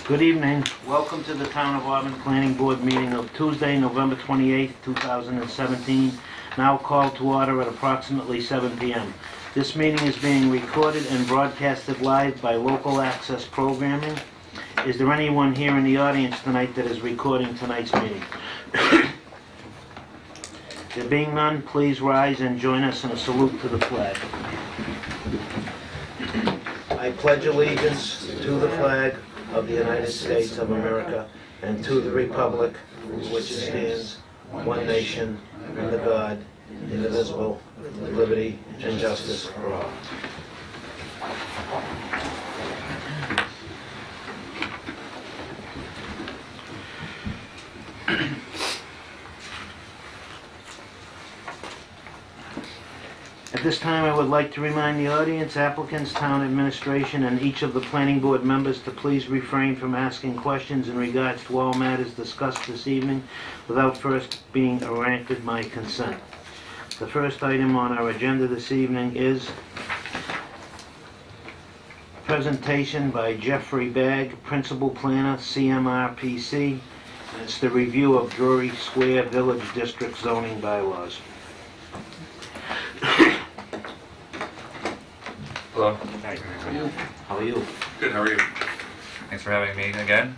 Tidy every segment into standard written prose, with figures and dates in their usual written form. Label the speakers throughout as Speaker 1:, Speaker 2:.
Speaker 1: Good evening. Welcome to the Town of Auburn Planning Board meeting of Tuesday, November 28th, 2017, now called to order at approximately 7 p.m. This meeting is being recorded and broadcasted live by Local Access Programming. Is there anyone here in the audience tonight that is recording tonight's meeting? There being none, please rise and join us in a salute to the flag. I pledge allegiance to the flag of the United States of America and to the republic which stands one nation under God, indivisible, with liberty and justice for all. At this time, I would like to remind the audience, applicants, town administration, and each of the planning board members to please refrain from asking questions in regards to all matters discussed this evening without first being granted my consent. The first item on our agenda this evening is presentation by Jeffrey Bagg, Principal Planner, CMRPC. It's the review of Drury Square Village District zoning bylaws.
Speaker 2: Hello.
Speaker 1: Hi. How are you?
Speaker 2: Good, how are you? Thanks for having me again.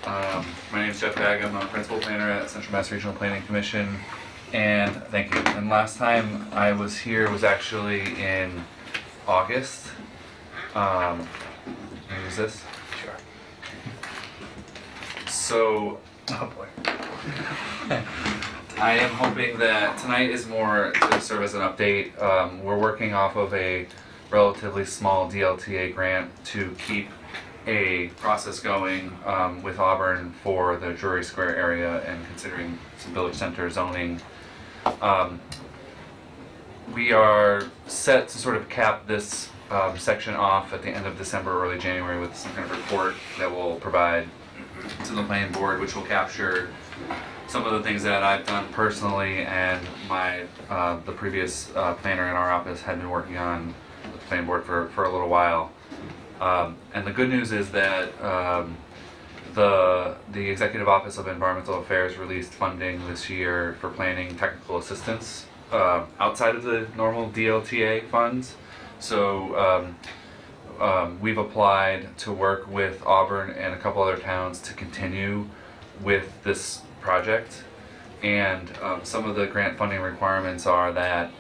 Speaker 2: My name is Jeff Bagg. I'm a principal planner at Central Mass Regional Planning Commission, and thank you. And last time I was here was actually in August. Can you use this? Sure. So, oh boy. I am hoping that tonight is more to serve as an update. We're working off of a relatively small DLTA grant to keep a process going with Auburn for the Drury Square area and considering some village center zoning. We are set to sort of cap this section off at the end of December, early January with some kind of report that we'll provide to the planning board, which will capture some of the things that I've done personally and the previous planner in our office had been working on the planning board for a little while. And the good news is that the Executive Office of Environmental Affairs released funding this year for planning technical assistance outside of the normal DLTA funds. So we've applied to work with Auburn and a couple other towns to continue with this project. And some of the grant funding requirements are that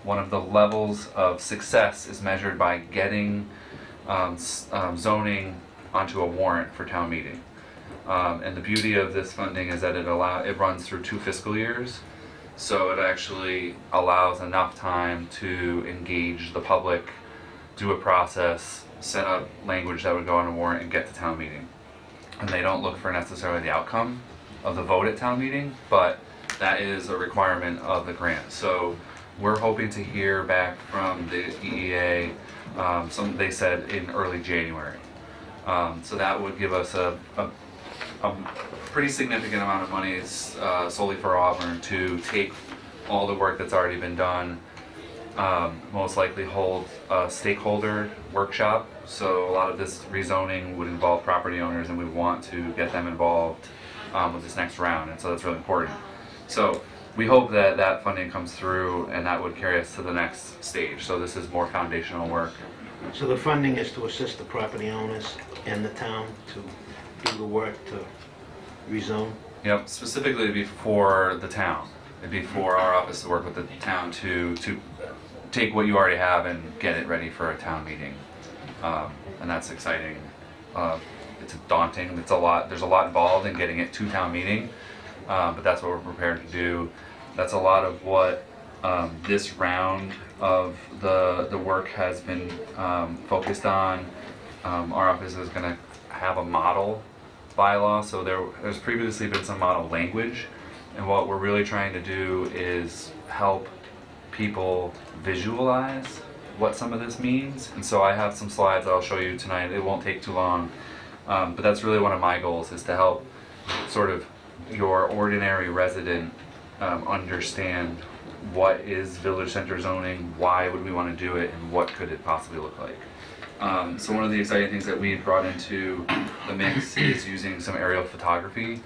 Speaker 2: one of the levels of success is measured by getting zoning onto a warrant for town meeting. And the beauty of this funding is that it runs through 2 fiscal years, so it actually allows enough time to engage the public, do a process, set up language that would go on a warrant, and get to town meeting. And they don't look for necessarily the outcome of the vote at town meeting, but that is a requirement of the grant. So we're hoping to hear back from the EEA, they said in early January. So that would give us a pretty significant amount of money solely for Auburn to take all the work that's already been done, most likely hold a stakeholder workshop. So a lot of this rezoning would involve property owners, and we want to get them involved with this next round, and so that's really important. So we hope that that funding comes through and that would carry us to the next stage. So this is more foundational work.
Speaker 1: So the funding is to assist the property owners and the town to do the work to rezone?
Speaker 2: Yep, specifically it'd be for the town. It'd be for our office to work with the town to take what you already have and get it ready for a town meeting. And that's exciting. It's daunting. It's a lot. There's a lot involved in getting it to town meeting, but that's what we're prepared to do. That's a lot of what this round of the work has been focused on. Our office is going to have a model bylaw, so there's previously been some model language, and what we're really trying to do is help people visualize what some of this means. And so I have some slides that I'll show you tonight. It won't take too long, but that's really one of my goals, is to help sort of your ordinary resident understand what is village center zoning, why would we want to do it, and what could it possibly look like. So one of the exciting things that we brought into the mix is using some aerial photography.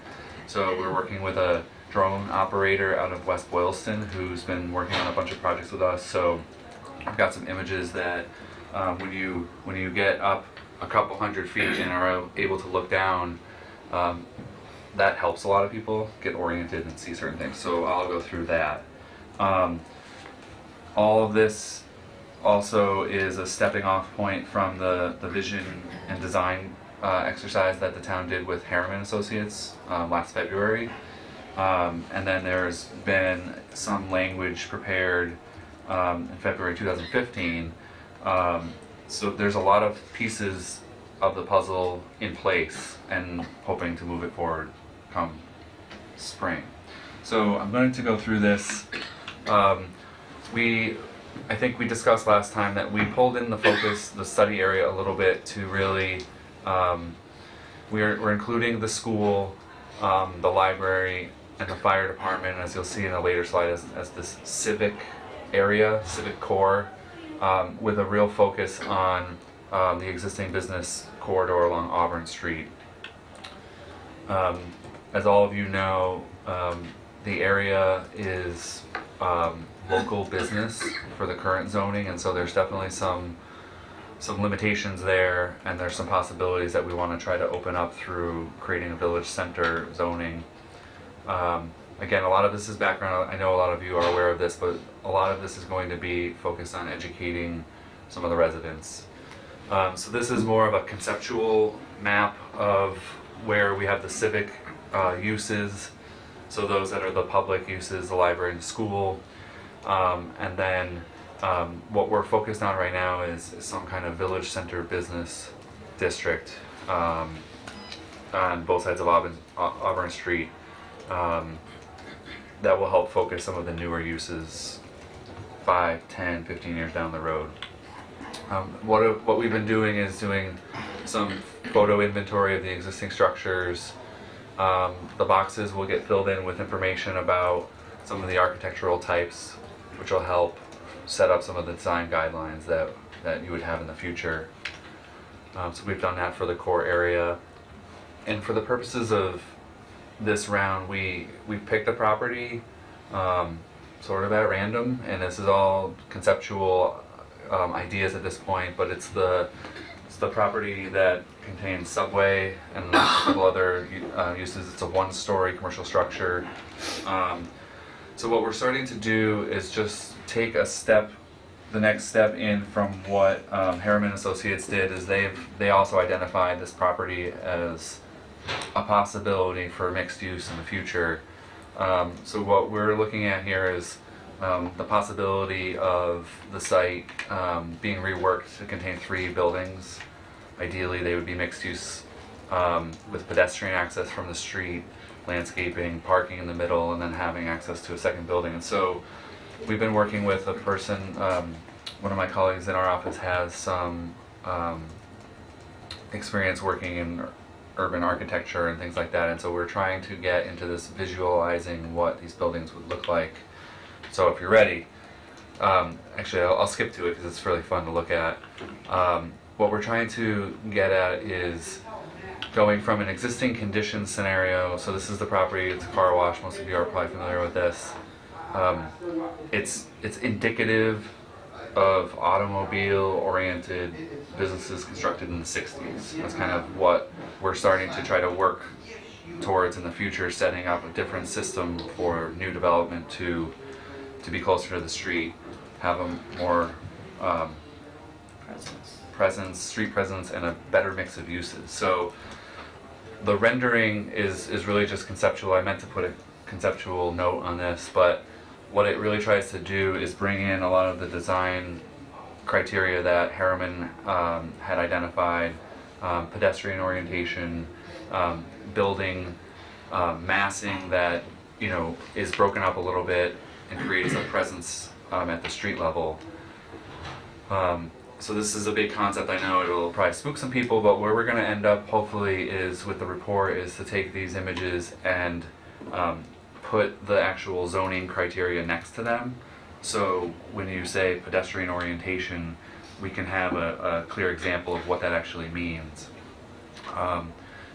Speaker 2: So we're working with a drone operator out of West Boylston who's been working on a bunch of projects with us. So I've got some images that when you get up a couple hundred feet and are able to look down, that helps a lot of people get oriented and see certain things. So I'll go through that. All of this also is a stepping off point from the vision and design exercise that the town did with Harriman Associates last February. And then there's been some language prepared in February 2015. So there's a lot of pieces of the puzzle in place and hoping to move it forward come spring. So I'm going to go through this. I think we discussed last time that we pulled in the focus, the study area a little bit to really, we're including the school, the library, and the fire department, as you'll see in a later slide, as this civic area, civic core, with a real focus on the existing business corridor along Auburn Street. As all of you know, the area is local business for the current zoning, and so there's definitely some limitations there, and there's some possibilities that we want to try to open up through creating a village center zoning. Again, a lot of this is background. I know a lot of you are aware of this, but a lot of this is going to be focused on educating some of the residents. So this is more of a conceptual map of where we have the civic uses, so those that are the public uses, the library and school. And then what we're focused on right now is some kind of village center business district on both sides of Auburn Street that will help focus some of the newer uses 5, 10, 15 years down the road. What we've been doing is doing some photo inventory of the existing structures. The boxes will get filled in with information about some of the architectural types, which will help set up some of the design guidelines that you would have in the future. So we've done that for the core area. And for the purposes of this round, we picked a property sort of at random, and this is all conceptual ideas at this point, but it's the property that contains Subway and a couple other uses. It's a one-story commercial structure. So what we're starting to do is just take the next step in from what Harriman Associates did. Is they also identified this property as a possibility for mixed use in the future. So what we're looking at here is the possibility of the site being reworked to contain 3 buildings. Ideally, they would be mixed use with pedestrian access from the street, landscaping, parking in the middle, and then having access to a second building. And so we've been working with a person, one of my colleagues in our office has some experience working in urban architecture and things like that, and so we're trying to get into this visualizing what these buildings would look like. So if you're ready, actually I'll skip to it because it's really fun to look at. What we're trying to get at is going from an existing condition scenario. So this is the property, it's a car wash, most of you are probably familiar with this. It's indicative of automobile-oriented businesses constructed in the 60s. That's kind of what we're starting to try to work towards in the future, setting up a different system for new development to be closer to the street, have a more street presence, and a better mix of uses. So the rendering is really just conceptual. I meant to put a conceptual note on this, but what it really tries to do is bring in a lot of the design criteria that Harriman had identified, pedestrian orientation, building massing that is broken up a little bit and creates a presence at the street level. So this is a big concept. I know it'll probably spook some people, but where we're going to end up hopefully is with the report is to take these images and put the actual zoning criteria next to them. So when you say pedestrian orientation, we can have a clear example of what that actually means.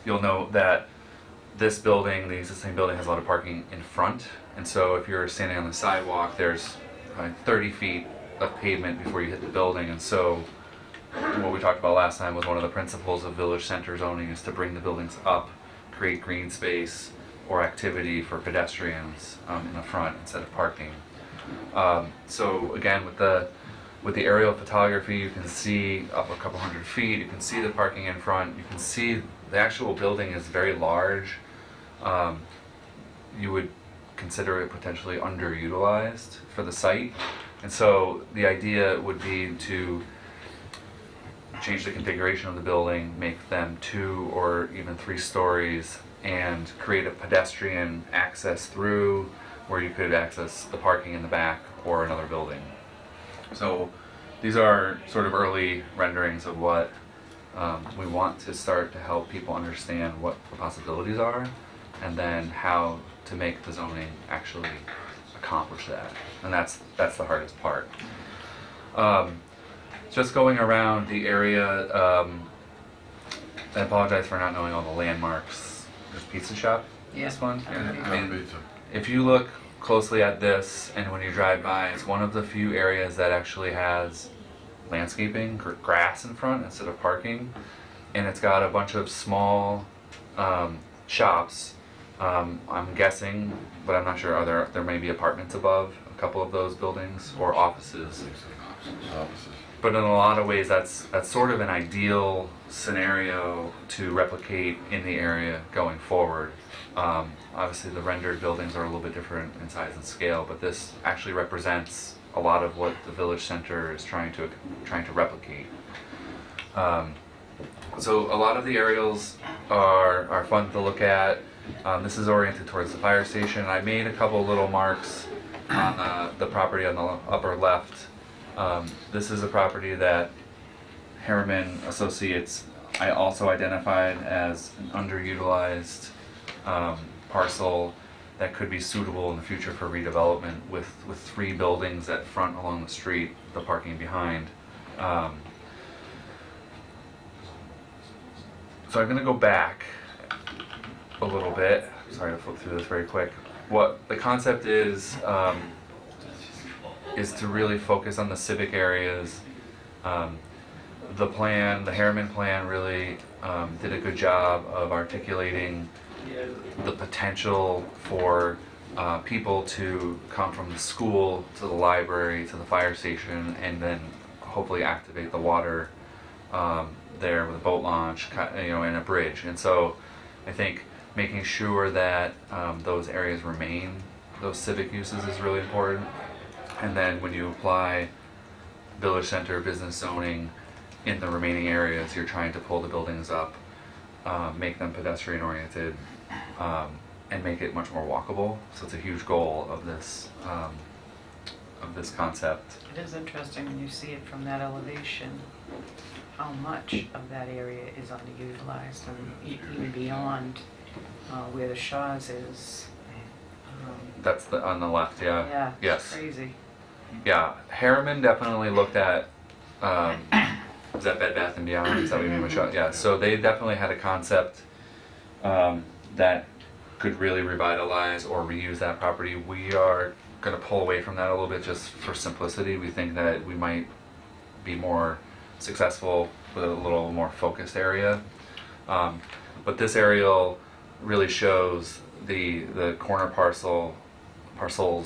Speaker 2: You'll note that this building, the existing building, has a lot of parking in front, and so if you're standing on the sidewalk, there's 30 feet of pavement before you hit the building. And so what we talked about last time was one of the principles of village center zoning is to bring the buildings up, create green space or activity for pedestrians in the front instead of parking. So again, with the aerial photography, you can see up a couple hundred feet, you can see the parking in front, you can see the actual building is very large. You would consider it potentially underutilized for the site. And so the idea would be to change the configuration of the building, make them 2 or even 3 stories, and create a pedestrian access through where you could access the parking in the back or another building. So these are sort of early renderings of what we want to start to help people understand what the possibilities are, and then how to make the zoning actually accomplish that. And that's the hardest part. Just going around the area, I apologize for not knowing all the landmarks. There's Pizza Shop, this one. I mean, if you look closely at this, and when you drive by, it's one of the few areas that actually has landscaping, grass in front instead of parking, and it's got a bunch of small shops. I'm guessing, but I'm not sure. There may be apartments above a couple of those buildings or offices. But in a lot of ways, that's sort of an ideal scenario to replicate in the area going forward. Obviously, the rendered buildings are a little bit different in size and scale, but this actually represents a lot of what the village center is trying to replicate. So a lot of the aerials are fun to look at. This is oriented towards the fire station. I made a couple little marks on the property on the upper left. This is a property that Harriman Associates I also identified as an underutilized parcel that could be suitable in the future for redevelopment with 3 buildings at front along the street, the parking behind. So I'm going to go back a little bit. Sorry to flip through this very quick. What the concept is to really focus on the civic areas. The plan, the Harriman plan, really did a good job of articulating the potential for people to come from the school to the library to the fire station, and then hopefully activate the water there with a boat launch, and a bridge. And so I think making sure that those areas remain, those civic uses, is really important. And then when you apply village center business zoning in the remaining areas, you're trying to pull the buildings up, make them pedestrian oriented, and make it much more walkable. So it's a huge goal of this concept.
Speaker 3: It is interesting when you see it from that elevation, how much of that area is underutilized, and even beyond where the Shaw's is.
Speaker 2: That's on the left, yeah.
Speaker 3: Yeah,
Speaker 2: Yes.
Speaker 3: it's crazy.
Speaker 2: Yeah, Harriman definitely looked at, is that Bed Bath & Beyond? Is that what you mean by shot? Yeah, so they definitely had a concept that could really revitalize or reuse that property. We are going to pull away from that a little bit just for simplicity. We think that we might be more successful with a little more focused area. But this aerial really shows the corner parcels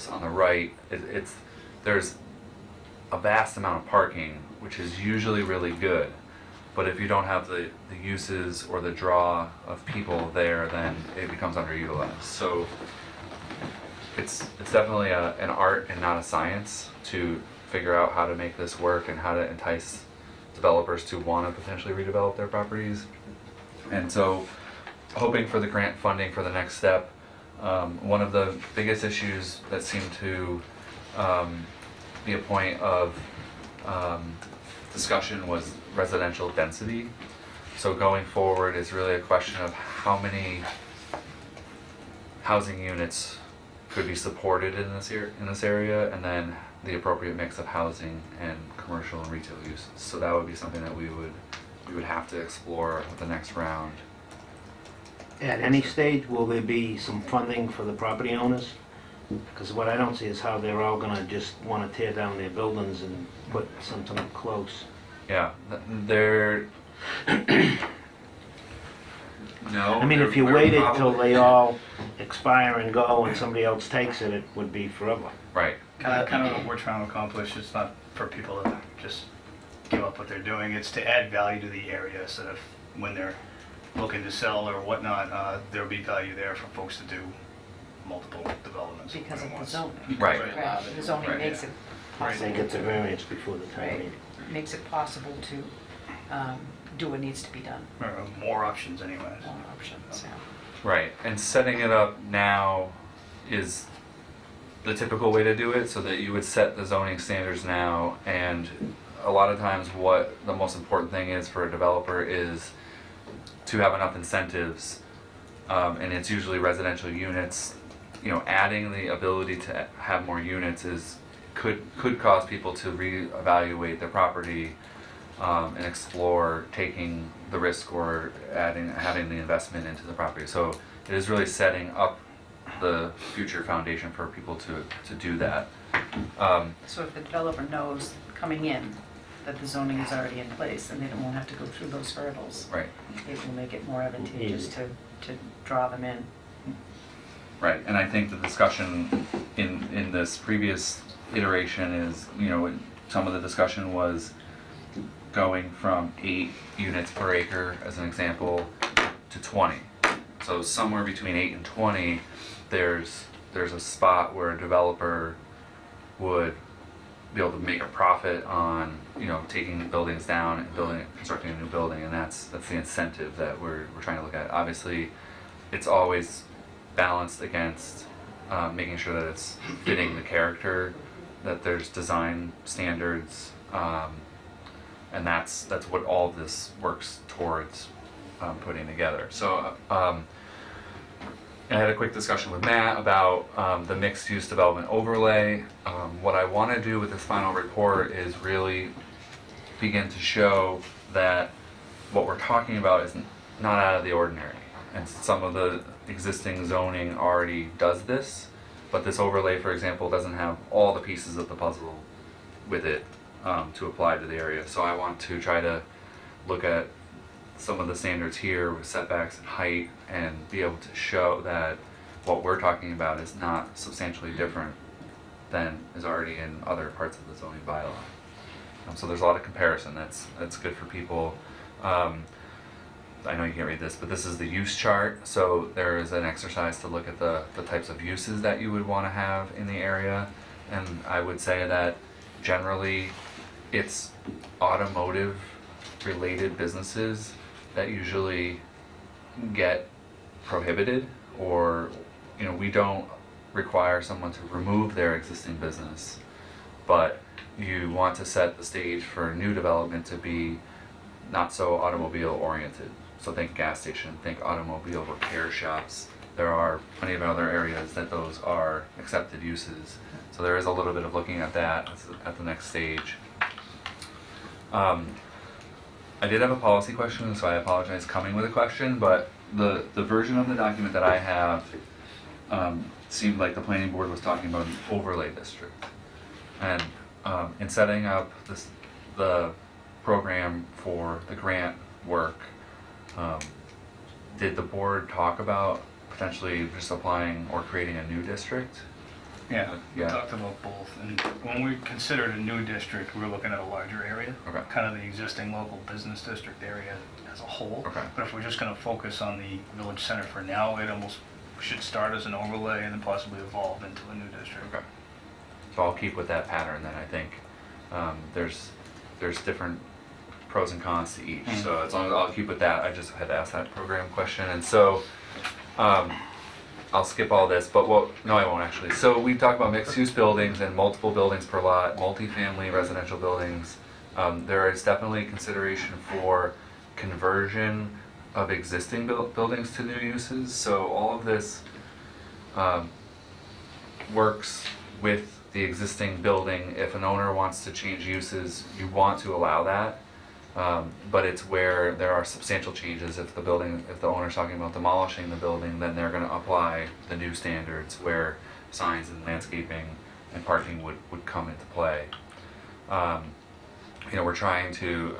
Speaker 2: on the right. There's a vast amount of parking, which is usually really good. But if you don't have the uses or the draw of people there, then it becomes underutilized. So it's definitely an art and not a science to figure out how to make this work and how to entice developers to want to potentially redevelop their properties. And so hoping for the grant funding for the next step. One of the biggest issues that seemed to be a point of discussion was residential density. So going forward is really a question of how many housing units could be supported in this area, and then the appropriate mix of housing and commercial and retail uses. So that would be something that we would have to explore with the next round.
Speaker 1: At any stage, will there be some funding for the property owners? Because what I don't see is how they're all gonna just wanna tear down their buildings and put something up close.
Speaker 2: Yeah, they're no.
Speaker 1: I mean, if you
Speaker 2: they're
Speaker 1: waited till
Speaker 2: probably-
Speaker 1: they all expire and go and somebody else takes it, it would be forever.
Speaker 2: Right.
Speaker 4: Kind of what we're trying to accomplish. It's not for people to just give up what they're doing. It's to add value to the area so that when they're looking to sell or whatnot, there'll be value there for folks to do multiple developments.
Speaker 3: Because
Speaker 4: at
Speaker 3: of the
Speaker 4: once.
Speaker 3: zoning.
Speaker 2: Right.
Speaker 3: Right, the zoning
Speaker 2: Right.
Speaker 3: makes it
Speaker 1: They
Speaker 3: possible,
Speaker 1: get the variance before the town
Speaker 3: right,
Speaker 1: meeting.
Speaker 3: makes it possible to do what needs to be done,
Speaker 4: Or more options anyways.
Speaker 3: more options, yeah.
Speaker 2: Right, and setting it up now is the typical way to do it, so that you would set the zoning standards now, and a lot of times what the most important thing is for a developer is to have enough incentives, and it's usually residential units. You know, adding the ability to have more units could cause people to reevaluate their property, and explore taking the risk or having the investment into the property. So it is really setting up the future foundation for people to do that.
Speaker 3: So if the developer knows coming in that the zoning is already in place, and they won't have to go through those hurdles,
Speaker 2: Right,
Speaker 3: it will make it more advantageous
Speaker 1: Easy.
Speaker 3: to draw them in.
Speaker 2: right. And I think the discussion in this previous iteration is, you know, some of the discussion was going from 8 units per acre, as an example, to 20. So somewhere between 8 and 20, there's a spot where a developer would be able to make a profit on, you know, taking buildings down and constructing a new building, and that's the incentive that we're trying to look at. Obviously, it's always balanced against making sure that it's fitting the character, that there's design standards, and that's what all of this works towards putting together. So I had a quick discussion with Matt about the mixed-use development overlay. What I want to do with this final report is really begin to show that what we're talking about is not out of the ordinary. And some of the existing zoning already does this, but this overlay, for example, doesn't have all the pieces of the puzzle with it to apply to the area. So I want to try to look at some of the standards here with setbacks and height, and be able to show that what we're talking about is not substantially different than is already in other parts of the zoning bylaw. So there's a lot of comparison that's good for people. I know you can't read this, but this is the use chart. So there is an exercise to look at the types of uses that you would want to have in the area. And I would say that generally it's automotive related businesses that usually get prohibited, or, you know, we don't require someone to remove their existing business, but you want to set the stage for new development to be not so automobile oriented. So think gas station, think automobile repair shops. There are plenty of other areas that those are accepted uses. So there is a little bit of looking at that at the next stage. I did have a policy question, so I apologize coming with a question, but the version of the document that I have seemed like the planning board was talking about an overlay district. And in setting up the program for the grant work, did the board talk about potentially just applying or creating a new district?
Speaker 4: Yeah, we
Speaker 2: Yeah.
Speaker 4: talked about both. And when we considered a new district, we were looking at a larger area.
Speaker 2: Okay.
Speaker 4: Kind of the existing local business district area as a whole.
Speaker 2: Okay.
Speaker 4: But if we're just going to focus on the village center for now, it almost should start as an overlay and then possibly evolve into a new district.
Speaker 2: Okay. So I'll keep with that pattern then. I think there's different pros and cons to each. So as long as I'll keep with that, I just had to ask that program question. And so I'll skip all this, but no, I won't actually. So we talked about mixed-use buildings and multiple buildings per lot, multifamily residential buildings. There is definitely consideration for conversion of existing buildings to new uses. So all of this works with the existing building. If an owner wants to change uses, you want to allow that. But it's where there are substantial changes. If the owner's talking about demolishing the building, then they're going to apply the new standards where signs and landscaping and parking would come into play. We're trying to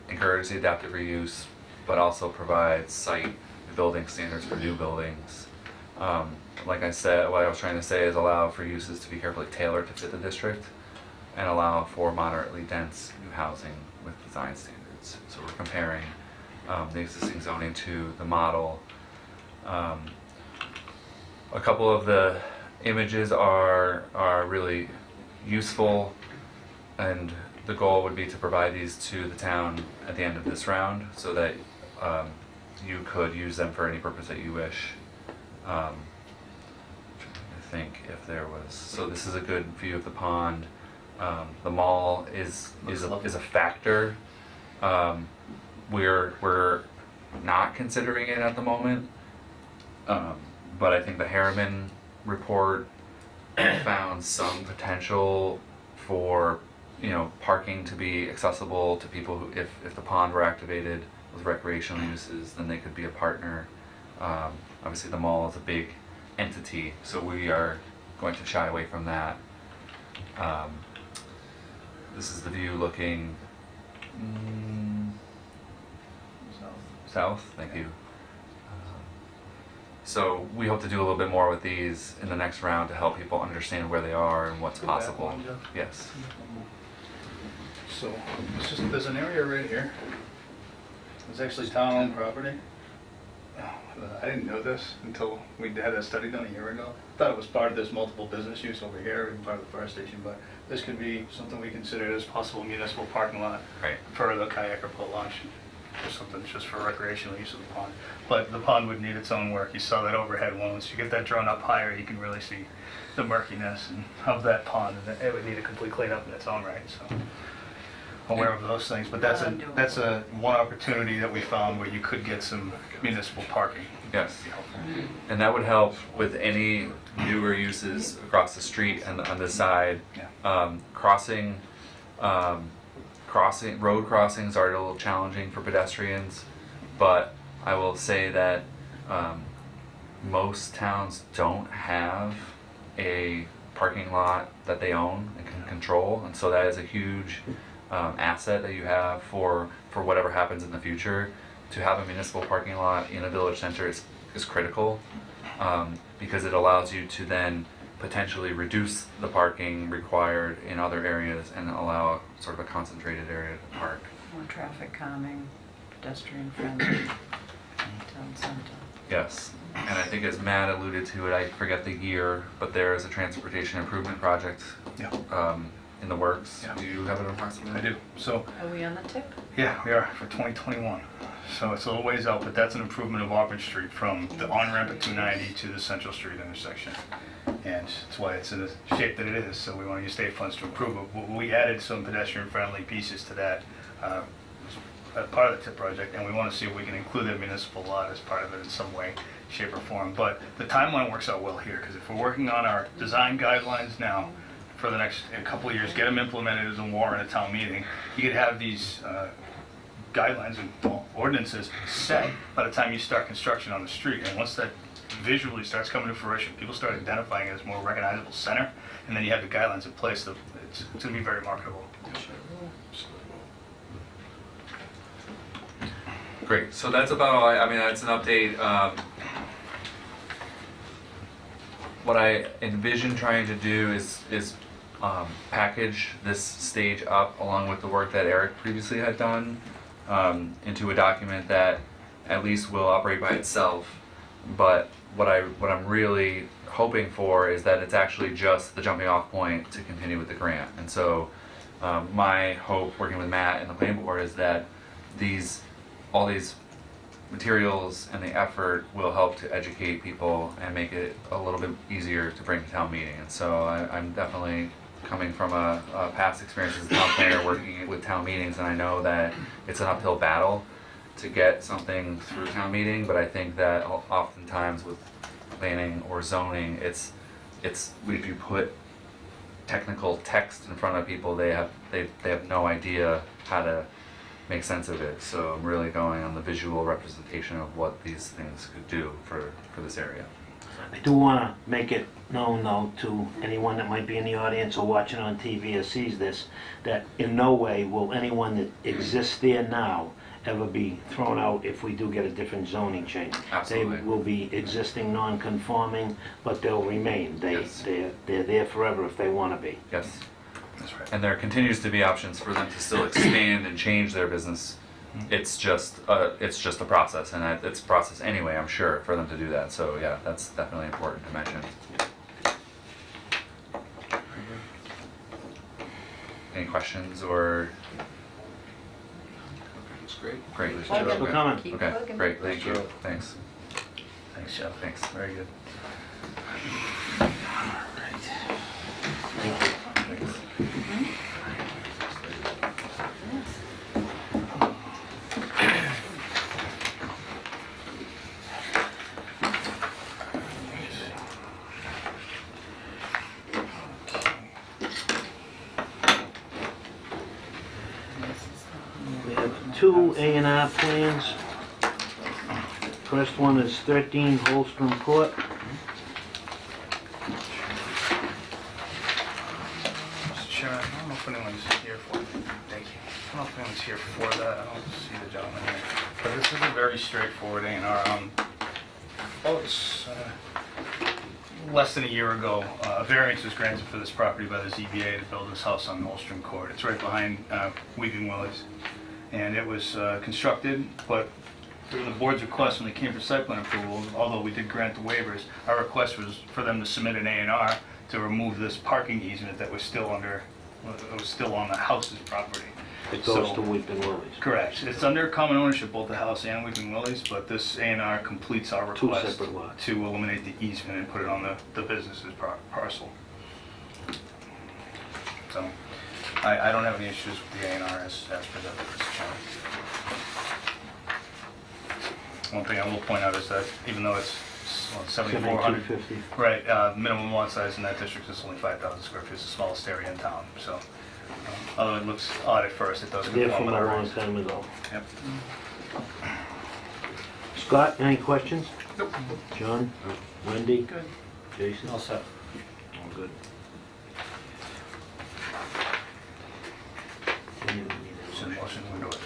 Speaker 2: encourage the adaptive reuse, but also provide site building standards for new buildings. Like I said, what I was trying to say is allow for uses to be carefully tailored to fit the district and allow for moderately dense new housing with design standards. So we're comparing the existing zoning to the model. A couple of the images are really useful, and the goal would be to provide these to the town at the end of this round so that you could use them for any purpose that you wish. I think if there was, so this is a good view of the pond. The mall is a factor. We're not considering it at the moment, but I think the Harriman report found some potential for parking to be accessible to people who, if the pond were activated with recreational uses, then they could be a partner. Obviously the mall is a big entity, so we are going to shy away from that. This is the view looking south. Thank you. So we hope to do a little bit more with these in the next round to help people understand where they are and what's possible. Yes.
Speaker 4: So, there's an area right here. It's actually town-owned property. I didn't know this until we had that study done a year ago. Thought it was part of this multiple business use over here and part of the fire station, but this could be something we consider as possible municipal parking lot
Speaker 2: Right.
Speaker 4: for the kayak or boat launch, or something just for recreational use of the pond. But the pond would need its own work. You saw that overhead one. Once you get that drawn up higher, you can really see the murkiness of that pond, and it would need a complete cleanup in its own right. So, aware of those things, but that's a one opportunity that we found where you could get some municipal parking.
Speaker 2: Yes. And that would help with any newer uses across the street and on the side.
Speaker 4: Yeah.
Speaker 2: Road crossings are a little challenging for pedestrians, but I will say that most towns don't have a parking lot that they own and can control, and so that is a huge asset that you have for whatever happens in the future. To have a municipal parking lot in a village center is critical, because it allows you to then potentially reduce the parking required in other areas and allow sort of a concentrated area to park.
Speaker 3: More traffic calming, pedestrian friendly, town center.
Speaker 2: Yes, and I think as Matt alluded to it, I forget the year, but there is a transportation improvement project
Speaker 4: Yeah.
Speaker 2: in the works.
Speaker 4: Yeah.
Speaker 2: Do you have an approximate?
Speaker 4: I do. So,
Speaker 3: Are we on the tip?
Speaker 4: yeah, we are for 2021. So it's a little ways out, but that's an improvement of Auburn Street from the on-ramp at 290 to the Central Street intersection. And that's why it's in the shape that it is, so we want to use state funds to improve it. We added some pedestrian-friendly pieces to that as part of the TIP project, and we want to see if we can include that municipal lot as part of it in some way, shape, or form. But the timeline works out well here, because if we're working on our design guidelines now for the next couple of years, get them implemented as a warrant at a town meeting, you could have these guidelines and ordinances set by the time you start construction on the street. And once that visually starts coming to fruition, people start identifying it as a more recognizable center, and then you have the guidelines in place. It's going to be very marketable.
Speaker 2: Great, so that's about all, I mean, that's an update. What I envision trying to do is package this stage up along with the work that Eric previously had done into a document that at least will operate by itself. But what I'm really hoping for is that it's actually just the jumping off point to continue with the grant. And so my hope working with Matt and the planning board is that all these materials and the effort will help to educate people and make it a little bit easier to bring to town meeting. And so I'm definitely coming from a past experience as a town planner working with town meetings, and I know that it's an uphill battle to get something through town meeting, but I think that oftentimes with planning or zoning, it's it's, if you put technical text in front of people, they have no idea how to make sense of it. So I'm really going on the visual representation of what these things could do for this area.
Speaker 1: I do want to make it known, though, to anyone that might be in the audience or watching on TV or sees this, that in no way will anyone that exists there now ever be thrown out if we do get a different zoning change.
Speaker 2: Absolutely.
Speaker 1: They will be existing non-conforming, but they'll remain.
Speaker 2: Yes.
Speaker 1: They're there forever if they want to be.
Speaker 2: Yes.
Speaker 4: That's right.
Speaker 2: And there continues to be options for them to still expand and change their business. It's just a process, and it's a process anyway, I'm sure, for them to do that. So yeah, that's definitely important to mention. Any questions or?
Speaker 5: That's great.
Speaker 2: Great.
Speaker 1: Thanks for coming.
Speaker 3: Keep
Speaker 2: Okay,
Speaker 3: plugging.
Speaker 2: great, thank you, thanks.
Speaker 4: Thanks, Jeff.
Speaker 2: Thanks.
Speaker 4: Very good.
Speaker 1: We have two A&R plans. First one is 13 Holstrom Court.
Speaker 4: Mr. Chairman, I don't know if anyone's here for, thank you. I don't know if anyone's here for that. I don't see the gentleman here. But this is a very straightforward A&R. It's less than a year ago, a variance was granted for this property by the ZBA to build this house on Holstrom Court. It's right behind Weeping Willows. And it was constructed, but through the board's request when they came for site plan approval, although we did grant the waivers, our request was for them to submit an A&R to remove this parking easement that was still on the house's property.
Speaker 1: It goes
Speaker 4: So-
Speaker 1: to Weeping Willies.
Speaker 4: Correct. It's under common ownership, both the house and Weeping Willies, but this A&R completes our
Speaker 1: Two
Speaker 4: request
Speaker 1: separate lots.
Speaker 4: to eliminate the easement and put it on the business's parcel. So, I don't have any issues with the A&R as presented, Mr. Chairman. One thing I will point out is that even though it's 7,400,
Speaker 1: 7,250.
Speaker 4: right, minimum lot size in that district is only 5,000 square feet. It's the smallest area in town, so although it looks odd at first, it does
Speaker 1: There
Speaker 4: conform
Speaker 1: from
Speaker 4: with
Speaker 1: a
Speaker 4: our
Speaker 1: long
Speaker 4: regs.
Speaker 1: time ago.
Speaker 4: Yep.
Speaker 1: Scott, any questions?
Speaker 5: Nope.
Speaker 1: John? Wendy?
Speaker 3: Good.
Speaker 1: Jason?
Speaker 5: All set.
Speaker 1: All good.
Speaker 4: So the motion to endorse.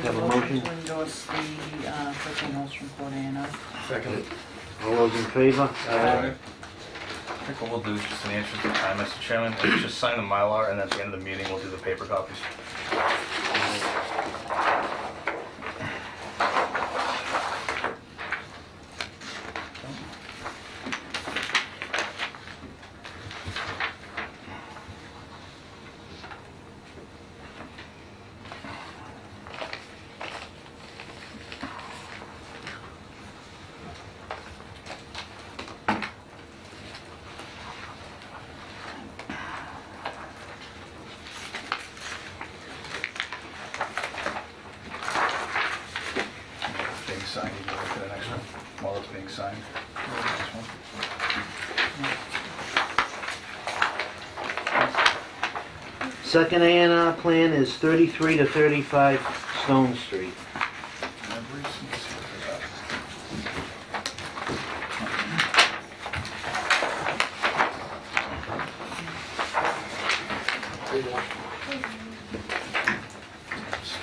Speaker 1: Have a motion?
Speaker 3: To endorse the 13 Holstrom Court A&R.
Speaker 5: Second.
Speaker 1: All those in favor?
Speaker 5: Aye.
Speaker 4: I think what we'll do, just in the interest of time, Mr. Chairman, is just sign the Mylar, and then at the end of the meeting, we'll do the paper copies. Being signed, you go to the next one, while it's being signed. Next one.
Speaker 1: Second A&R plan is 33 to 35 Stone Street.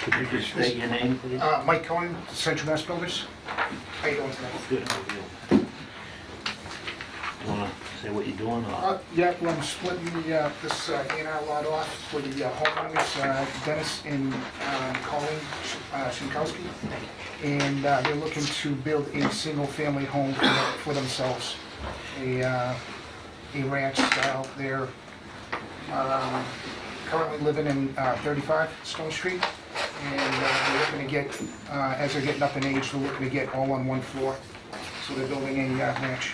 Speaker 1: Could you just state your name, please?
Speaker 6: Mike Cohen, Central Mass Builders. How you doing today?
Speaker 1: Good. You wanna say what you're doing, or?
Speaker 6: Yeah, well, I'm splitting this A&R lot off for the homeowners, Dennis and Colleen Sinkowski. And they're looking to build a single-family home for themselves, a ranch style. They're currently living in 35 Stone Street. And they're looking to get, as they're getting up in age, they're looking to get all on one floor. So they're building a ranch.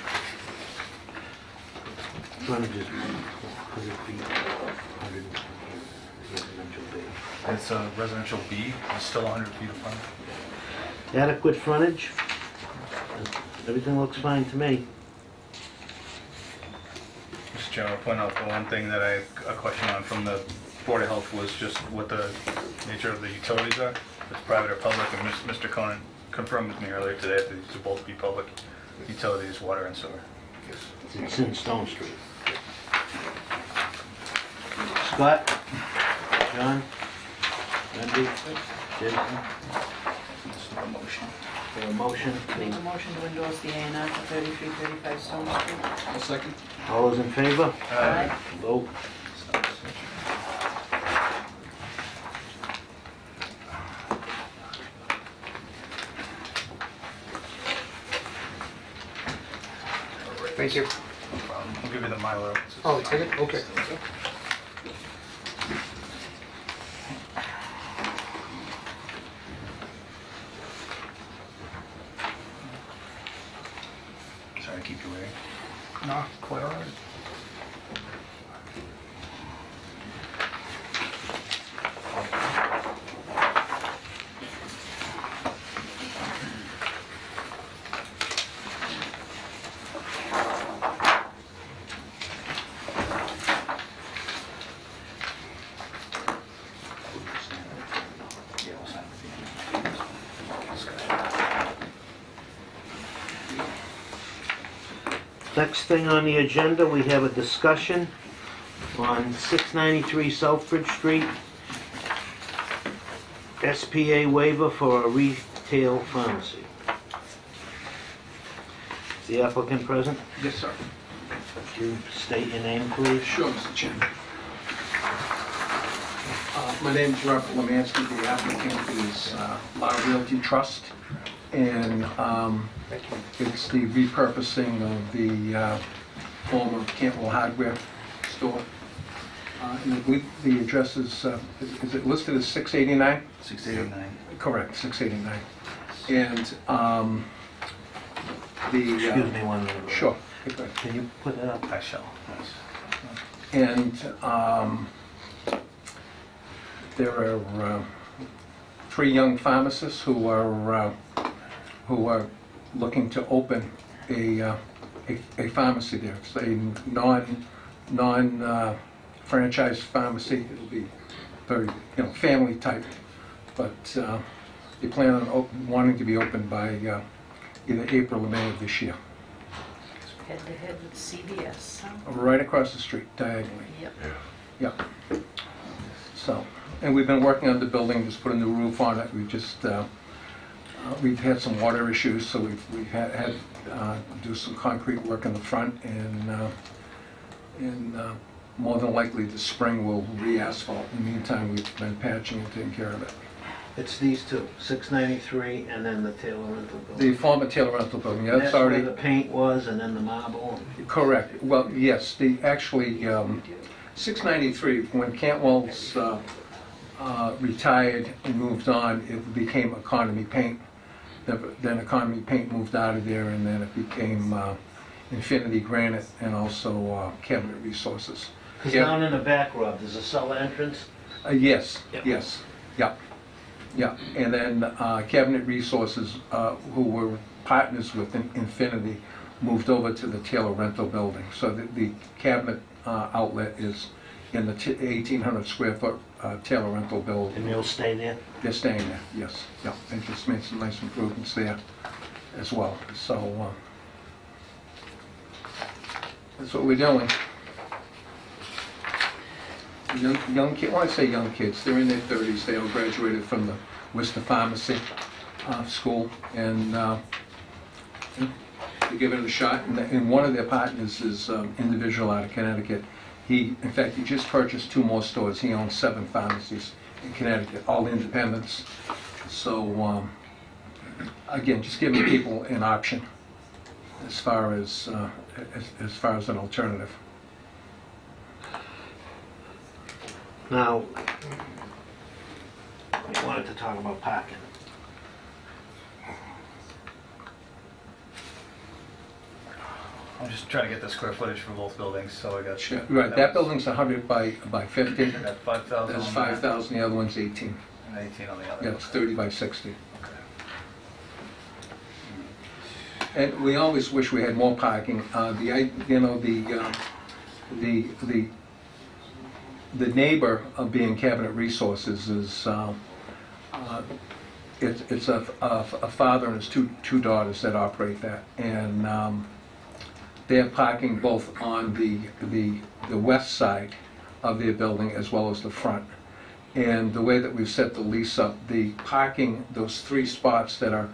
Speaker 1: Frontage is 100 feet, 100 residential B.
Speaker 4: It's a residential B, it's still 100 feet of front.
Speaker 1: Adequate frontage? Everything looks fine to me.
Speaker 4: Chairman, I'll point out the one thing that a question on from the Board of Health was just what the nature of the utilities are, if it's private or public, and Mr. Conan confirmed with me earlier today that these will both be public utilities, water and sewer.
Speaker 1: It's in Stone Street. Scott? John? Wendy? Jason?
Speaker 4: Motion.
Speaker 1: For a motion?
Speaker 3: Make a motion to endorse the A&R for 3335 Stone Street.
Speaker 6: A second.
Speaker 1: All those in favor?
Speaker 3: Aye.
Speaker 1: Vote.
Speaker 6: Thank you.
Speaker 4: No problem. I'll give you the Mylar.
Speaker 6: Oh, you take it? Okay.
Speaker 4: Sorry to keep you waiting.
Speaker 6: No, quite all right.
Speaker 1: Next thing on the agenda, we have a discussion on 693 Southbridge Street. SPA waiver for a retail pharmacy. Is the applicant present?
Speaker 5: Yes, sir.
Speaker 1: Could you state your name, please?
Speaker 5: Sure, Mr. Chairman. My name is Robert Lemansky. The applicant is Lar Realty Trust, and it's the repurposing of the former Cantwell Hardware store. And I believe the address is it listed as 689?
Speaker 4: 689.
Speaker 5: Correct, 689. And the...
Speaker 1: Excuse me one minute.
Speaker 5: Sure. Okay.
Speaker 1: Can you put that up?
Speaker 4: I shall. Yes.
Speaker 5: And there are 3 young pharmacists who are looking to open a pharmacy there. It's a non franchise pharmacy. It'll be very family type, but they plan on wanting to be open by either April or May of this year.
Speaker 3: Head to head with CVS, huh?
Speaker 5: Right across the street, diagonally.
Speaker 3: Yep.
Speaker 5: Yeah. So, and we've been working on the building, just putting the roof on it. We've had some water issues, so we've had to do some concrete work in the front, and more than likely this spring we'll re-asphalt. In the meantime, we've been patching and taking care of it.
Speaker 1: It's these two, 693 and then the Taylor Rental
Speaker 5: The
Speaker 1: Building.
Speaker 5: former Taylor Rental Building, yeah,
Speaker 1: That's
Speaker 5: that's
Speaker 1: where
Speaker 5: already...
Speaker 1: the paint was and then the marble.
Speaker 5: Correct. Well, yes, actually, 693, when Cantwell's retired and moved on, it became Economy Paint. Then Economy Paint moved out of there, and then it became Infinity Granite and also Cabinet Resources.
Speaker 1: Because
Speaker 5: Yeah.
Speaker 1: down in the back, Rob, there's a cellar entrance.
Speaker 5: Yes,
Speaker 1: Yep.
Speaker 5: yes, yeah, yeah. And then Cabinet Resources, who were partners with Infinity, moved over to the Taylor Rental Building. So the cabinet outlet is in the 1,800 square foot Taylor Rental Building.
Speaker 1: And you'll stay there?
Speaker 5: They're staying there, yes. Yeah, they just made some nice improvements there as well. So that's what we're doing. Young kids, when I say young kids, they're in their 30s. They all graduated from the Worcester Pharmacy School, and they're giving it a shot. And one of their partners is individual out of Connecticut. In fact, he just purchased 2 more stores. He owns 7 pharmacies in Connecticut, all independents. So, again, just giving people an option as far as an alternative.
Speaker 1: Now, we wanted to talk about parking.
Speaker 4: I'm just trying to get the square footage for both buildings, so I got...
Speaker 5: Sure. Right, that building's 100 by 50.
Speaker 4: I got 5,000
Speaker 5: There's
Speaker 4: on there
Speaker 5: 5,000, the other one's 18.
Speaker 4: and 18 on the other.
Speaker 5: Yeah, it's 30 by 60.
Speaker 4: Okay.
Speaker 5: And we always wish we had more parking. the neighbor of being Cabinet Resources is, it's a father and his two daughters that operate that. And they have parking both on the west side of their building as well as the front. And the way that we've set the lease up, the parking, those 3 spots that are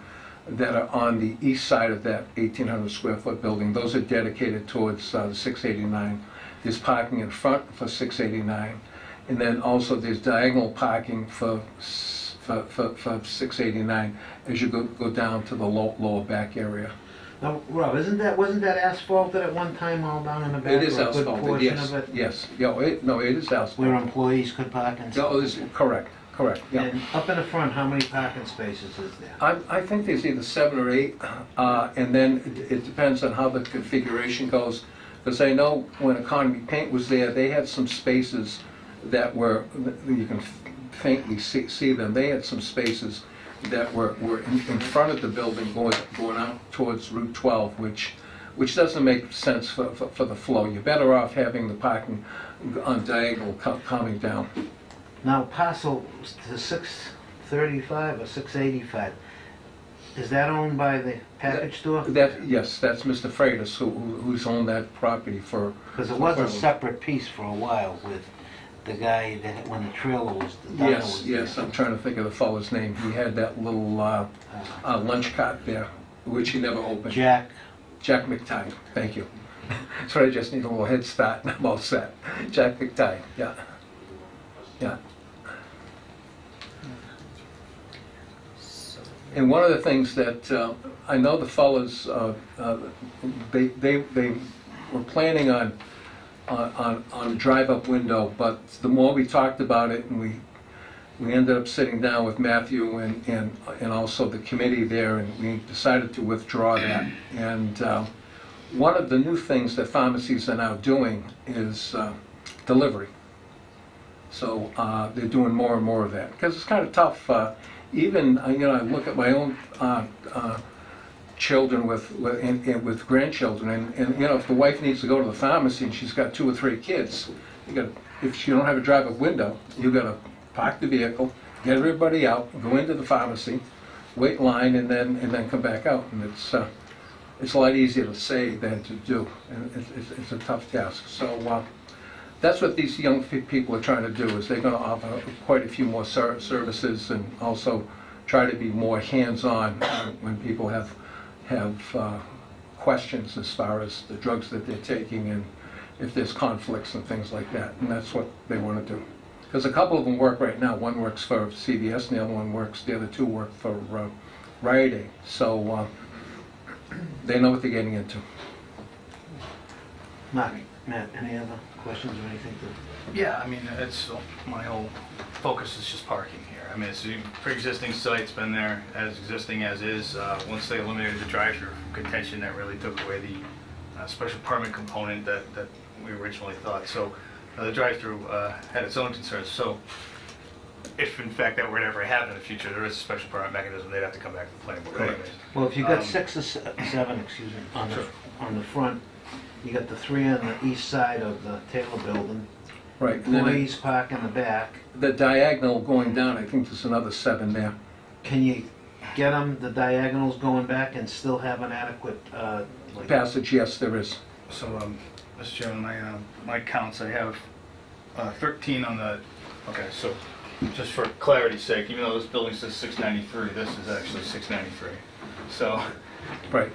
Speaker 5: on the east side of that 1,800 square foot building, those are dedicated towards the 689. There's parking in front for 689, and then also there's diagonal parking for 689 as you go down to the lower back area.
Speaker 1: Now, Rob, wasn't that asphalted at one time all down in the back?
Speaker 5: It is
Speaker 1: or a good
Speaker 5: asphalted,
Speaker 1: portion
Speaker 5: yes,
Speaker 1: of it,
Speaker 5: yes. Yeah, it is
Speaker 1: where
Speaker 5: asphalted.
Speaker 1: employees could park and stuff?
Speaker 5: No, correct, yeah.
Speaker 1: And up in the front, how many parking spaces is there?
Speaker 5: I think there's either 7 or 8, and then it depends on how the configuration goes. Because I know when Economy Paint was there, they had some spaces that were, you can faintly see them. They had some spaces that were in front of the building going out towards Route 12, which doesn't make sense for the flow. You're better off having the parking on diagonal coming down.
Speaker 1: Now, parcel to 635 or 685, is that owned by the package store?
Speaker 5: Yes, that's Mr. Freitas who's owned that property for...
Speaker 1: Because it was a separate piece for a while with the guy that, when the trailer was...
Speaker 5: Yes, I'm trying to think of the fellow's name. He had that little lunch cart there, which he never opened.
Speaker 1: Jack
Speaker 5: McTighe, thank you. So I just need a little head start and I'm all set. Jack McTighe, yeah. And one of the things that I know the fellows, they were planning on a drive-up window, but the more we talked about it, and we ended up sitting down with Matthew and also the committee there, and we decided to withdraw that. And one of the new things that pharmacies are now doing is delivery. So they're doing more and more of that, because it's kind of tough. Even, I look at my own children with grandchildren, and if the wife needs to go to the pharmacy and she's got 2 or 3 kids, if you don't have a drive-up window, you got to park the vehicle, get everybody out, go into the pharmacy, wait in line, and then come back out. And it's a lot easier to say than to do, and it's a tough task. So that's what these young people are trying to do, is they're going to offer quite a few more services and also try to be more hands-on when people have questions as far as the drugs that they're taking and if there's conflicts and things like that. And that's what they want to do. Because a couple of them work right now. One works for CVS and the other 2 work for Rite Aid. So they know what they're getting into.
Speaker 1: Matt, any other questions or anything?
Speaker 4: Yeah, I mean, it's my whole focus is just parking here. I mean, it's a pre-existing site, it's been there as existing as is. Once they eliminated the drive-through contention, that really took away the special permit component that we originally thought. So the drive-through had its own concerns. So if in fact that were to ever happen in the future, there is a special permit mechanism, they'd have to come back to the planning board anyways.
Speaker 1: Well, if you got 6 or 7, excuse me, on the front, you got the 3 on the east side of the Taylor building.
Speaker 5: Right. And then
Speaker 1: Employees park in the back.
Speaker 5: the diagonal going down, I think there's another 7 there.
Speaker 1: Can you get them, the diagonals going back, and still have an adequate,
Speaker 5: Passage, yes, there is.
Speaker 4: So, Mr. Chairman, my counts, I have 13 on the, okay, so just for clarity's sake, even though this building says 693, this is actually 693. So,
Speaker 5: Right.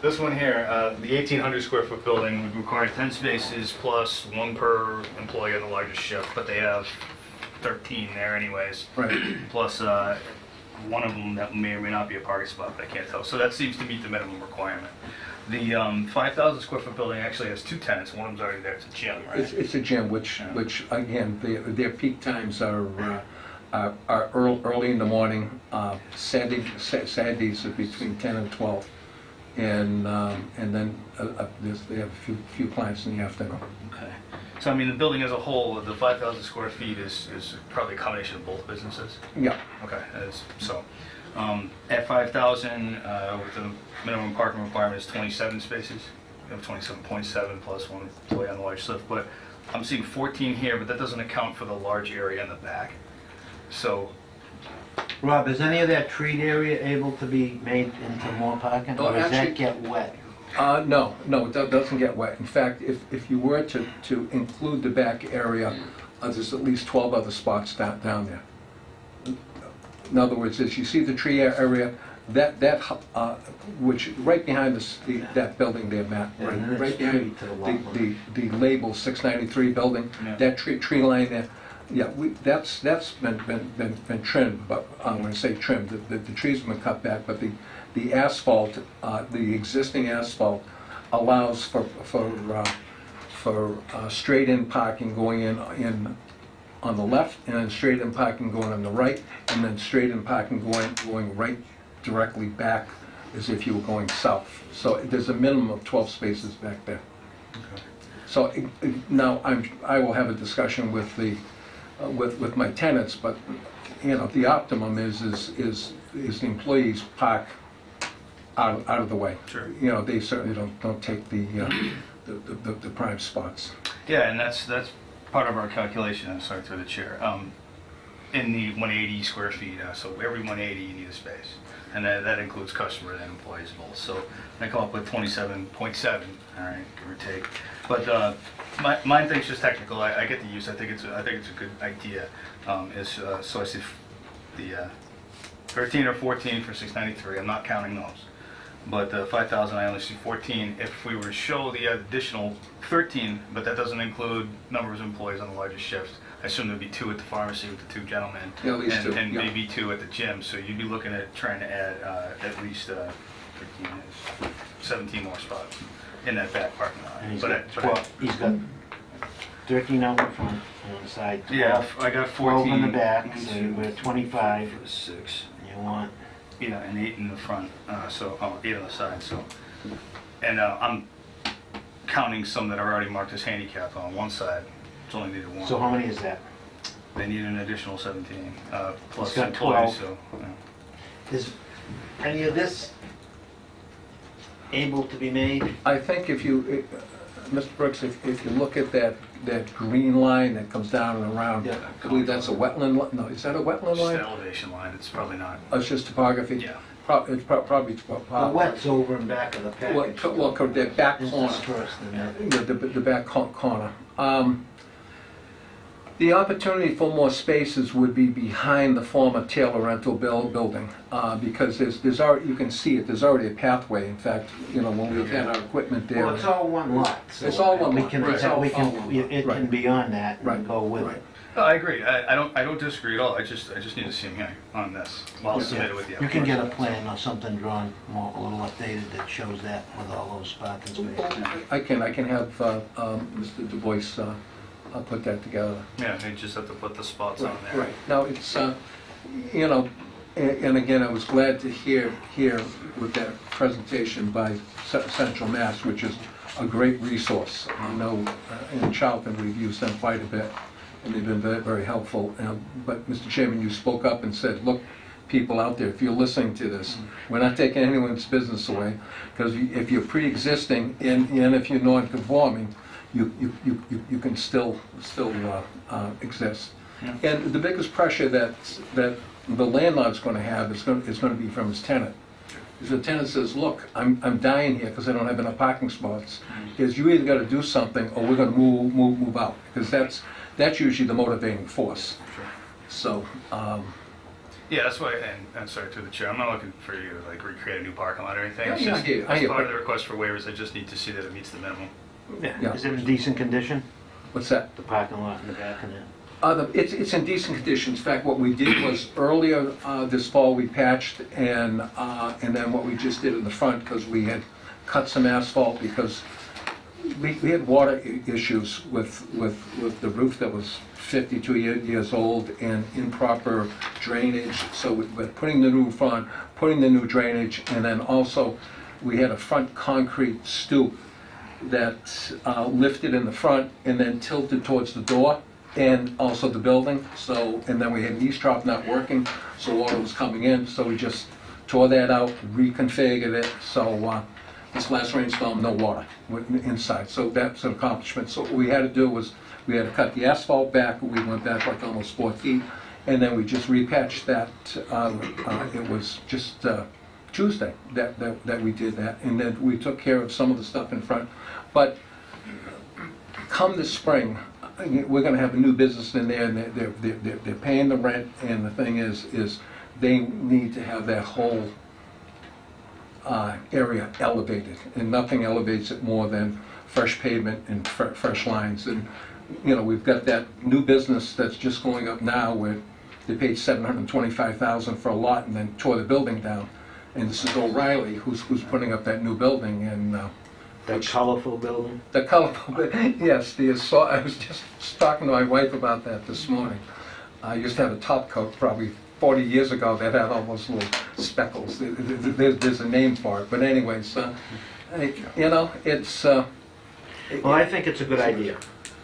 Speaker 4: this one here, the 1,800 square foot building would require 10 spaces plus 1 per employee on the largest shift, but they have 13 there anyways.
Speaker 5: Right.
Speaker 4: Plus one of them that may or may not be a parking spot, but I can't tell. So that seems to meet the minimum requirement. The 5,000 square foot building actually has 2 tenants. One of them's already there. It's a gym, right?
Speaker 5: It's a gym, which again, their peak times are early in the morning. Saturdays are between 10 and 12, and then they have a few clients in the afternoon.
Speaker 4: Okay. So I mean, the building as a whole, the 5,000 square feet is probably a combination of both businesses.
Speaker 5: Yeah.
Speaker 4: Okay. So at 5,000, with the minimum parking requirement is 27 spaces. we have 27.7 plus one employee on the large lift, but I'm seeing 14 here, but that doesn't account for the large area in the back. So,
Speaker 1: Rob, is any of that treat area able to be made into more parking,
Speaker 5: Oh,
Speaker 1: or does that
Speaker 5: actually-
Speaker 1: get wet?
Speaker 5: No, it doesn't get wet. In fact, if you were to include the back area, there's at least 12 other spots down there. In other words, as you see the tree area, which right behind that building there, Matt,
Speaker 1: Yeah, and then
Speaker 5: right
Speaker 1: it's
Speaker 5: behind
Speaker 1: tree to the left.
Speaker 5: the label 693 building,
Speaker 4: Yeah.
Speaker 5: that tree line there, yeah, that's been trimmed, but when I say trimmed, the trees have been cut back, but the asphalt, the existing asphalt allows for straight-in parking going in on the left, and then straight-in parking going on the right, and then straight-in parking going right directly back as if you were going south. So there's a minimum of 12 spaces back there. So now I will have a discussion with with my tenants, but the optimum is the employees park out of the way.
Speaker 4: Sure.
Speaker 5: They certainly don't take the prime spots.
Speaker 4: yeah, and that's part of our calculation, I'm sorry, through the chair. In the 180 square feet, so every 180 you need a space. And that includes customers and employees both. So I come up with 27.7, all right, give or take. But my thing's just technical. I get the use. I think it's a good idea. So I see the 13 or 14 for 693. I'm not counting those. But 5,000, I only see 14. If we were to show the additional 13, but that doesn't include number of employees on the largest shift, I assume there'd be 2 at the pharmacy with the 2 gentlemen,
Speaker 5: Yeah, at least
Speaker 4: and,
Speaker 5: 2,
Speaker 4: and
Speaker 5: yeah.
Speaker 4: maybe 2 at the gym. So you'd be looking at trying to add at least 17 more spots in that back parking lot.
Speaker 1: And he's
Speaker 4: But
Speaker 1: got 12, he's got 13 out in front, and on the side,
Speaker 4: yeah,
Speaker 1: 12,
Speaker 4: I got
Speaker 1: 12
Speaker 4: 14.
Speaker 1: in the back,
Speaker 4: One,
Speaker 1: so
Speaker 4: two,
Speaker 1: we're 25.
Speaker 4: 6.
Speaker 1: You want,
Speaker 4: Yeah, and 8 in the front, 8 on the side, so. And I'm counting some that are already marked as handicapped on one side. It's only needed 1.
Speaker 1: so how many is that?
Speaker 4: They need an additional 17, plus
Speaker 1: It's got
Speaker 4: employees,
Speaker 1: 12.
Speaker 4: so.
Speaker 1: Is any of this able to be made?
Speaker 5: I think Mr. Brooks, if you look at that green line that comes down and around,
Speaker 1: Yeah.
Speaker 5: I believe that's a wetland, no, is that a wetland
Speaker 4: Just the
Speaker 5: line?
Speaker 4: elevation line, it's probably not.
Speaker 5: Oh, it's just topography?
Speaker 4: Yeah.
Speaker 5: It's probably
Speaker 1: The
Speaker 5: topography.
Speaker 1: wet's over in back of the package.
Speaker 5: Well, the back
Speaker 1: This
Speaker 5: corner.
Speaker 1: is first, and then,
Speaker 5: The back corner. The opportunity for more spaces would be behind the former Taylor Rental building, because there's already, you can see it, there's already a pathway. In fact, when we've had our equipment there.
Speaker 1: well, it's all one lot. so
Speaker 5: It's all one
Speaker 1: we
Speaker 5: lot,
Speaker 1: can-
Speaker 5: right. It's all
Speaker 1: We
Speaker 5: one
Speaker 1: can,
Speaker 5: lot,
Speaker 1: it can
Speaker 5: right.
Speaker 1: be on that and
Speaker 5: Right,
Speaker 1: go with
Speaker 5: right.
Speaker 1: it.
Speaker 4: No, I agree, I don't disagree at all, I just need to see him here on this, while
Speaker 1: Yeah.
Speaker 4: submitted with the
Speaker 1: You can get a
Speaker 4: application.
Speaker 1: plan or something drawn, a little updated that shows that with all those parking spaces.
Speaker 5: I can have Mr. Du Bois put that together.
Speaker 4: Yeah, they just have to put the spots on there.
Speaker 5: Right. Now, it's, and again, I was glad to hear with that presentation by Central Mass, which is a great resource. I know in Charlton, we've used them quite a bit, and they've been very, very helpful. But, Mr. Chairman, you spoke up and said, look, people out there, if you're listening to this, we're not taking anyone's business away, because if you're pre-existing and if you're non-conforming, you can still exist.
Speaker 4: Yeah.
Speaker 5: And the biggest pressure that the landlord's going to have is going to be from his tenant. If the tenant says, look, I'm dying here because I don't have enough parking spots, is you either got to do something or we're going to move out, because that's usually the motivating force.
Speaker 4: Sure.
Speaker 5: So,
Speaker 4: Yeah, that's why, and I'm sorry, through the chair, I'm not looking for you to like recreate a new parking lot or anything.
Speaker 5: Yeah,
Speaker 4: It's
Speaker 5: yeah,
Speaker 4: just,
Speaker 5: I hear you, I
Speaker 4: as
Speaker 5: hear you.
Speaker 4: part of the request for waivers, I just need to see that it meets the minimum.
Speaker 5: Yeah.
Speaker 1: Is it in decent condition,
Speaker 5: what's that?
Speaker 1: the parking lot in the back and that?
Speaker 5: It's in decent condition. In fact, what we did was earlier this fall, we patched, and then what we just did in the front, because we had cut some asphalt, because we had water issues with the roof that was 52 years old and improper drainage. So we're putting the new roof on, putting the new drainage, and then also we had a front concrete stoop that lifted in the front and then tilted towards the door and also the building. So, and then we had an eavesdrop not working, so water was coming in. So we just tore that out, reconfigured it. So this last rainstorm, no water inside, so that's an accomplishment. So what we had to do was, we had to cut the asphalt back, we went back like almost 4 feet, and then we just repatched that, it was just Tuesday that we did that, and then we took care of some of the stuff in front. But come this spring, we're gonna have a new business in there, and they're paying the rent, and the thing is they need to have that whole area elevated, and nothing elevates it more than fresh pavement and fresh lines. And, you know, we've got that new business that's just going up now where they paid $725,000 for a lot and then tore the building down. And this is O'Reilly who's putting up that new building, and
Speaker 1: That colorful building?
Speaker 5: the colorful, yes, I was just talking to my wife about that this morning. I used to have a top coat probably 40 years ago that had all those little speckles. There's a name for it, but anyways, you know, it's...
Speaker 1: Well, I think it's a good idea.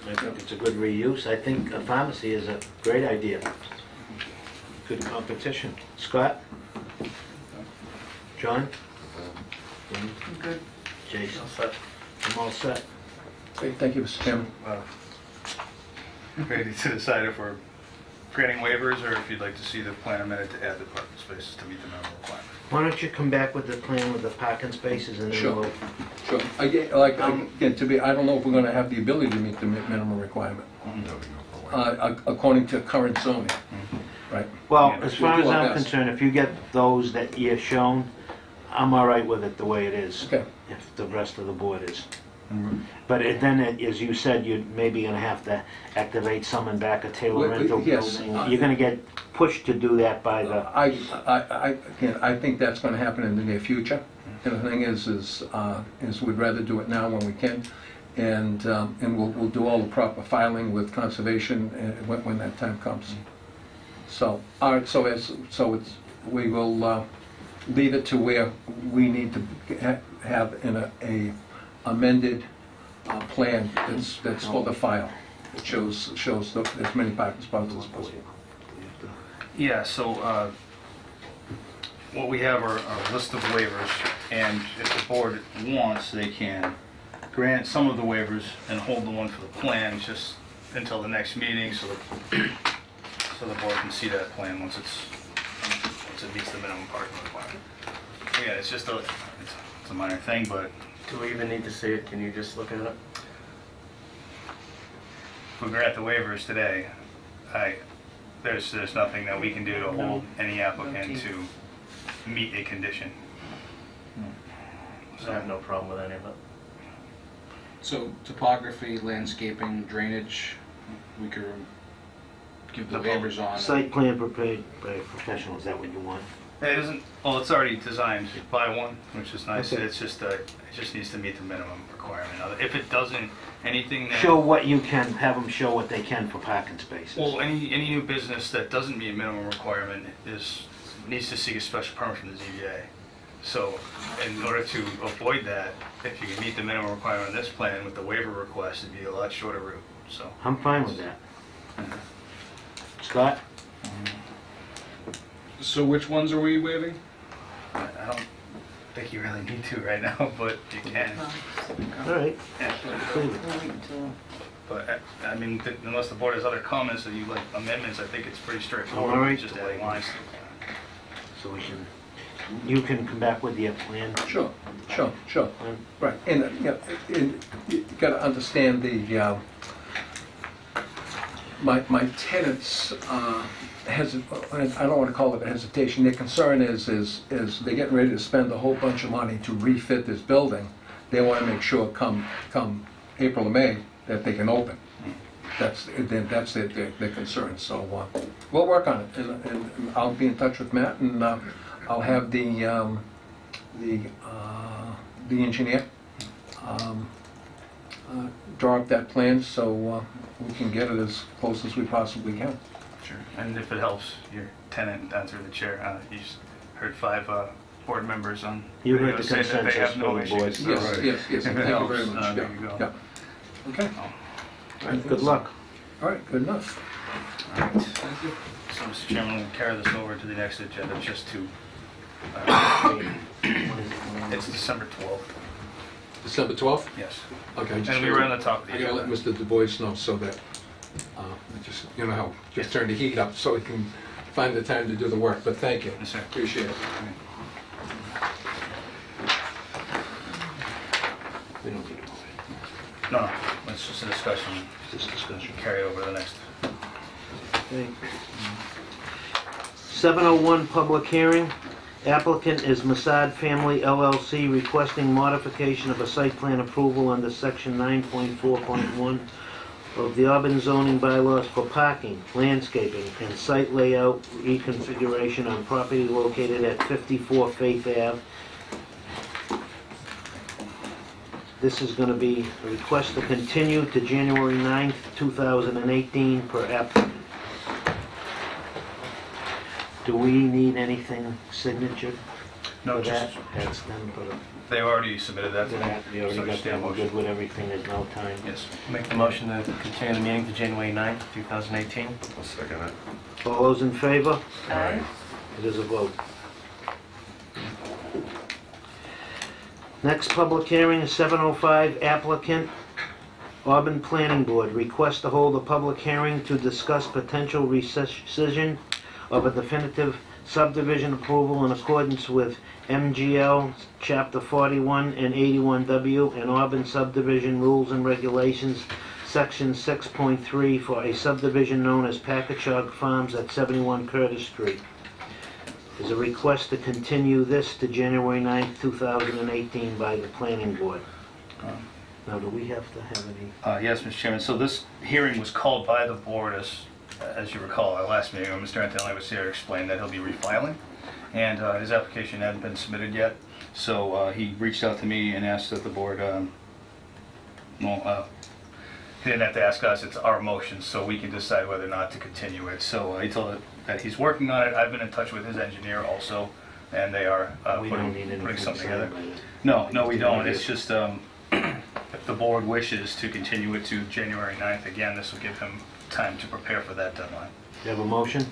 Speaker 1: I think it's a good reuse. I think a pharmacy is a great idea. Good competition. Scott? John?
Speaker 3: Good.
Speaker 1: Jason? I'm all set.
Speaker 5: Great, thank you, Mr. Chairman.
Speaker 4: Ready to decide if we're granting waivers or if you'd like to see the plan amended to add the parking spaces to meet the minimum requirement.
Speaker 1: Why don't you come back with the plan with the parking spaces and then
Speaker 5: Sure.
Speaker 1: we'll...
Speaker 5: Sure. Again, I don't know if we're gonna have the ability to meet the minimum requirement, according to current zoning, right?
Speaker 1: Well,
Speaker 4: Yeah,
Speaker 1: as far
Speaker 5: we'll
Speaker 1: as
Speaker 5: do our
Speaker 1: I'm
Speaker 5: best.
Speaker 1: concerned, if you get those that you're shown, I'm all right with it the way it is.
Speaker 5: Okay.
Speaker 1: If the rest of the board is.
Speaker 5: Mm-hmm.
Speaker 1: But then, as you said, you're maybe gonna have to activate some in back of Taylor Rental
Speaker 5: Yes,
Speaker 1: Building. You're gonna get pushed to do that by the...
Speaker 5: Again, I think that's gonna happen in the near future. And the thing is we'd rather do it now when we can, and we'll do all the proper filing with conservation when that time comes. So, all right, we will leave it to where we need to have a amended plan that's for the file. It shows as many parking spots as possible.
Speaker 4: Yeah, so what we have are a list of waivers, and if the board wants, they can grant some of the waivers and hold the one for the plan just until the next meeting, so the board can see that plan once it meets the minimum parking requirement. Yeah, it's just it's a minor thing, but
Speaker 7: Do we even need to see it? Can you just look at it?
Speaker 4: if we grant the waivers today, there's nothing that we can do to hold any applicant to meet a condition.
Speaker 7: I have no problem with any of it.
Speaker 8: So topography, landscaping, drainage, we could give the waivers on.
Speaker 1: Site plan prepared by a professional, is that what you want?
Speaker 4: It isn't, well, it's already designed by one, which is nice.
Speaker 1: Okay.
Speaker 4: It's just, it just needs to meet the minimum requirement. If it doesn't, anything that...
Speaker 1: Show what you can, have them show what they can for parking spaces.
Speaker 4: Well, any new business that doesn't meet a minimum requirement needs to seek a special permit from the ZBA. So, in order to avoid that, if you can meet the minimum requirement on this plan with the waiver request, it'd be a lot shorter route, so.
Speaker 1: I'm fine with that. Scott?
Speaker 8: So which ones are we waiving?
Speaker 4: I don't think you really need to right now, but you can.
Speaker 1: All right.
Speaker 4: Yeah.
Speaker 3: We'll wait until...
Speaker 4: But, I mean, unless the board has other comments or you like amendments, I think it's pretty straightforward.
Speaker 1: All right.
Speaker 4: It's just adding lines.
Speaker 1: So you can come back with your plan.
Speaker 5: Sure. Right, and, you know, you gotta understand my tenants, I don't wanna call it a hesitation, their concern is they're getting ready to spend a whole bunch of money to refit this building. They wanna make sure come April or May that they can open. That's their concern, so we'll work on it, and I'll be in touch with Matt, and I'll have the engineer draw up that plan so we can get it as close as we possibly can.
Speaker 4: Sure. And if it helps your tenant through the chair, you just heard 5 board members on
Speaker 1: You
Speaker 4: video
Speaker 1: heard the
Speaker 4: say that they
Speaker 1: consensus
Speaker 4: have no
Speaker 1: from the board.
Speaker 4: issues.
Speaker 5: Yes,
Speaker 4: so
Speaker 5: yes,
Speaker 4: if
Speaker 5: thank
Speaker 4: it
Speaker 5: you
Speaker 4: helps,
Speaker 5: very much.
Speaker 4: there you go.
Speaker 5: Yeah. Okay,
Speaker 1: All right, good luck.
Speaker 5: all right, good enough.
Speaker 4: All right. So, Mr. Chairman, we'll carry this over to the next agenda just to, it's December 12th.
Speaker 5: December 12th?
Speaker 4: Yes.
Speaker 5: Okay.
Speaker 4: And we were on the top of the
Speaker 5: I gotta let
Speaker 4: agenda.
Speaker 5: Mr. Du Bois know so that, just, you know how, just turn the heat up so he can find the time to do the work, but thank you.
Speaker 4: Yes, sir.
Speaker 5: Appreciate it.
Speaker 1: We don't need to vote.
Speaker 4: No, it's just a discussion,
Speaker 1: Just discussion.
Speaker 4: carry over the next.
Speaker 1: Okay. 7:01 public hearing. Applicant is Masad Family LLC requesting modification of a site plan approval under section 9.4.1 of the Auburn zoning bylaws for parking, landscaping, and site layout reconfiguration on property located at 54 Faith Ave. This is going to be a request to continue to January 9th, 2018 per applicant. Do we need anything signature
Speaker 4: No,
Speaker 1: for
Speaker 4: just,
Speaker 1: that? That's them for the...
Speaker 4: they already submitted that to me.
Speaker 1: We already
Speaker 4: So
Speaker 1: got
Speaker 4: just
Speaker 1: that,
Speaker 4: need a
Speaker 1: we're
Speaker 4: motion.
Speaker 1: good with everything, there's no time.
Speaker 4: Yes.
Speaker 7: Make the motion to continue the meeting to January 9th, 2018.
Speaker 9: I'll second it.
Speaker 1: All those in favor?
Speaker 3: Aye.
Speaker 1: It is a vote. Next public hearing is 7:05 applicant, Auburn Planning Board, request to hold a public hearing to discuss potential rescission of a definitive subdivision approval in accordance with MGL Chapter 41 and 81W and Auburn subdivision rules and regulations, Section 6.3 for a subdivision known as Packagug Farms at 71 Curtis Street. There's a request to continue this to January 9th, 2018 by the Planning Board. Now, do we have to have any...
Speaker 4: Yes, Mr. Chairman, so this hearing was called by the board, as you recall, our last meeting, when Mr. Antonelli was here, explained that he'll be refiling, and his application hadn't been submitted yet, so he reached out to me and asked that the board, he didn't have to ask us, it's our motion, so we can decide whether or not to continue it. So he told it that he's working on it. I've been in touch with his engineer also, and they are
Speaker 1: We don't need
Speaker 4: putting
Speaker 1: anything
Speaker 4: something together.
Speaker 1: signed by the...
Speaker 4: No, we don't. It's just, if the board wishes to continue it to January 9th, again, this will give him time to prepare for that deadline.
Speaker 1: You have a motion?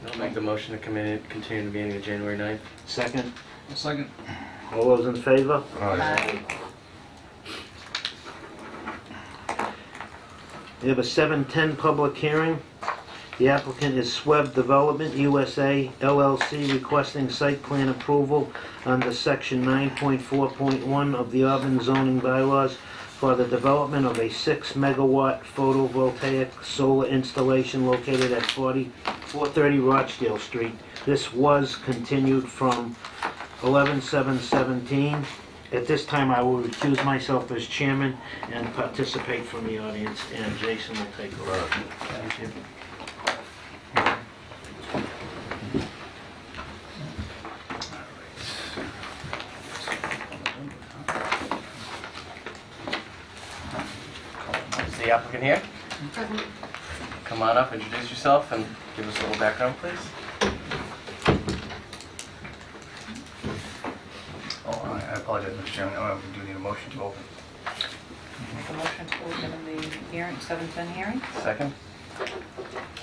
Speaker 7: I'll make the motion to continue the meeting to January 9th.
Speaker 1: Second?
Speaker 8: A second.
Speaker 1: All those in favor?
Speaker 9: Aye.
Speaker 1: We have a 7:10 public hearing. The applicant is Sweb Development USA LLC requesting site plan approval under section 9.4.1 of the Auburn zoning bylaws for the development of a 6-megawatt photovoltaic solar installation located at 430 Rochdale Street. This was continued from 11/7/17. At this time, I will recuse myself as chairman and participate from the audience, and Jason will take over. Thank you.
Speaker 7: Is the applicant here? Come on up, introduce yourself, and give us a little background, please.
Speaker 4: Oh, I apologize, Mr. Chairman. We do need a motion to open.
Speaker 3: Make a motion to open the hearing, 7:10 hearing?
Speaker 7: Second.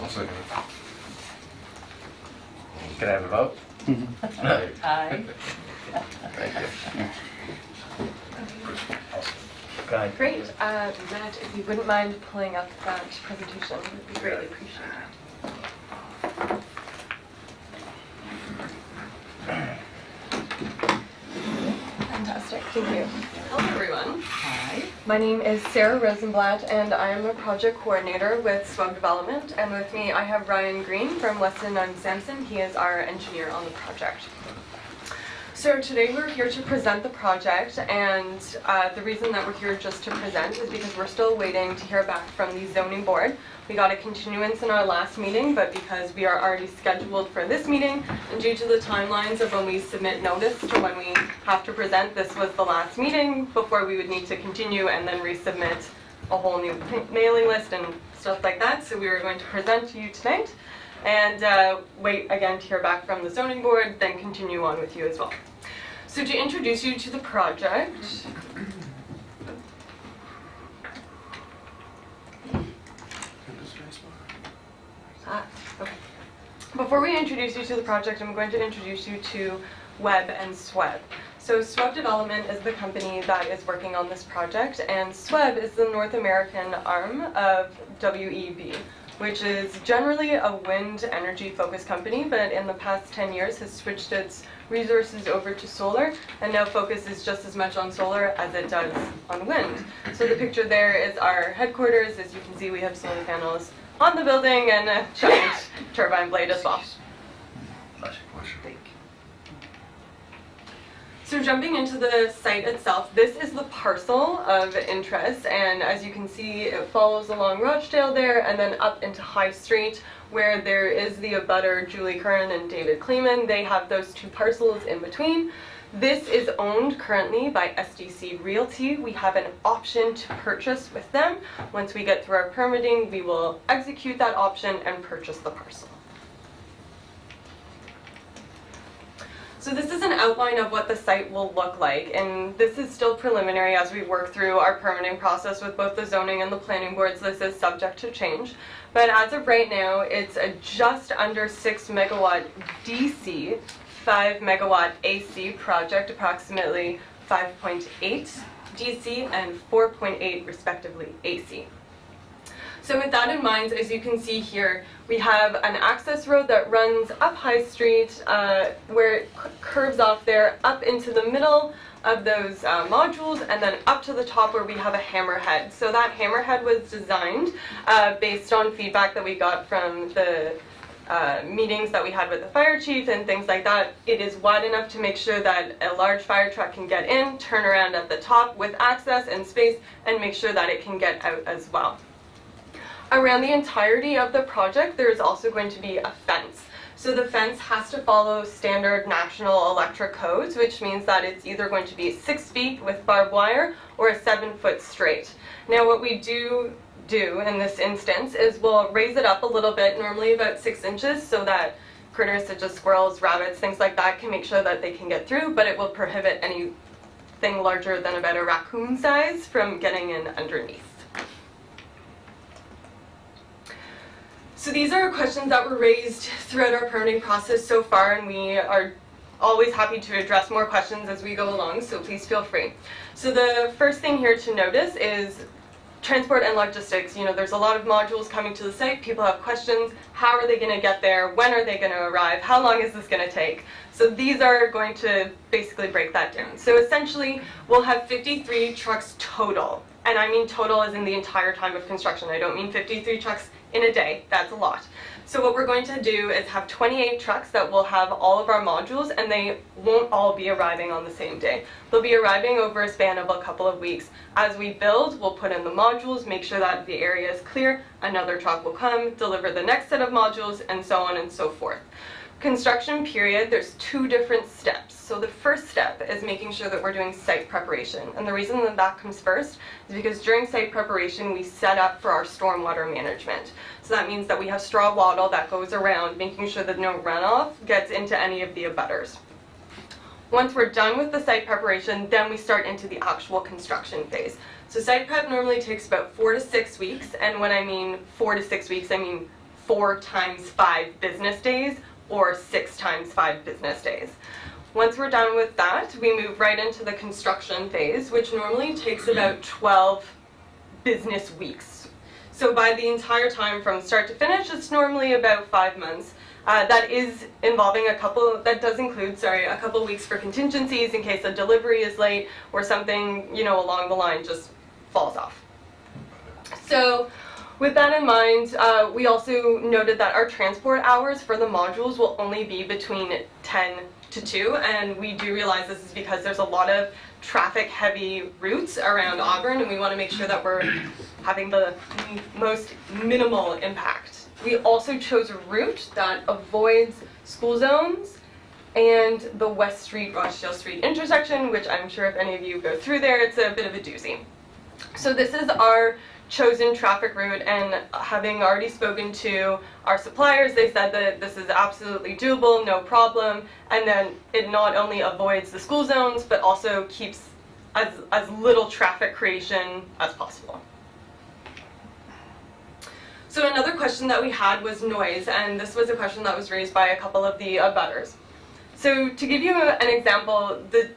Speaker 9: I'll second it.
Speaker 7: Can I have a vote?
Speaker 3: Aye.
Speaker 7: Thank you. Go ahead.
Speaker 10: Great. Matt, if you wouldn't mind pulling up that presentation, it would be greatly appreciated. Fantastic. Thank you. Hello, everyone.
Speaker 3: Aye.
Speaker 10: My name is Sarah Rosenblatt, and I am a project coordinator with Sweb Development. And with me, I have Ryan Green from Weston and Sampson. He is our engineer on the project. So today we're here to present the project, and the reason that we're here just to present is because we're still waiting to hear back from the zoning board. We got a continuance in our last meeting, but because we are already scheduled for this meeting, and due to the timelines of when we submit notice to when we have to present, this was the last meeting before we would need to continue and then resubmit a whole new mailing list and stuff like that. So we were going to present to you tonight and wait again to hear back from the zoning board, then continue on with you as well. So to introduce you to the project, okay. Before we introduce you to the project, I'm going to introduce you to Webb and Sweb. So SWEB Development is the company that is working on this project, and SWEB is the North American arm of WEB, which is generally a wind energy focused company, but in the past 10 years has switched its resources over to solar, and now focuses just as much on solar as it does on wind. So the picture there is our headquarters. As you can see, we have solar panels on the building and a giant turbine blade as well. So jumping into the site itself, this is the parcel of interest, and as you can see, it follows along Rochdale there and then up into High Street, where there is the abutter Julie Curran and David Kleeman. They have those two parcels in between. This is owned currently by SDC Realty. We have an option to purchase with them. Once we get through our permitting, we will execute that option and purchase the parcel. So this is an outline of what the site will look like, and this is still preliminary as we work through our permitting process with both the zoning and the planning boards. This is subject to change, but as of right now, it's a just under 6 megawatt DC, 5 megawatt AC project, approximately 5.8 DC and 4.8 respectively AC. So with that in mind, as you can see here, we have an access road that runs up High Street, where it curves off there, up into the middle of those modules, and then up to the top where we have a hammerhead. So that hammerhead was designed based on feedback that we got from the meetings that we had with the fire chief and things like that. It is wide enough to make sure that a large fire truck can get in, turn around at the top with access and space, and make sure that it can get out as well. Around the entirety of the project, there is also going to be a fence. So the fence has to follow standard national electric codes, which means that it's either going to be 6 feet with barbed wire or a 7-foot straight. Now what we do in this instance is we'll raise it up a little bit, normally about 6 inches, so that critters such as squirrels, rabbits, things like that can make sure that they can get through, but it will prohibit anything larger than about a raccoon size from getting in underneath. So these are questions that were raised throughout our permitting process so far, and we are always happy to address more questions as we go along, so please feel free. So the first thing here to notice is transport and logistics. You know, there's a lot of modules coming to the site. People have questions. How are they going to get there? When are they going to arrive? How long is this going to take? So these are going to basically break that down. So essentially, we'll have 53 trucks total. And I mean total as in the entire time of construction. I don't mean 53 trucks in a day. That's a lot. So what we're going to do is have 28 trucks that will have all of our modules, and they won't all be arriving on the same day. They'll be arriving over a span of a couple of weeks. As we build, we'll put in the modules, make sure that the area is clear. Another truck will come, deliver the next set of modules, and so on and so forth. Construction period, there's 2 different steps. So the first step is making sure that we're doing site preparation. And the reason that that comes first is because during site preparation, we set up for our stormwater management. So that means that we have straw wattle that goes around, making sure that no runoff gets into any of the abutters. Once we're done with the site preparation, then we start into the actual construction phase. So site prep normally takes about 4 to 6 weeks. And when I mean 4 to 6 weeks, I mean 4 times 5 business days, or 6 times 5 business days. Once we're done with that, we move right into the construction phase, which normally takes about 12 business weeks. So by the entire time from start to finish, it's normally about 5 months. That is involving that does include a couple weeks for contingencies in case a delivery is late or something, you know, along the line just falls off. So with that in mind, we also noted that our transport hours for the modules will only be between 10 to 2, and we do realize this is because there's a lot of traffic-heavy routes around Auburn, and we want to make sure that we're having the most minimal impact. We also chose a route that avoids school zones and the West Street, Rochdale Street intersection, which I'm sure if any of you go through there, it's a bit of a doozy. So this is our chosen traffic route, and having already spoken to our suppliers, they said that this is absolutely doable, no problem, and then it not only avoids the school zones, but also keeps as little traffic creation as possible. So another question that we had was noise, and this was a question that was raised by a couple of the abutters. So to give you an example, the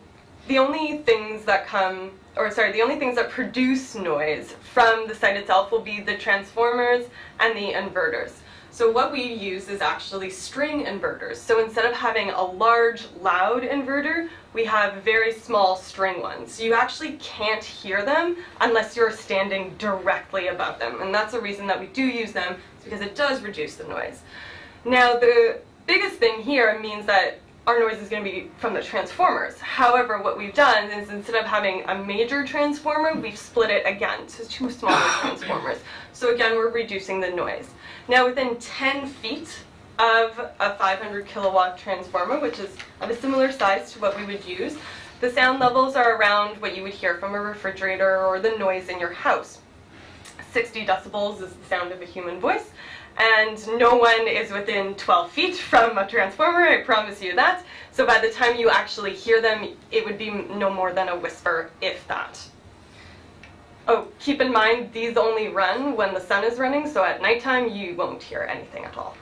Speaker 10: the only things that produce noise from the site itself will be the transformers and the inverters. So what we use is actually string inverters. So instead of having a large, loud inverter, we have very small string ones. You actually can't hear them unless you're standing directly above them. And that's the reason that we do use them, is because it does reduce the noise. Now, the biggest thing here means that our noise is going to be from the transformers. However, what we've done is instead of having a major transformer, we've split it again to 2 smaller transformers. So again, we're reducing the noise. Now, within 10 feet of a 500 kilowatt transformer, which is of a similar size to what we would use, the sound levels are around what you would hear from a refrigerator or the noise in your house. 60 decibels is the sound of a human voice, and no one is within 12 feet from a transformer, I promise you that. So by the time you actually hear them, it would be no more than a whisper, if that. Oh, keep in mind, these only run when the sun is running, so at nighttime you won't hear anything at all.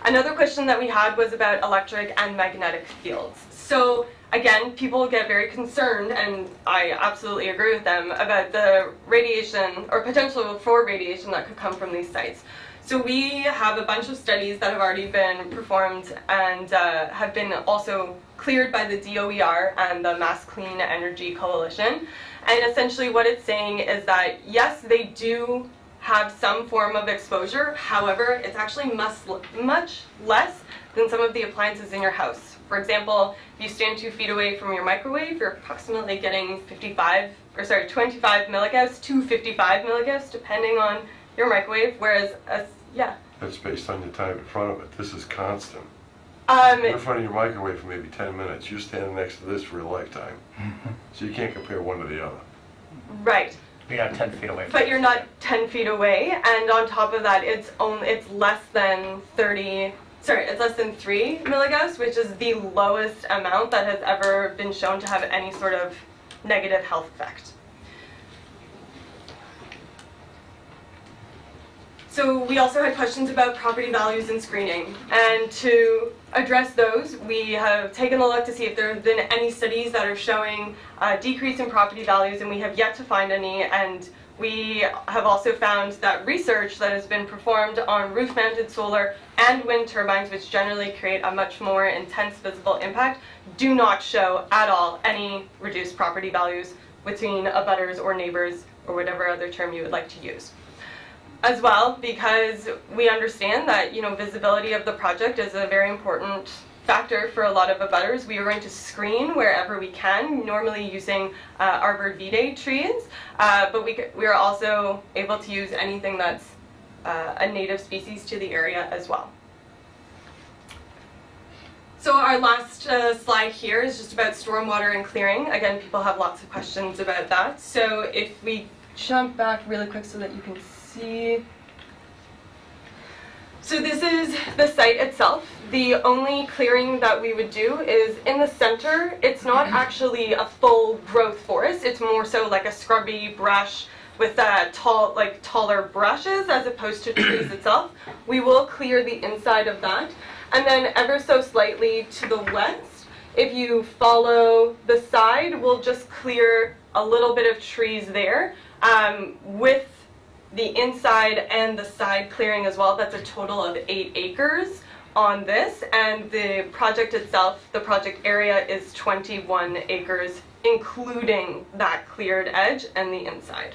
Speaker 10: Another question that we had was about electric and magnetic fields. So again, people get very concerned, and I absolutely agree with them, about the radiation or potential for radiation that could come from these sites. So we have a bunch of studies that have already been performed and have been also cleared by the DOER and the Mass Clean Energy Coalition. And essentially what it's saying is that, yes, they do have some form of exposure. However, it's actually much less than some of the appliances in your house. For example, if you stand 2 feet away from your microwave, you're approximately getting 25 milligauss to 55 milligauss, depending on your microwave, whereas, yeah.
Speaker 9: That's based on your time in front of it. This is constant. You're in front of your microwave for maybe 10 minutes. You're standing next to this for a lifetime. So you can't compare one to the other.
Speaker 10: Right.
Speaker 7: You're not 10 feet away from
Speaker 10: But you're not 10 feet away, and on top of that, it's less than 3 milligauss, which is the lowest amount that has ever been shown to have any sort of negative health effect. So we also had questions about property values and screening, and to address those, we have taken a look to see if there have been any studies that are showing a decrease in property values, and we have yet to find any, and we have also found that research that has been performed on roof-mounted solar and wind turbines, which generally create a much more intense visible impact, do not show at all any reduced property values between abutters or neighbors or whatever other term you would like to use. As well, because we understand that, visibility of the project is a very important factor for a lot of abutters. We are going to screen wherever we can, normally using arbor vitae trees, but we are also able to use anything that's a native species to the area as well. So our last slide here is just about stormwater and clearing. Again, people have lots of questions about that. So if we jump back really quick so that you can see. So this is the site itself. The only clearing that we would do is in the center. It's not actually a full growth forest. It's more so like a scrubby brush with taller brushes as opposed to trees itself. We will clear the inside of that. And then ever so slightly to the west, if you follow the side, we'll just clear a little bit of trees there with the inside and the side clearing as well. That's a total of 8 acres on this, and the project itself, the project area is 21 acres, including that cleared edge and the inside.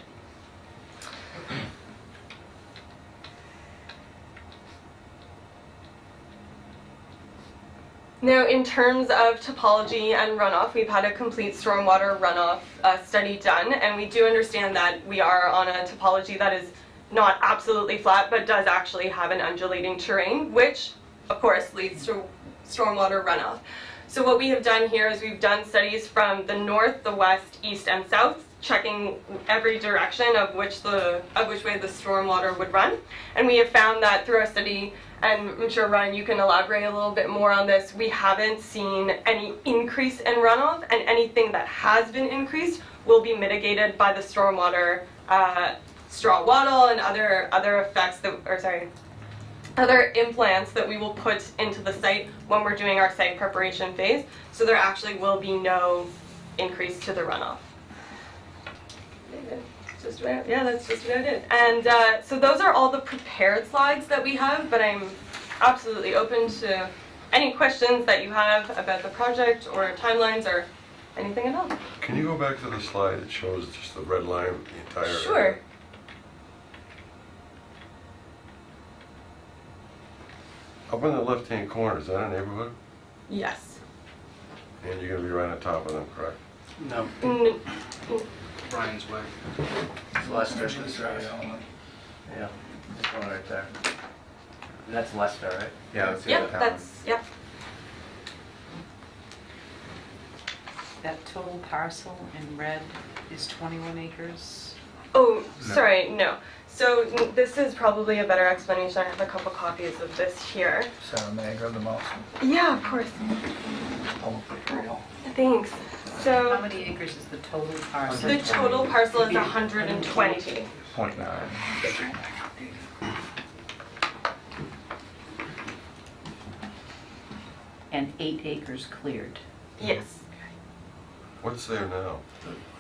Speaker 10: Now, in terms of topology and runoff, we've had a complete stormwater runoff study done, and we do understand that we are on a topology that is not absolutely flat, but does actually have an undulating terrain, which, of course, leads to stormwater runoff. So what we have done here is we've done studies from the north, the west, east, and south, checking every direction of which way the stormwater would run, and we have found that through our study, and I'm sure, Ryan, you can elaborate a little bit more on this, we haven't seen any increase in runoff, and anything that has been increased will be mitigated by the stormwater straw wattle and other effects other implants that we will put into the site when we're doing our site preparation phase. So there actually will be no increase to the runoff. Yeah, that's just about it. And so those are all the prepared slides that we have, but I'm absolutely open to any questions that you have about the project or timelines or anything at all.
Speaker 9: Can you go back to the slide that shows just the red line, the entire
Speaker 10: Sure.
Speaker 9: area? Up in the left-hand corner, is that a neighborhood?
Speaker 10: Yes.
Speaker 9: And you're gonna be right on top of them, correct?
Speaker 7: No,
Speaker 8: Brian's way.
Speaker 7: it's Lester's construction. Yeah, this one right there. And that's Lester, right?
Speaker 2: Yeah, that's the
Speaker 10: Yep,
Speaker 2: other town.
Speaker 10: that's, yep.
Speaker 3: That total parcel in red is 21 acres.
Speaker 10: Oh, sorry, no. So this is probably a better explanation. I have a couple copies of this here.
Speaker 4: Sarah, may I grab the mouse?
Speaker 10: Yeah, of course.
Speaker 4: Oh, real.
Speaker 10: Thanks.
Speaker 3: How
Speaker 10: So
Speaker 3: many acres is the total parcel?
Speaker 10: the total parcel is 120.
Speaker 7: 0.9.
Speaker 3: And 8 acres cleared.
Speaker 10: Yes.
Speaker 9: What's there now?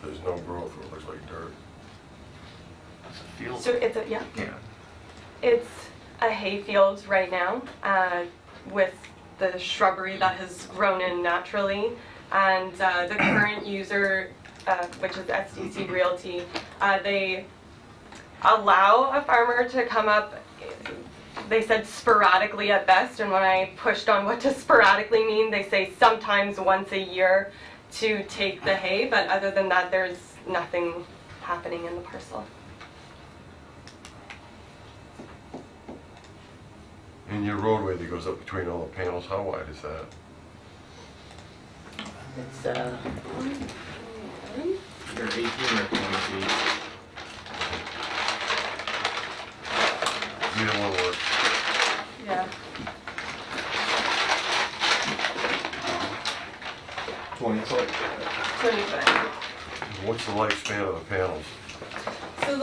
Speaker 9: There's no growth, it looks like dirt.
Speaker 7: That's a field.
Speaker 10: So it's a, yeah.
Speaker 7: Yeah.
Speaker 10: It's a hay field right now with the shrubbery that has grown in naturally. And the current user, which is SDC Realty, they allow a farmer to come up, they said sporadically at best, and when I pushed on what does sporadically mean, they say sometimes once a year to take the hay, but other than that, there's nothing happening in the parcel.
Speaker 9: And your roadway that goes up between all the panels, how wide is that?
Speaker 3: It's,
Speaker 11: They're 18 or 20 feet.
Speaker 9: Either one works.
Speaker 10: Yeah.
Speaker 11: 20 foot.
Speaker 10: 20 foot.
Speaker 9: What's the lifespan of the panels?
Speaker 10: So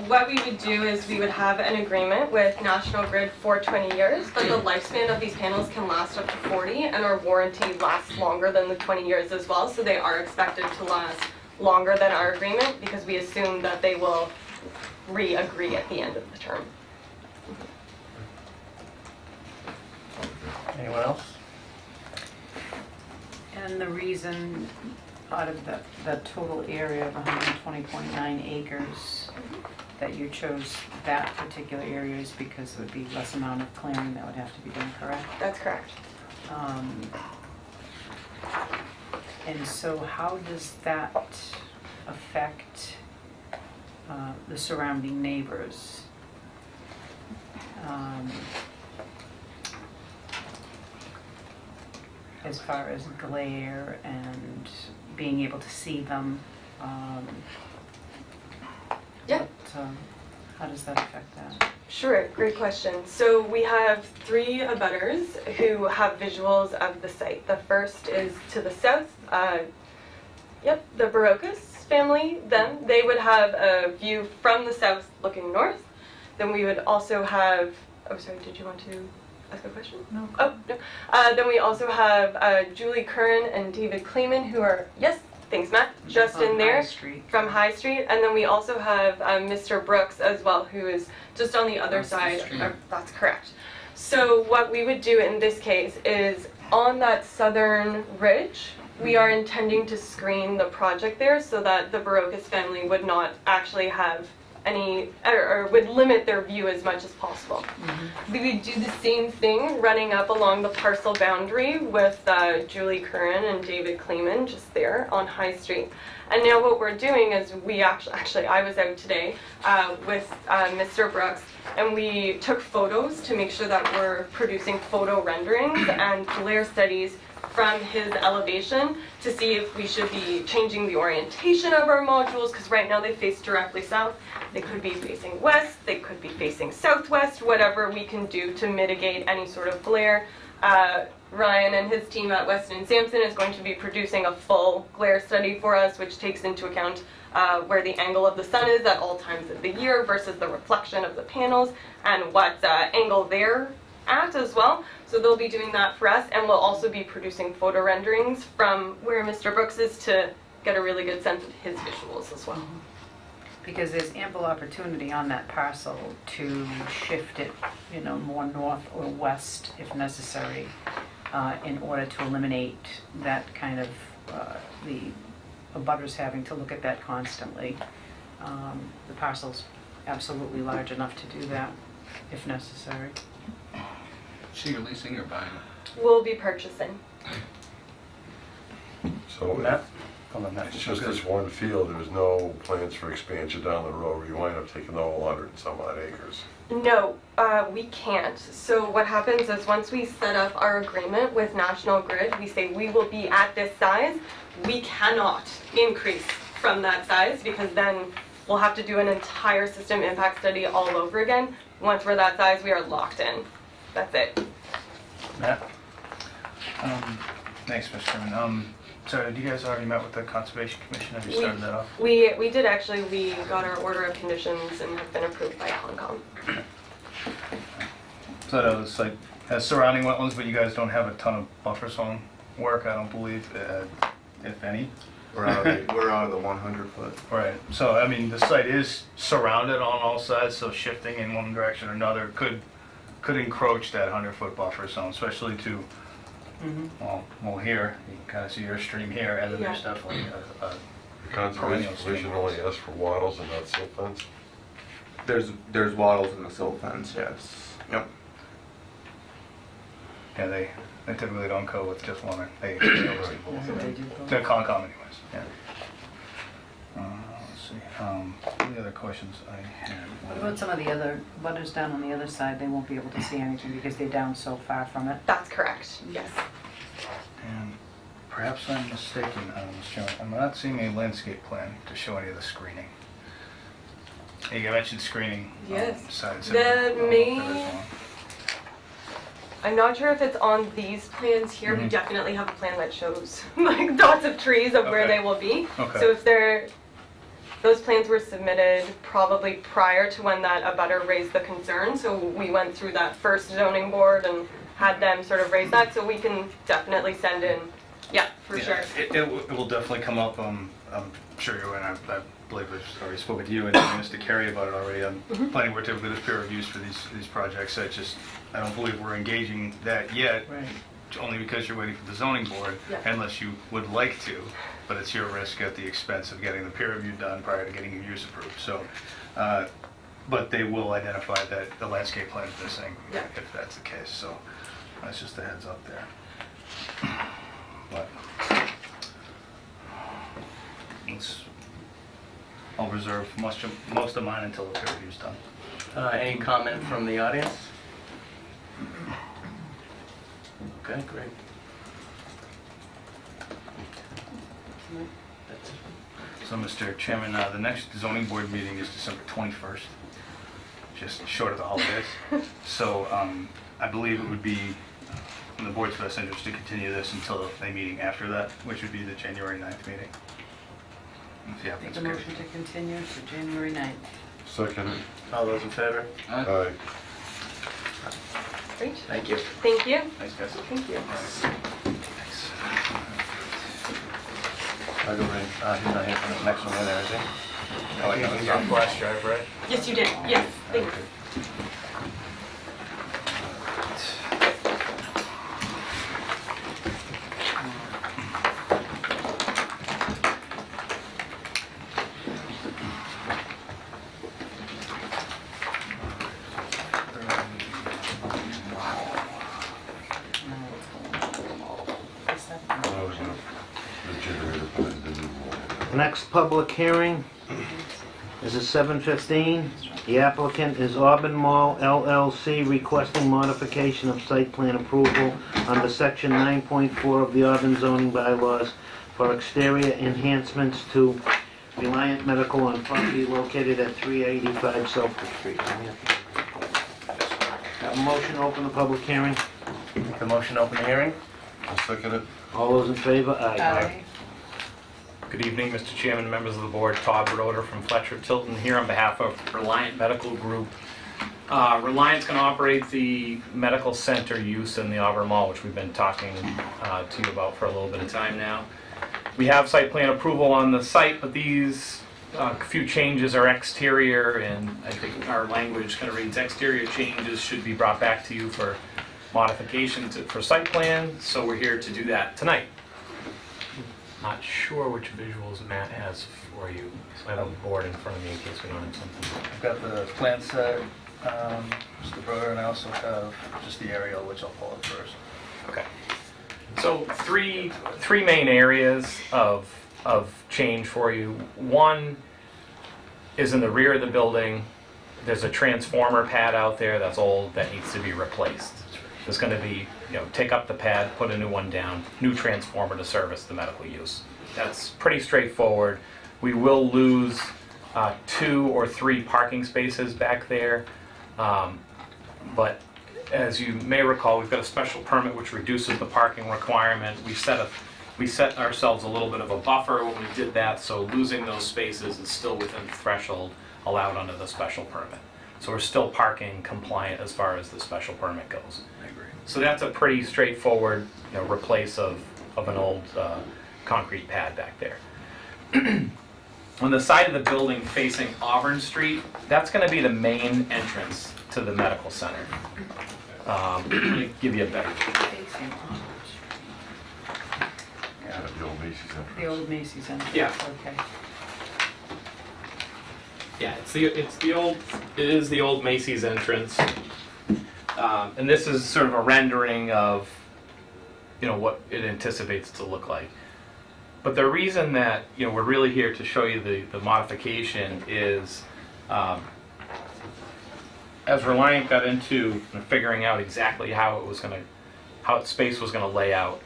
Speaker 10: what we would do is we would have an agreement with National Grid for 20 years, but the lifespan of these panels can last up to 40, and our warranty lasts longer than the 20 years as well, so they are expected to last longer than our agreement because we assume that they will re-agree at the end of the term.
Speaker 7: Anyone else?
Speaker 3: and the reason out of the total area of 120.9 acres that you chose that particular area is because it would be less amount of clearing that would have to be done, correct?
Speaker 10: That's correct.
Speaker 3: And so how does that affect the surrounding neighbors? As far as glare and being able to see them?
Speaker 10: Yeah.
Speaker 3: How does that affect that?
Speaker 10: Sure, great question. So we have 3 abutters who have visuals of the site. The first is to the south. The Barocas family, them. They would have a view from the south looking north. Then we would also have, oh sorry, did you want to ask a question?
Speaker 3: No.
Speaker 10: Oh, no. Then we also have Julie Curran and David Kleeman who are, yes, thanks Matt, just
Speaker 3: On
Speaker 10: in there.
Speaker 3: High Street.
Speaker 10: From High Street, and then we also have Mr. Brooks as well, who is just on the other
Speaker 3: Across the
Speaker 10: side.
Speaker 3: street.
Speaker 10: That's correct. So what we would do in this case is on that southern ridge, we are intending to screen the project there so that the Barocas family would not actually have any, or would limit their view as much as possible. We would do the same thing running up along the parcel boundary with Julie Curran and David Kleeman just there on High Street. And now what we're doing is we actually I was out today with Mr. Brooks, and we took photos to make sure that we're producing photo renderings and glare studies from his elevation to see if we should be changing the orientation of our modules, because right now they face directly south. They could be facing west, they could be facing southwest, whatever we can do to mitigate any sort of glare. Ryan and his team at Weston and Sampson is going to be producing a full glare study for us, which takes into account where the angle of the sun is at all times of the year versus the reflection of the panels and what angle they're at as well. So they'll be doing that for us, and we'll also be producing photo renderings from where Mr. Brooks is to get a really good sense of his visuals as well.
Speaker 3: Because there's ample opportunity on that parcel to shift it, you know, more north or west if necessary, in order to eliminate that kind of, the abutters having to look at that constantly. The parcel's absolutely large enough to do that if necessary.
Speaker 8: So you're leasing or buying?
Speaker 10: We'll be purchasing.
Speaker 9: So
Speaker 4: Matt? Hold on, Matt.
Speaker 9: it's just this one field, there's no plans for expansion down the road, you wind up taking the whole 100 and some odd acres.
Speaker 10: No, we can't. So what happens is once we set up our agreement with National Grid, we say we will be at this size. We cannot increase from that size because then we'll have to do an entire system impact study all over again. Once we're that size, we are locked in. That's it.
Speaker 4: Matt? Thanks, Mr. Chairman. So, had you guys already met with the Conservation Commission? Have you started that off?
Speaker 10: We did actually. We got our order of conditions and have been approved by Hong Kong.
Speaker 4: So that was like, has surrounding wetlands, but you guys don't have a ton of buffer zone work, I don't believe, if any?
Speaker 11: We're out of the 100 foot.
Speaker 4: Right, so, I mean, the site is surrounded on all sides, so shifting in one direction or another could encroach that 100-foot buffer zone, especially to, well, here, you can kind of see your stream here, and then there's
Speaker 10: Yeah.
Speaker 4: definitely a
Speaker 9: The Conservation Commission only asks for wattles and not silt fence?
Speaker 11: There's wattles in the silt fence, yes. Yep.
Speaker 4: yeah, they typically don't go with just one, they always do both.
Speaker 3: They do both.
Speaker 4: To Concom anyways, yeah. Let's see, any other questions I had?
Speaker 3: What about some of the other butters down on the other side? They won't be able to see anything because they're down so far from it.
Speaker 10: That's correct. Yes.
Speaker 4: And perhaps I'm mistaken, Mr. Chairman, I'm not seeing a landscape plan to show any of the screening. Hey, you mentioned screening.
Speaker 10: Yes.
Speaker 4: Besides
Speaker 10: The main- I'm not sure if it's on these plans here. We definitely have a plan that shows like dots of trees of where
Speaker 4: Okay.
Speaker 10: they will be.
Speaker 4: Okay.
Speaker 10: So if those plans were submitted probably prior to when that abutter raised the concern. So we went through that first zoning board and had them sort of raise that. So we can definitely send in, yeah, for sure.
Speaker 4: It will definitely come up. I'm sure you and I believe I've already spoken to you and Mr. Carey about it already. Planning board typically does peer reviews for these projects. I don't believe we're engaging that yet.
Speaker 3: Right.
Speaker 4: Only because you're waiting for the zoning board,
Speaker 10: Yeah.
Speaker 4: unless you would like to, but it's your risk at the expense of getting the peer review done prior to getting your use approved. So, but they will identify that the landscape plan is missing
Speaker 10: Yeah.
Speaker 4: if that's the case. So that's just a heads up there. But I'll reserve most of mine until the peer review's done.
Speaker 7: Any comment from the audience? Okay, great. That's it.
Speaker 4: So, Mr. Chairman, the next zoning board meeting is December 21st, just short of the holidays. So I believe it would be in the board's best interest to continue this until a meeting after that, which would be the January 9th meeting. If the
Speaker 3: Make
Speaker 4: applicant's
Speaker 3: a
Speaker 4: okay.
Speaker 3: motion to continue to January 9th.
Speaker 9: Second,
Speaker 7: All those in favor?
Speaker 9: aye.
Speaker 10: Great.
Speaker 7: Thank you.
Speaker 10: Thank you.
Speaker 4: Thanks, guys.
Speaker 10: Thank you.
Speaker 4: Thanks.
Speaker 7: I'll go in. He's not here for the next one either, is he?
Speaker 4: Oh, I got a flash drive, right?
Speaker 10: Yes, you did. Yes. Thank you.
Speaker 9: The generator plan didn't move.
Speaker 1: Next public hearing is at 7:15. The applicant is Auburn Mall LLC requesting modification of site plan approval under section 9.4 of the Auburn zoning bylaws for exterior enhancements to Reliant Medical on property located at 385 Sulphur Street. Have a motion to open the public hearing?
Speaker 7: Make the motion to open the hearing?
Speaker 9: I'll second it.
Speaker 1: All those in favor?
Speaker 3: Aye.
Speaker 12: Good evening, Mr. Chairman, members of the board. Todd Broder from Fletcher Tilton here on behalf of Reliant Medical Group. Reliant's going to operate the medical center use in the Auburn Mall, which we've been talking to you about for a little bit of time now. We have site plan approval on the site, but these few changes are exterior, and I think our language kind of reads exterior changes should be brought back to you for modification for site plan, so we're here to do that tonight. Not sure which visuals Matt has for you, so I have a board in front of me in case we don't have something.
Speaker 4: I've got the plan set, Mr. Broder, and I also have just the aerial, which I'll pull up first.
Speaker 12: Okay. So three main areas of change for you. One is in the rear of the building. There's a transformer pad out there that's old that needs to be replaced. There's going to be, take up the pad, put a new one down, new transformer to service the medical use. That's pretty straightforward. We will lose 2 or 3 parking spaces back there, but as you may recall, we've got a special permit which reduces the parking requirement. We set ourselves a little bit of a buffer when we did that, so losing those spaces is still within the threshold allowed under the special permit. So we're still parking compliant as far as the special permit goes.
Speaker 4: I agree.
Speaker 12: So that's a pretty straightforward replace of an old concrete pad back there. On the side of the building facing Auburn Street, that's going to be the main entrance to the medical center. Let me give you a better.
Speaker 9: Yeah, the old Macy's entrance.
Speaker 3: The old Macy's entrance.
Speaker 12: Yeah.
Speaker 3: Okay.
Speaker 12: Yeah, it is the old Macy's entrance, and this is sort of a rendering of, what it anticipates to look like. But the reason that we're really here to show you the modification is, as Reliant got into figuring out exactly how its space was going to lay out,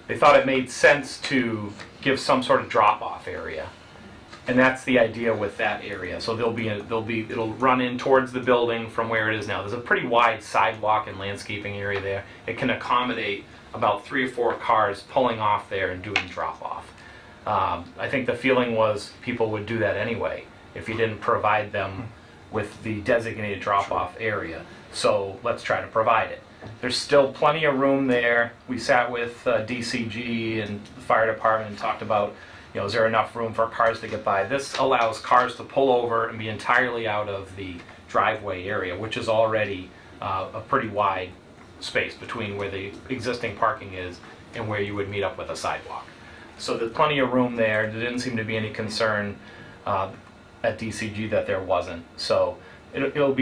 Speaker 12: they thought it made sense to give some sort of drop-off area. And that's the idea with that area. So it'll run in towards the building from where it is now. There's a pretty wide sidewalk and landscaping area there. It can accommodate about 3 or 4 cars pulling off there and doing drop-off. I think the feeling was people would do that anyway if you didn't provide them with the designated drop-off area. So let's try to provide it. There's still plenty of room there. We sat with DCG and the fire department and talked about, is there enough room for cars to get by? This allows cars to pull over and be entirely out of the driveway area, which is already a pretty wide space between where the existing parking is and where you would meet up with a sidewalk. So there's plenty of room there. There didn't seem to be any concern at DCG that there wasn't. So it'll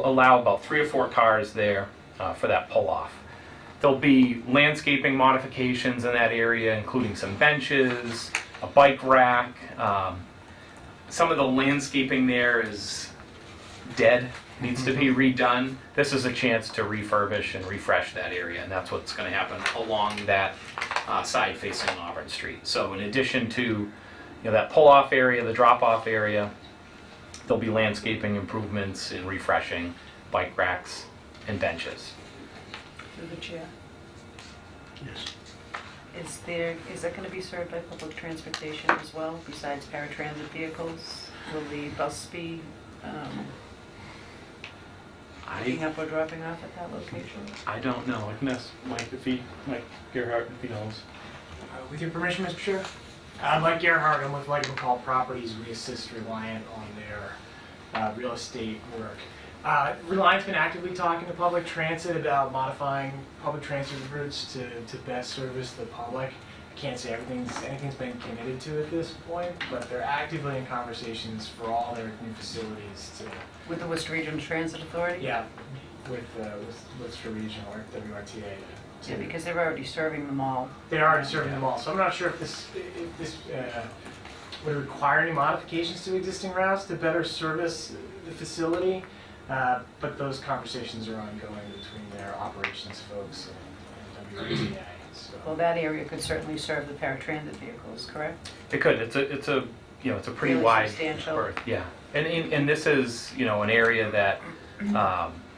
Speaker 12: allow about 3 or 4 cars there for that pull-off. There'll be landscaping modifications in that area, including some benches, a bike rack. Some of the landscaping there is dead, needs to be redone. This is a chance to refurbish and refresh that area, and that's what's going to happen along that side facing Auburn Street. So in addition to that pull-off area, the drop-off area, there'll be landscaping improvements and refreshing, bike racks, and benches.
Speaker 3: Through the chair.
Speaker 1: Yes.
Speaker 3: Is that going to be served by public transportation as well, besides paratransit vehicles? Will the bus be picking up or dropping off at that location?
Speaker 12: I don't know. I can ask Mike Gerhardt if he knows.
Speaker 13: With your permission, Mr. Chair? I'm Mike Gerhardt. I'm with White McCall Properties. We assist Reliant on their real estate work. Reliant's been actively talking to public transit about modifying public transit routes to best service the public. I can't say anything's been committed to at this point, but they're actively in conversations for all their new facilities to...
Speaker 3: With the Worcester Regional Transit Authority?
Speaker 13: Yeah, with Worcester Regional or WRTA.
Speaker 3: Yeah, because they're already serving them all.
Speaker 13: They're already serving them all, so I'm not sure if this would require any modifications to existing routes to better service the facility, but those conversations are ongoing between their operations folks and WRTA. So.
Speaker 3: Well, that area could certainly serve the paratransit vehicles, correct?
Speaker 12: It could. It's a pretty
Speaker 3: Really
Speaker 12: wide
Speaker 3: substantial.
Speaker 12: berth. Yeah, and this is an area that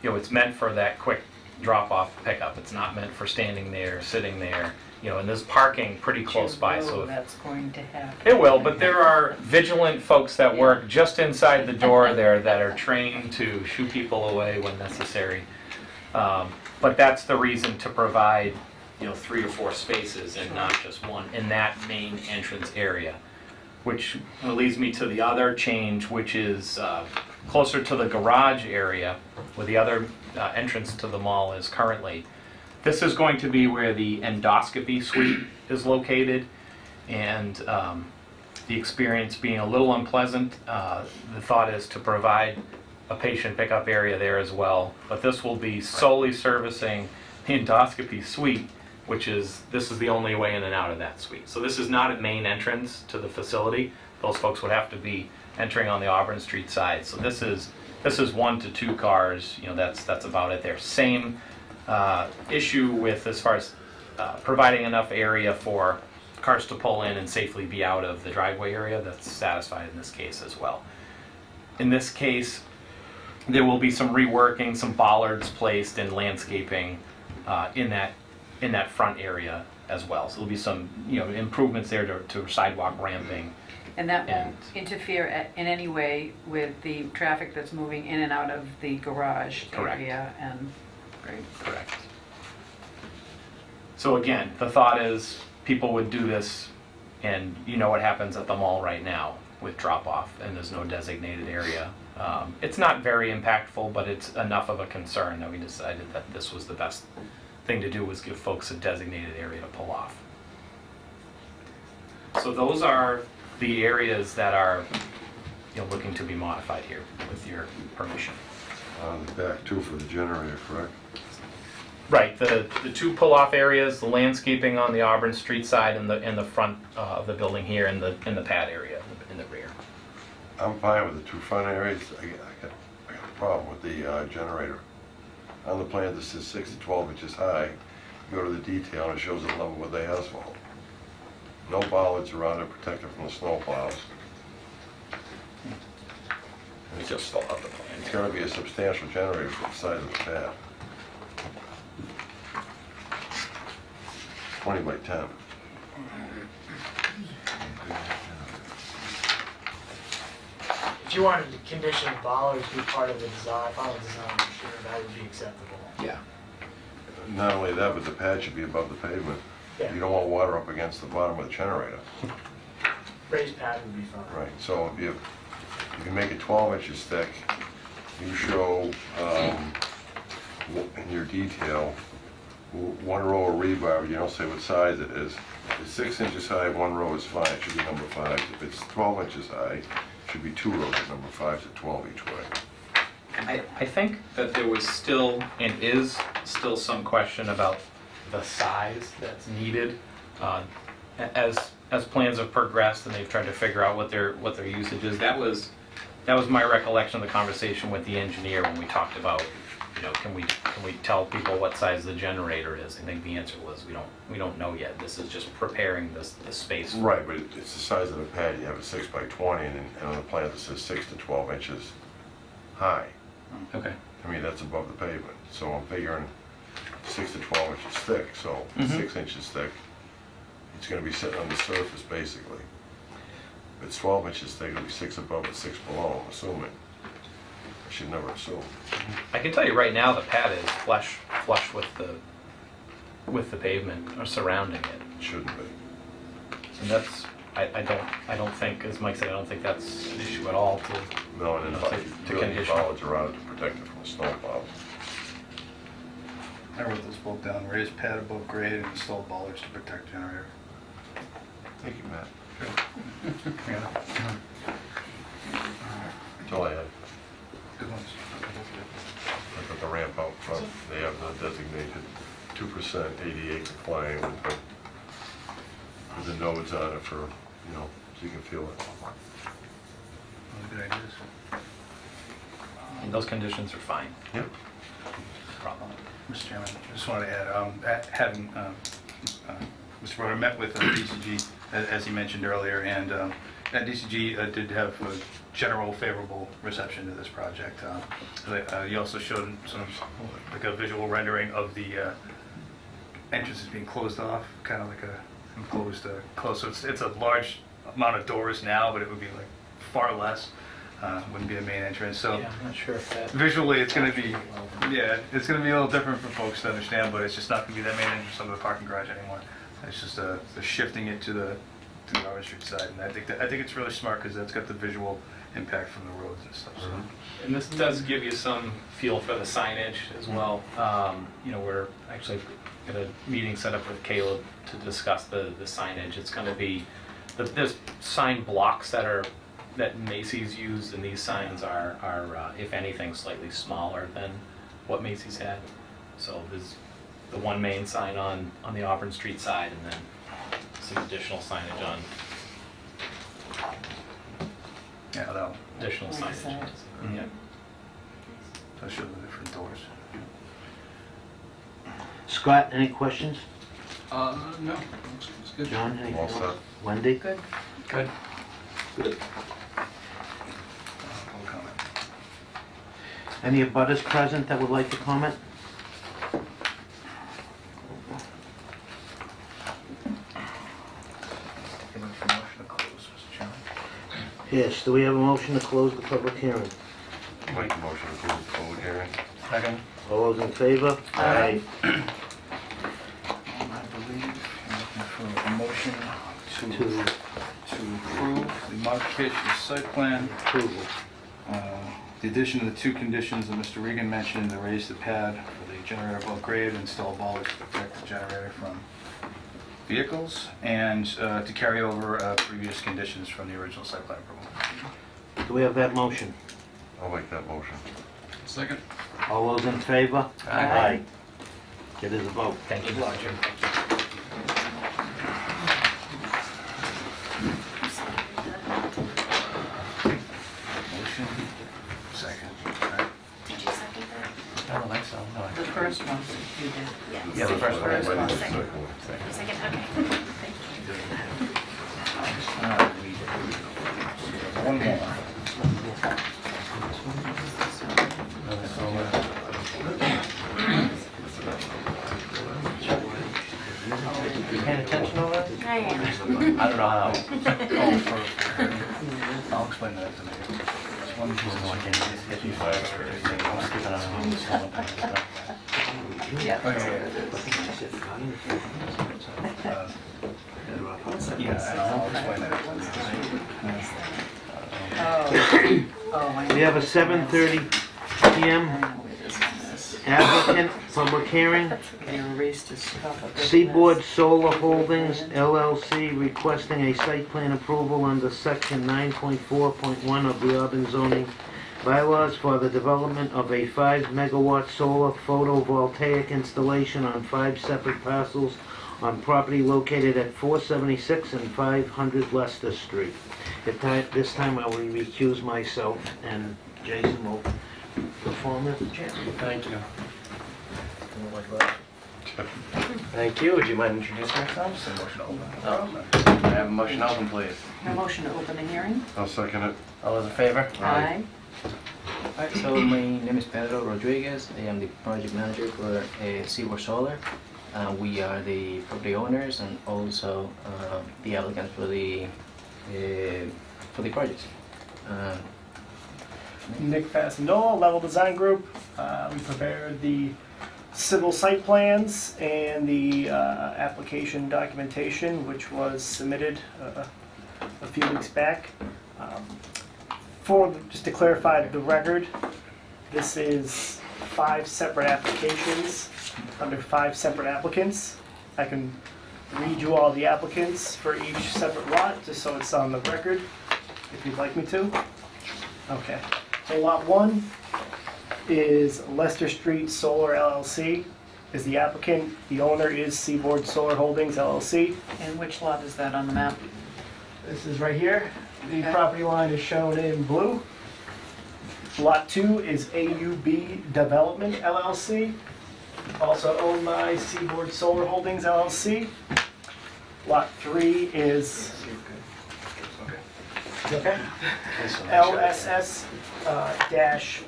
Speaker 12: it's meant for that quick drop-off pickup. It's not meant for standing there, sitting there, you know, and there's parking pretty close by, so if
Speaker 3: That's going to happen.
Speaker 12: it will, but there are vigilant folks that work just inside the door there that are trained to shoo people away when necessary. But that's the reason to provide, you know, 3 or 4 spaces and not just one in that main entrance area. Which leads me to the other change, which is closer to the garage area where the other entrance to the mall is currently. This is going to be where the endoscopy suite is located, and the experience being a little unpleasant, the thought is to provide a patient pickup area there as well. But this will be solely servicing the endoscopy suite, this is the only way in and out of that suite. So this is not a main entrance to the facility. Those folks would have to be entering on the Auburn Street side. So this is 1 to 2 cars, you know, that's about it there. Same issue with as far as providing enough area for cars to pull in and safely be out of the driveway area. That's satisfied in this case as well. In this case, there will be some reworking, some bollards placed and landscaping in that front area as well. So there'll be some, you know, improvements there to sidewalk ramping.
Speaker 3: And that won't interfere in any way with the traffic that's moving in and out of the garage area and, great.
Speaker 12: Correct. So again, the thought is people would do this, and you know what happens at the mall right now with drop-off, and there's no designated area. It's not very impactful, but it's enough of a concern that we decided that this was the best thing to do, was give folks a designated area to pull off. So those are the areas that are, you know, looking to be modified here with your permission.
Speaker 9: On the back too for the generator, correct?
Speaker 12: Right, the 2 pull-off areas, the landscaping on the Auburn Street side and the front of the building here, and the pad area in the rear.
Speaker 9: I'm fine with the 2 front areas. I got a problem with the generator. On the plan, this is 6 to 12 inches high. You go to the detail and it shows it level with the asphalt. No bollards around it, protected from the snow plows.
Speaker 12: It's just fill out the plan.
Speaker 9: It's got to be a substantial generator for the size of the pad. 20 by 10.
Speaker 13: If you wanted to condition bollards be part of the design, final design, I'm sure that would be acceptable.
Speaker 12: Yeah.
Speaker 9: Not only that, but the pad should be above the pavement.
Speaker 13: Yeah.
Speaker 9: You don't want water up against the bottom of the generator.
Speaker 13: Raised pad would be fine.
Speaker 9: Right, so if you make it 12 inches thick, you show in your detail 1 row of rebar, but you don't say what size it is. If it's 6 inches high, 1 row is fine, it should be number 5. If it's 12 inches high, it should be 2 rows of number 5 to 12 each way.
Speaker 12: I think that there was still, and is still, some question about the size that's needed. As plans have progressed and they've tried to figure out what their usage is, that was my recollection of the conversation with the engineer when we talked about, you know, can we tell people what size the generator is? I think the answer was we don't know yet. This is just preparing the space.
Speaker 9: Right, but it's the size of the pad. You have a 6 by 20, and on the plan it says 6 to 12 inches high.
Speaker 12: Okay.
Speaker 9: I mean, that's above the pavement, so I'm figuring 6 to 12 inches thick, so 6 inches thick, it's going to be sitting on the surface, basically. If it's 12 inches thick, it'll be 6 above and 6 below, I'm assuming. I should never assume.
Speaker 12: I can tell you right now the pad is flush with the pavement or surrounding it.
Speaker 9: It shouldn't be.
Speaker 12: And that's, I don't think, as Mike said, I don't think that's an issue at all to,
Speaker 9: No, and
Speaker 12: to
Speaker 9: then really
Speaker 12: condition.
Speaker 9: bollards around it to protect it from the snow plows.
Speaker 4: I wrote this book down, raised pad above grade and install bollards to protect generator.
Speaker 9: Thank you, Matt.
Speaker 4: Yeah.
Speaker 9: That's all I had.
Speaker 4: Good ones.
Speaker 9: I put the ramp out front. They have the designated 2% ADA compliant with the nodes on it for, you know, so you can feel it.
Speaker 4: Good ideas.
Speaker 12: And those conditions are fine.
Speaker 9: Yep.
Speaker 12: Problem.
Speaker 4: Mr. Chairman, I just wanted to add, having Mr. Broder met with PCG, as he mentioned earlier, and at DCG did have a general favorable reception to this project. You also showed some, like a visual rendering of the entrances being closed off, kind of like a enclosed, close. So it's a large amount of doors now, but it would be like far less. Wouldn't be a main entrance. So
Speaker 12: Yeah, I'm not sure if that.
Speaker 4: visually, it's going to be, it's going to be a little different for folks to understand, but it's just not going to be that main entrance of the parking garage anymore. It's just the shifting it to the Auburn Street side, and I think it's really smart because that's got the visual impact from the roads and stuff. So.
Speaker 12: And this does give you some feel for the signage as well. You know, we're actually got a meeting set up with Caleb to discuss the signage. It's going to be, there's sign blocks that Macy's used, and these signs are if anything, slightly smaller than what Macy's had. So there's the one main sign on the Auburn Street side, and then some additional signage on
Speaker 4: Yeah, that one.
Speaker 12: additional
Speaker 3: On the
Speaker 12: signage.
Speaker 3: side.
Speaker 12: Yeah.
Speaker 4: So show the different doors.
Speaker 1: Scott, any questions?
Speaker 8: No, it's good.
Speaker 1: John, anything
Speaker 9: All
Speaker 1: else?
Speaker 9: set.
Speaker 1: Wendy?
Speaker 3: Good.
Speaker 12: Good.
Speaker 4: Public comment.
Speaker 1: Any abutters present that would like to comment?
Speaker 4: Motion to close, Mr. Chairman.
Speaker 1: Yes, do we have a motion to close the public hearing?
Speaker 9: Make a motion to close the public hearing.
Speaker 4: Second.
Speaker 1: All those in favor?
Speaker 3: Aye.
Speaker 4: I believe I'm looking for a motion to approve the modification of the site plan.
Speaker 1: Approval.
Speaker 4: The addition of the two conditions that Mr. Regan mentioned, to raise the pad for the generator above grade, install bollards to protect the generator from vehicles, and to carry over previous conditions from the original site plan approval.
Speaker 1: Do we have that motion?
Speaker 9: I'll make that motion.
Speaker 8: Second.
Speaker 1: All those in favor?
Speaker 12: Aye.
Speaker 1: It is a vote.
Speaker 12: Thank you, Mr. Chairman.
Speaker 4: Motion, second. Right.
Speaker 7: Did you second that?
Speaker 4: I don't think so, no.
Speaker 3: The first one, you did.
Speaker 7: Yes.
Speaker 4: Yeah, the first one.
Speaker 3: First one.
Speaker 9: Wendy's
Speaker 7: Second.
Speaker 9: second one.
Speaker 7: You second, okay. Thank you.
Speaker 4: All right, one more.
Speaker 1: You paying attention over there?
Speaker 7: I am.
Speaker 4: I don't know how. I'll explain that to me. This one is
Speaker 3: Yeah.
Speaker 4: Yeah, and I'll explain that to me.
Speaker 3: Oh, I know.
Speaker 1: We have a 7:30 PM
Speaker 3: I know where this one is.
Speaker 1: applicant, public hearing.
Speaker 3: They erased his stuff. a bit.
Speaker 1: Seaboard Solar Holdings LLC requesting a site plan approval under section 9.4.1 of the Auburn zoning bylaws for the development of a 5-megawatt solar photovoltaic installation on 5 separate parcels on property located at 476 and 500 Leicester Street. This time I will recuse myself, and Jason will perform as the chairman.
Speaker 7: Thank you. Thank you. Would you mind introducing yourselves?
Speaker 4: Motion open.
Speaker 7: Oh, I have a motion open, please.
Speaker 3: A motion to open the hearing?
Speaker 9: I'll second it.
Speaker 7: All those in favor?
Speaker 3: Aye.
Speaker 14: Alright, so my name is Pedro Rodriguez. I am the project manager for Seaboard Solar. We are the property owners and also the applicants for the project.
Speaker 15: Nick Fasandola, Level Design Group. We prepared the civil site plans and the application documentation, which was submitted a few weeks back. Just to clarify the record, this is 5 separate applications under 5 separate applicants. I can read you all the applicants for each separate lot, just so it's on the record, if you'd like me to. Okay. So lot 1 is Leicester Street Solar LLC, is the applicant. The owner is Seaboard Solar Holdings LLC.
Speaker 3: And which lot is that on the map?
Speaker 15: This is right here. The
Speaker 3: Okay.
Speaker 15: property line is shown in blue. Lot 2 is AUB Development LLC, also owned by Seaboard Solar Holdings LLC. Lot 3 is Okay. LSS dash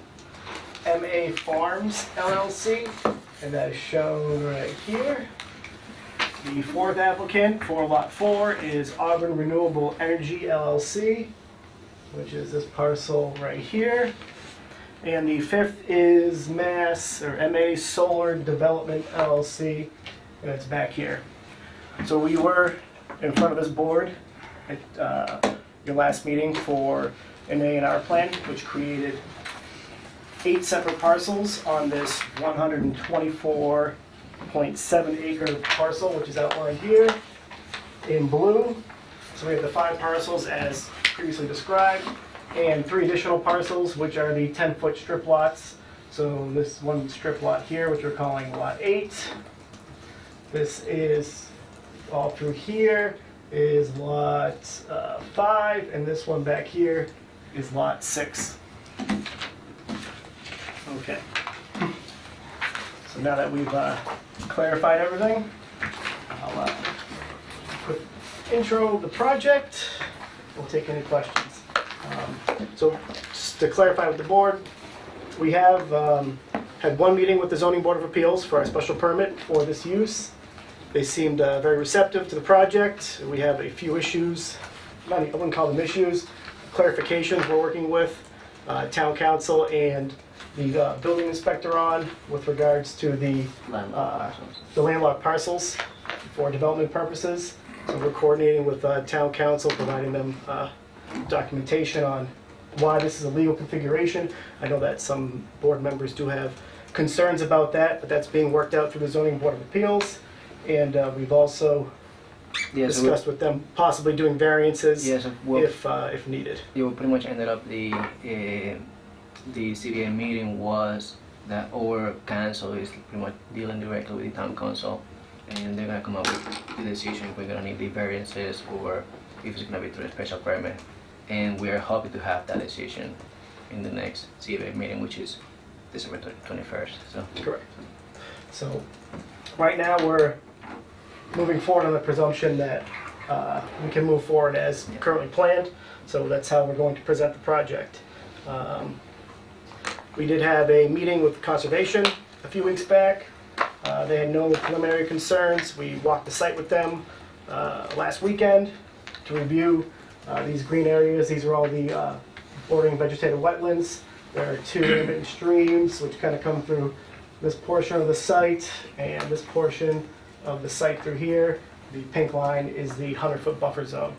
Speaker 15: MA Farms LLC, and that is shown right here. The fourth applicant for Lot 4 is Auburn Renewable Energy LLC, which is this parcel right here. And the fifth is MA Solar Development LLC, and it's back here. So we were in front of this board at your last meeting for an A&R plan, which created 8 separate parcels on this 124.7 acre parcel, which is outlined here in blue. So we have the 5 parcels as previously described, and 3 additional parcels, which are the 10-foot strip lots. So this one strip lot here, which we're calling Lot 8. This is all through here is Lot 5, and this one back here is Lot 6. Okay. So now that we've clarified everything, I'll quick intro the project. We'll take any questions. So just to clarify with the board, we have had one meeting with the Zoning Board of Appeals for our special permit for this use. They seemed very receptive to the project. We have a few issues, I wouldn't call them issues, clarifications we're working with town council and the building inspector on with regards to the landlocked parcels for development purposes. So we're coordinating with town council, providing them documentation on why this is a legal configuration. I know that some board members do have concerns about that, but that's being worked out through the Zoning Board of Appeals. And we've also discussed with them possibly doing variances if needed.
Speaker 14: Yeah, we pretty much ended up the CBA meeting was that our council is pretty much dealing directly with the town council, and they're gonna come up with the decision if we're gonna need the variances or if it's gonna be through a special permit. And we are hoping to have that decision in the next CBA meeting, which is December 21st. So
Speaker 15: correct. So right now we're moving forward on the presumption that we can move forward as currently planned. So that's how we're going to present the project. We did have a meeting with Conservation a few weeks back. They had no preliminary concerns. We walked the site with them last weekend to review these green areas. These are all the bordering vegetated wetlands. There are 2 intermittent streams which kind of come through this portion of the site and this portion of the site through here. The pink line is the 100-foot buffer zone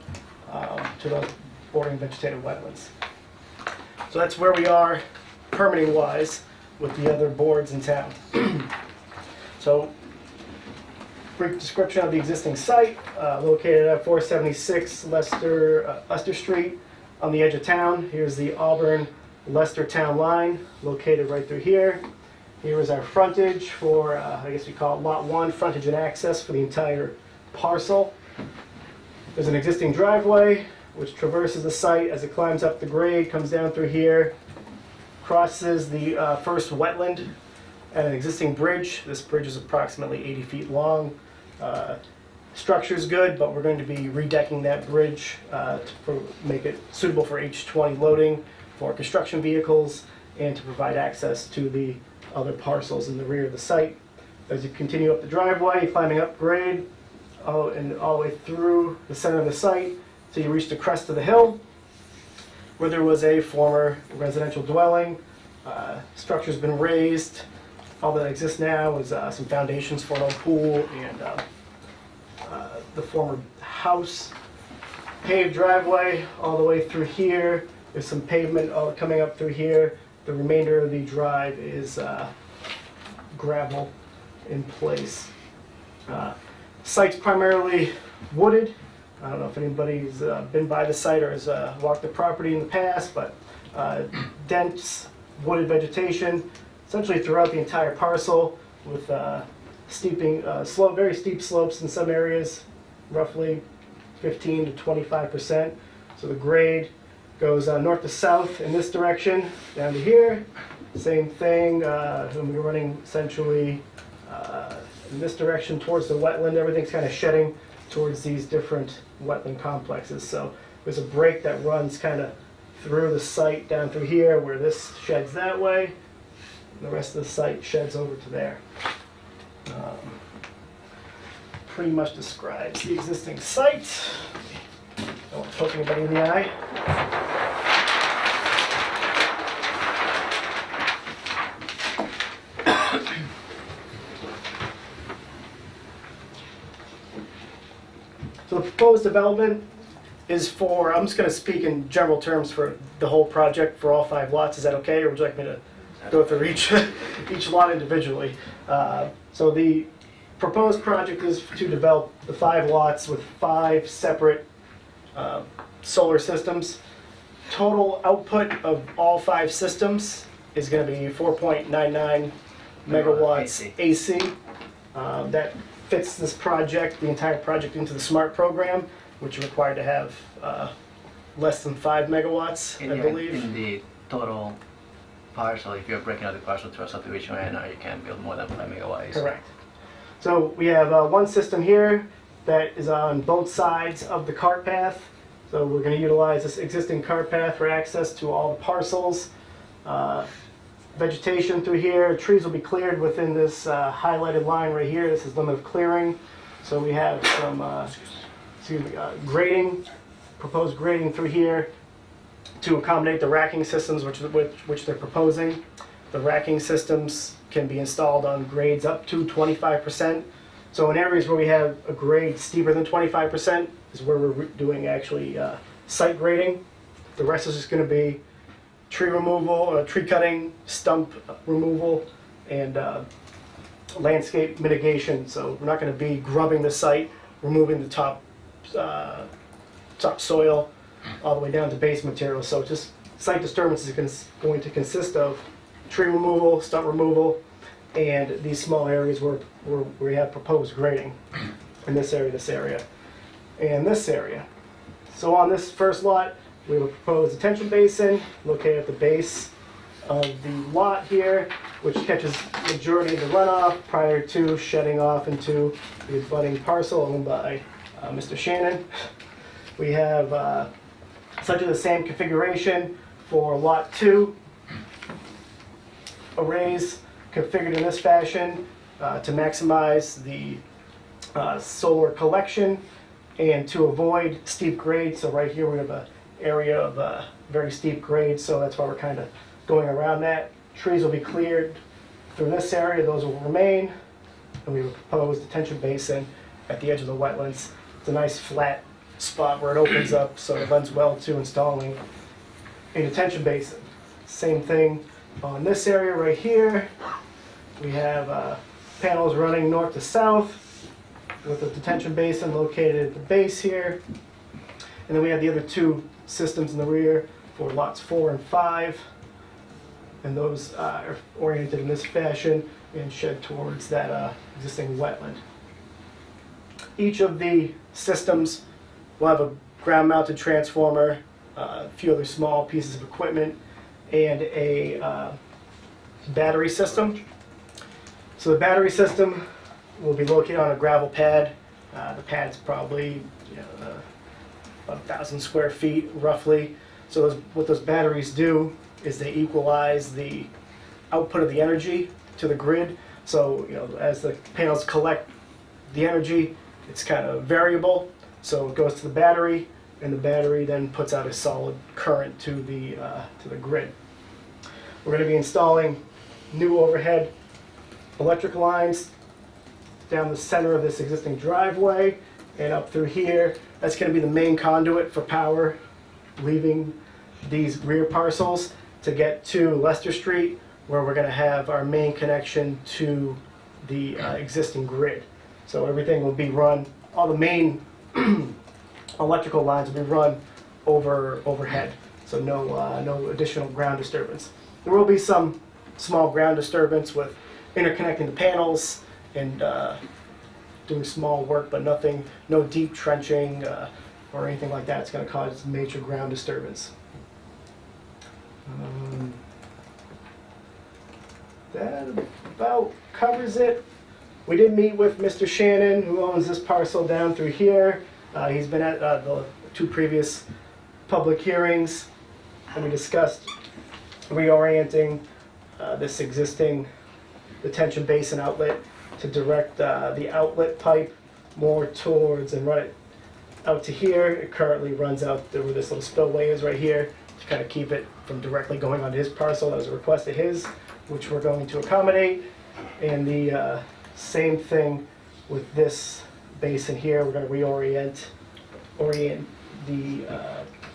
Speaker 15: to those bordering vegetated wetlands. So that's where we are permitting-wise with the other boards in town. So, brief description of the existing site, located at 476 Leicester Street on the edge of town. Here's the Auburn-Leicester town line, located right through here. Here is our frontage for, I guess we call it Lot 1, frontage and access for the entire parcel. There's an existing driveway which traverses the site as it climbs up the grade, comes down through here, crosses the first wetland at an existing bridge. This bridge is approximately 80 feet long. Structure's good, but we're going to be redecking that bridge to make it suitable for H20 loading for construction vehicles and to provide access to the other parcels in the rear of the site. As you continue up the driveway, climbing up grade, and all the way through the center of the site, till you reach the crest of the hill, where there was a former residential dwelling. Structure's been raised. All that exists now is some foundations for an old pool and the former house. Paved driveway all the way through here. There's some pavement coming up through here. The remainder of the drive is gravel in place. Site's primarily wooded. I don't know if anybody's been by the site or has walked the property in the past, but dense wooded vegetation essentially throughout the entire parcel with very steep slopes in some areas, roughly 15 to 25%. So the grade goes north to south in this direction, down to here. Same thing, we're running essentially in this direction towards the wetland. Everything's kind of shedding towards these different wetland complexes. So There's a break that runs kind of through the site down through here where this sheds that way. And the rest of the site sheds over to there. Pretty much describes the existing site. Don't want to poke anybody in the eye. So the proposed development is for, I'm just going to speak in general terms for the whole project for all 5 lots. Is that okay, or would you like me to go through each lot individually? So the proposed project is to develop the 5 lots with 5 separate solar systems. Total output of all 5 systems is going to be 4.99 megawatts AC. That fits this project, the entire project, into the SMART program, which are required to have less than 5 megawatts, I believe.
Speaker 14: In the total parcel, if you're breaking out the parcel through a subdivision right now, you can't build more than 5 megawatts.
Speaker 15: Correct. So we have one system here that is on both sides of the cart path. So we're going to utilize this existing cart path for access to all the parcels. Vegetation through here, trees will be cleared within this highlighted line right here. This is limit of clearing. So we have some grading, proposed grading through here to accommodate the racking systems which they're proposing. The racking systems can be installed on grades up to 25%. So in areas where we have a grade steeper than 25% is where we're doing actually site grading. The rest is just going to be tree removal, tree cutting, stump removal, and landscape mitigation. So we're not going to be grubbing the site, removing the top soil all the way down to base material. So just site disturbance is going to consist of tree removal, stump removal, and these small areas where we have proposed grading in this area, and this area. So on this first lot, we have a proposed detention basin located at the base of the lot here, which catches the majority of the runoff prior to shedding off into the abutting parcel owned by Mr. Shannon. We have essentially the same configuration for lot 2. Arrays configured in this fashion to maximize the solar collection and to avoid steep grades. So right here we have an area of very steep grade, so that's why we're kind of going around that. Trees will be cleared through this area, those will remain, and we have a proposed detention basin at the edge of the wetlands. It's a nice flat spot where it opens up, so it lends well to installing a detention basin. Same thing on this area right here. We have panels running north to south with a detention basin located at the base here. And then we have the other 2 systems in the rear for lots 4 and 5. And those are oriented in this fashion and shed towards that existing wetland. Each of the systems will have a ground-mounted transformer, a few other small pieces of equipment, and a battery system. So the battery system will be located on a gravel pad. The pad's probably about 1,000 square feet roughly. So what those batteries do is they equalize the output of the energy to the grid. So as the panels collect the energy, it's kind of variable. So it goes to the battery, and the battery then puts out a solid current to the grid. We're going to be installing new overhead electric lines down the center of this existing driveway and up through here. That's going to be the main conduit for power leaving these rear parcels to get to Leicester Street, where we're going to have our main connection to the existing grid. So everything will be run, all the main electrical lines will be run overhead, so no additional ground disturbance. There will be some small ground disturbance with interconnecting the panels and doing small work, but no deep trenching or anything like that. It's going to cause major ground disturbance. That about covers it. We did meet with Mr. Shannon, who owns this parcel down through here. He's been at the 2 previous public hearings, and we discussed reorienting this existing detention basin outlet to direct the outlet pipe more towards and run it out to here. It currently runs out where this little spillway is right here, to kind of keep it from directly going onto his parcel. That was a request of his, which we're going to accommodate. And the same thing with this basin here. We're going to orient the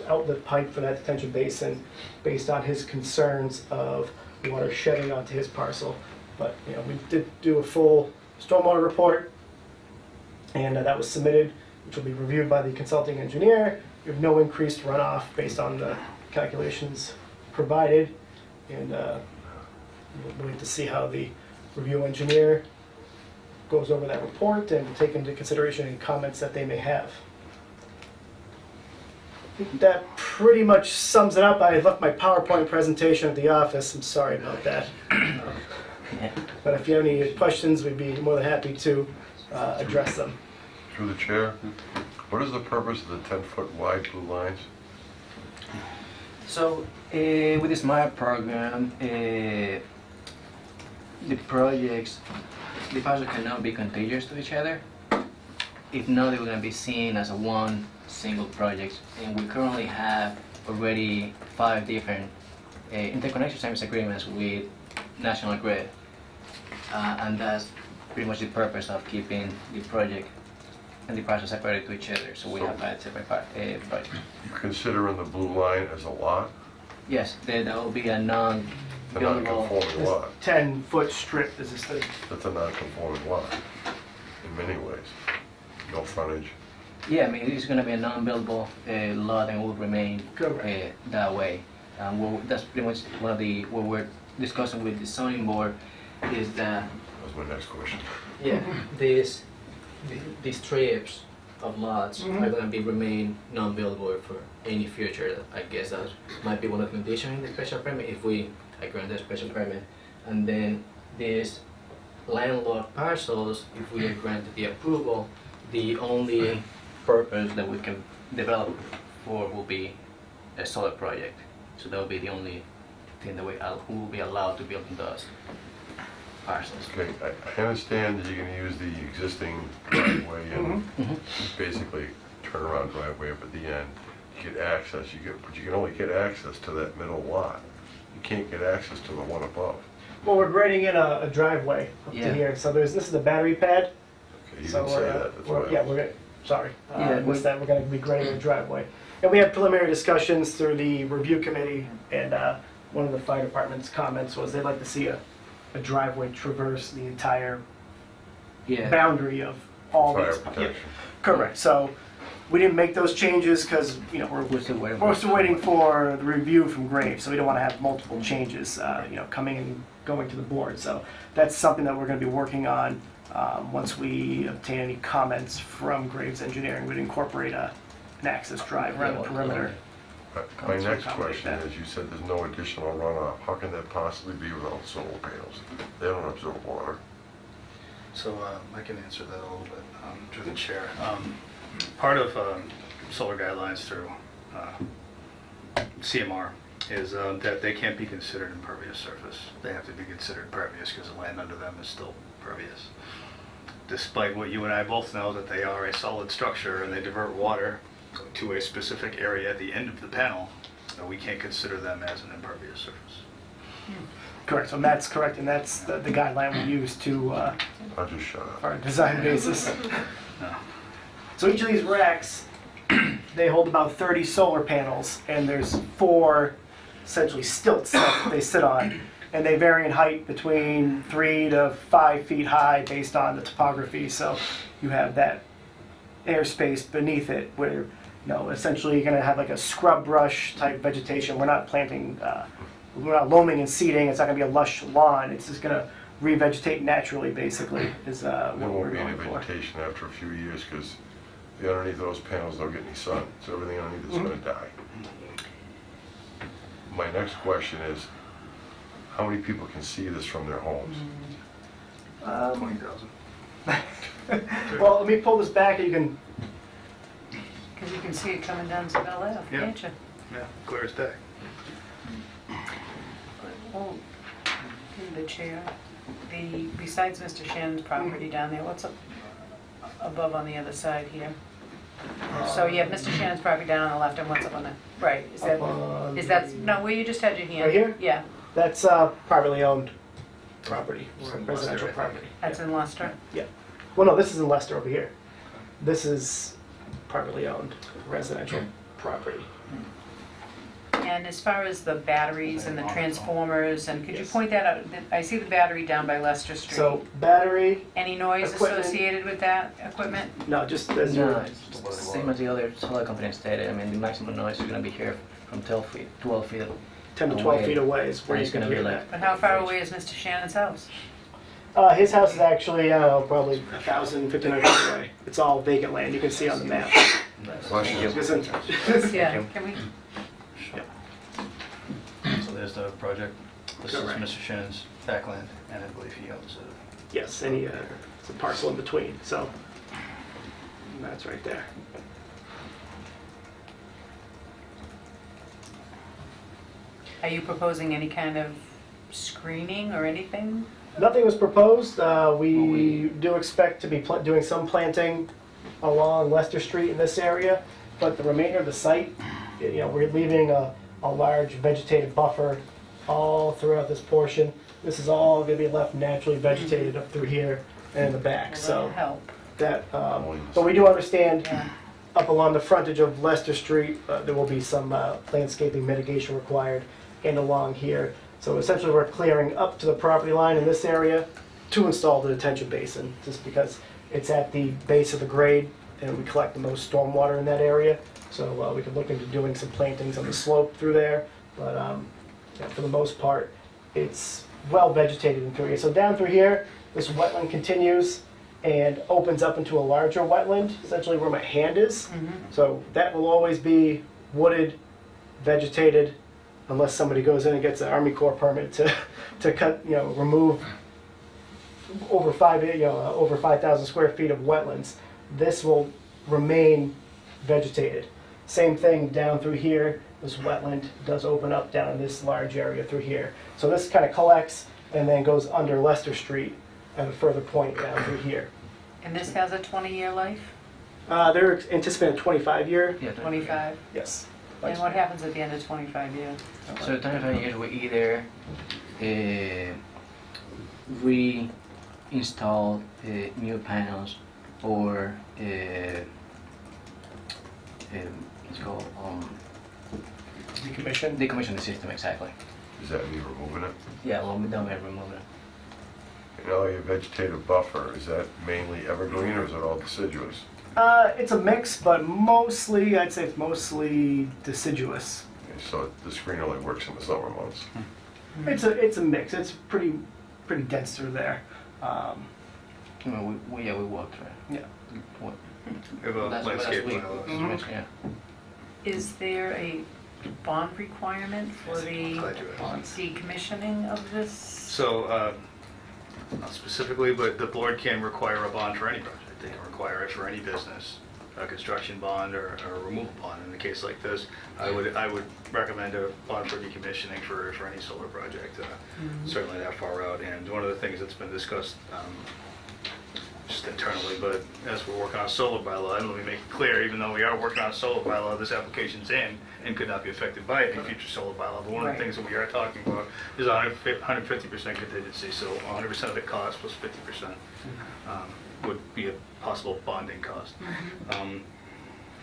Speaker 15: outlet pipe for that detention basin based on his concerns of water shedding onto his parcel. But we did do a full stormwater report, and that was submitted, which will be reviewed by the consulting engineer. We have no increased runoff based on the calculations provided, and we'll wait to see how the review engineer goes over that report and take into consideration any comments that they may have. I think that pretty much sums it up. I left my PowerPoint presentation at the office. I'm sorry about that. But if you have any questions, we'd be more than happy to address them.
Speaker 9: Through the chair, what is the purpose of the 10-foot wide blue lines?
Speaker 14: So with the SMART program, the projects cannot be contiguous to each other. If not, they're going to be seen as one single project. And we currently have already 5 different interconnection service agreements with National Grid. And that's pretty much the purpose of keeping the project and the parcels separated to each other. So we have 5 separate projects.
Speaker 9: You considering the blue line as a lot?
Speaker 14: Yes, that will be a
Speaker 9: A
Speaker 14: non-buildable.
Speaker 9: non-conforming lot.
Speaker 15: 10-foot strip is this thing.
Speaker 9: That's a non-conforming lot, in many ways. No frontage.
Speaker 14: Yeah, I mean, it's going to be a non-buildable lot and will remain
Speaker 15: Correct.
Speaker 14: that way. That's pretty much one of the, what we're discussing with the zoning board is that,
Speaker 9: That was my next question.
Speaker 14: yeah, these strips of lots are going to be remain non-buildable for any future. I guess that might be one of the conditions in the special permit if we grant the special permit. And then these landlocked parcels, if we grant the approval, the only purpose that we can develop for will be a solar project. So that will be the only thing that we will be allowed to build in those parcels.
Speaker 9: Okay, I understand that you're gonna use the existing driveway and basically turnaround driveway up at the end. You get access, but you can only get access to that middle lot. You can't get access to the one above.
Speaker 15: Well, we're grading in a driveway up to here. So this is the battery pad.
Speaker 9: Okay, you
Speaker 15: So
Speaker 9: didn't say that, that's why.
Speaker 15: yeah, we're gonna, sorry.
Speaker 14: Yeah,
Speaker 15: With that, we're gonna be grading the driveway. And we had preliminary discussions through the review committee, and one of the fire department's comments was they'd like to see a driveway traverse the entire boundary of all
Speaker 9: Fire
Speaker 15: these.
Speaker 9: protection.
Speaker 15: Correct. So we didn't make those changes because we're still waiting for the review from Graves, so we don't want to have multiple changes, coming and going to the board. So that's something that we're going to be working on once we obtain any comments from Graves Engineering. We'd incorporate an access drive around the perimeter.
Speaker 9: My next question is, you said there's no additional runoff. How can that possibly be without solar panels? They don't absorb water.
Speaker 4: So I can answer that a little bit through the chair. Part of solar guidelines through CMR is that they can't be considered impervious surface. They have to be considered pervious because the land under them is still pervious. Despite what you and I both know that they are a solid structure and they divert water to a specific area at the end of the panel, we can't consider them as an impervious surface.
Speaker 15: Correct. So that's correct, and that's the guideline we use to
Speaker 9: I'll just shut up.
Speaker 15: our design basis. So each of these racks, they hold about 30 solar panels, and there's 4 essentially stilts that they sit on, and they vary in height between 3 to 5 feet high based on the topography. So you have that airspace beneath it where, essentially you're going to have like a scrub brush type vegetation. We're not planting, we're not loaming and seeding. It's not going to be a lush lawn. It's just going to revegetate naturally, basically, is what
Speaker 9: There
Speaker 15: we're
Speaker 9: won't be any
Speaker 15: going for.
Speaker 9: vegetation after a few years because underneath those panels don't get any sun, so everything underneath is going to die. My next question is, how many people can see this from their homes?
Speaker 4: 20,000.
Speaker 15: Well, let me pull this back and you can.
Speaker 3: Because you can see it coming down to Bel Air,
Speaker 4: Yeah.
Speaker 3: can't you?
Speaker 4: Yeah, clear as day.
Speaker 3: Well, through the chair, besides Mr. Shannon's property down there, what's up above on the other side here? So you have Mr. Shannon's property down on the left, and what's up on the right? Is that, no, where you just had your hand?
Speaker 15: Right here?
Speaker 3: Yeah,
Speaker 15: That's privately owned property, residential property.
Speaker 3: that's in Leicester.
Speaker 15: Well, no, this is in Leicester over here. This is privately owned residential property.
Speaker 3: And as far as the batteries and the transformers, and could you
Speaker 15: Yes.
Speaker 3: point that out? I see the battery down by Leicester Street.
Speaker 15: So battery,
Speaker 3: Any noise
Speaker 15: equipment-
Speaker 3: associated with that equipment?
Speaker 15: no, just as you
Speaker 14: No,
Speaker 15: were,
Speaker 14: it's same as the other solar company stated. I mean, the maximum noise is going to be here from 12 feet,
Speaker 15: 10 to 12
Speaker 14: away.
Speaker 15: feet away is where
Speaker 14: And
Speaker 15: you
Speaker 14: it's
Speaker 15: can
Speaker 14: gonna
Speaker 15: hear
Speaker 14: be
Speaker 15: that.
Speaker 14: like-
Speaker 3: But how far away is Mr. Shannon's house?
Speaker 15: His house is actually, I don't know, probably 1,000, 1,500 feet away. It's all vacant land, you can see on the map. Listen,
Speaker 3: Yeah, can we?
Speaker 4: So there's the project. This is
Speaker 15: Correct.
Speaker 4: Mr. Shannon's backland, and I believe he owns it.
Speaker 15: yes, and it's a parcel in between, so that's right there.
Speaker 3: Are you proposing any kind of screening or anything?
Speaker 15: Nothing was proposed. We do expect to be doing some planting along Leicester Street in this area, but the remainder of the site, we're leaving a large vegetative buffer all throughout this portion. This is all going to be left naturally vegetated up through here and in the back.
Speaker 3: Will
Speaker 15: So
Speaker 3: that help?
Speaker 15: but we do understand
Speaker 3: Yeah.
Speaker 15: up along the frontage of Leicester Street, there will be some landscaping mitigation required, and along here. So essentially, we're clearing up to the property line in this area to install the detention basin, just because it's at the base of the grade, and we collect the most stormwater in that area. So we could look into doing some plantings on the slope through there, but for the most part, it's well vegetated in through here. So down through here, this wetland continues and opens up into a larger wetland, essentially where my hand is. So that will always be wooded, vegetated, unless somebody goes in and gets an Army Corps permit to cut, remove over 5,000 square feet of wetlands. This will remain vegetated. Same thing down through here. This wetland does open up down in this large area through here. So this kind of collects and then goes under Leicester Street at a further point down through here.
Speaker 3: And this has a 20-year life?
Speaker 15: They're anticipating a 25-year.
Speaker 14: Yeah,
Speaker 3: 25?
Speaker 15: Yes.
Speaker 3: And what happens at the end of 25 years?
Speaker 14: So 25 years we either reinstall new panels or it's called
Speaker 15: Decommission?
Speaker 14: decommission the system, exactly.
Speaker 9: Does that mean removing it?
Speaker 14: Yeah, well, we don't remove it.
Speaker 9: And all your vegetative buffer, is that mainly evergreen or is it all deciduous?
Speaker 15: It's a mix, but mostly, I'd say it's mostly deciduous.
Speaker 9: Okay, so the screen only works in the summer months.
Speaker 15: It's a mix. It's pretty dense through there.
Speaker 14: We walk through it.
Speaker 15: Yeah.
Speaker 14: What?
Speaker 4: We have a
Speaker 14: That's
Speaker 4: landscape
Speaker 14: we-
Speaker 4: bylaw.
Speaker 14: Yeah.
Speaker 3: Is there a bond requirement for the
Speaker 4: Glad you asked.
Speaker 3: decommissioning of this?
Speaker 4: So, not specifically, but the board can require a bond for any project. They can require it for any business, a construction bond or a removal bond. In a case like this, I would recommend a bond for decommissioning for any solar project, certainly that far out. And one of the things that's been discussed just internally, but as we're working on a solar bylaw, and let me make it clear, even though we are working on a solar bylaw, this application's in and could not be affected by any future solar bylaw. But one of the things that we are talking about is 150% contingency, so 100% of the cost plus 50% would be a possible bonding cost.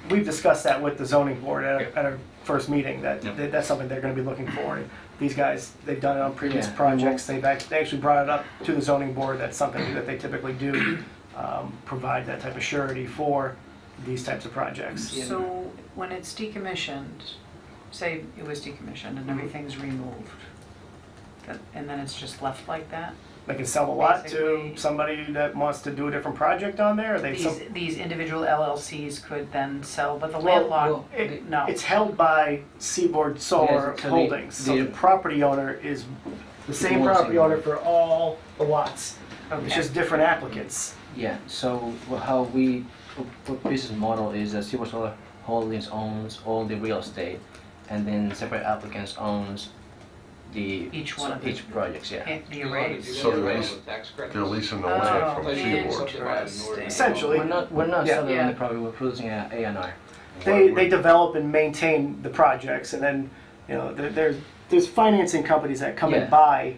Speaker 15: We've discussed that with the zoning board at our first meeting, that's something they're going to be looking for. And these guys, they've done it on previous projects. They actually brought it up to the zoning board. That's something that they typically do, provide that type of surety for these types of projects.
Speaker 3: So when it's decommissioned, say it was decommissioned and everything's removed, and then it's just left like that?
Speaker 15: They can sell a lot to
Speaker 3: Basically-
Speaker 15: somebody that wants to do a different project on there.
Speaker 3: These individual LLCs could then sell, but the
Speaker 15: Well,
Speaker 3: landlord, no.
Speaker 15: It's held by Seaboard Solar
Speaker 14: Yes, so
Speaker 15: Holdings, so the property owner is the same
Speaker 14: One
Speaker 15: property
Speaker 14: single.
Speaker 15: owner for all the lots. It's
Speaker 3: Okay.
Speaker 15: just different applicants.
Speaker 14: Yeah, so how we, our business model is that Silver Solar Holdings owns all the real estate, and then separate applicants owns the
Speaker 3: Each one of the-
Speaker 14: each projects. Yeah.
Speaker 3: The arrays.
Speaker 9: So they're leasing the land from Seaboard.
Speaker 3: Interesting.
Speaker 15: Essentially,
Speaker 14: We're not
Speaker 15: Yeah.
Speaker 14: selling
Speaker 3: Yeah.
Speaker 14: the property. We're producing a A&R.
Speaker 15: they develop and maintain the projects, and then, you know, there's financing companies that come
Speaker 14: Yeah.
Speaker 15: and buy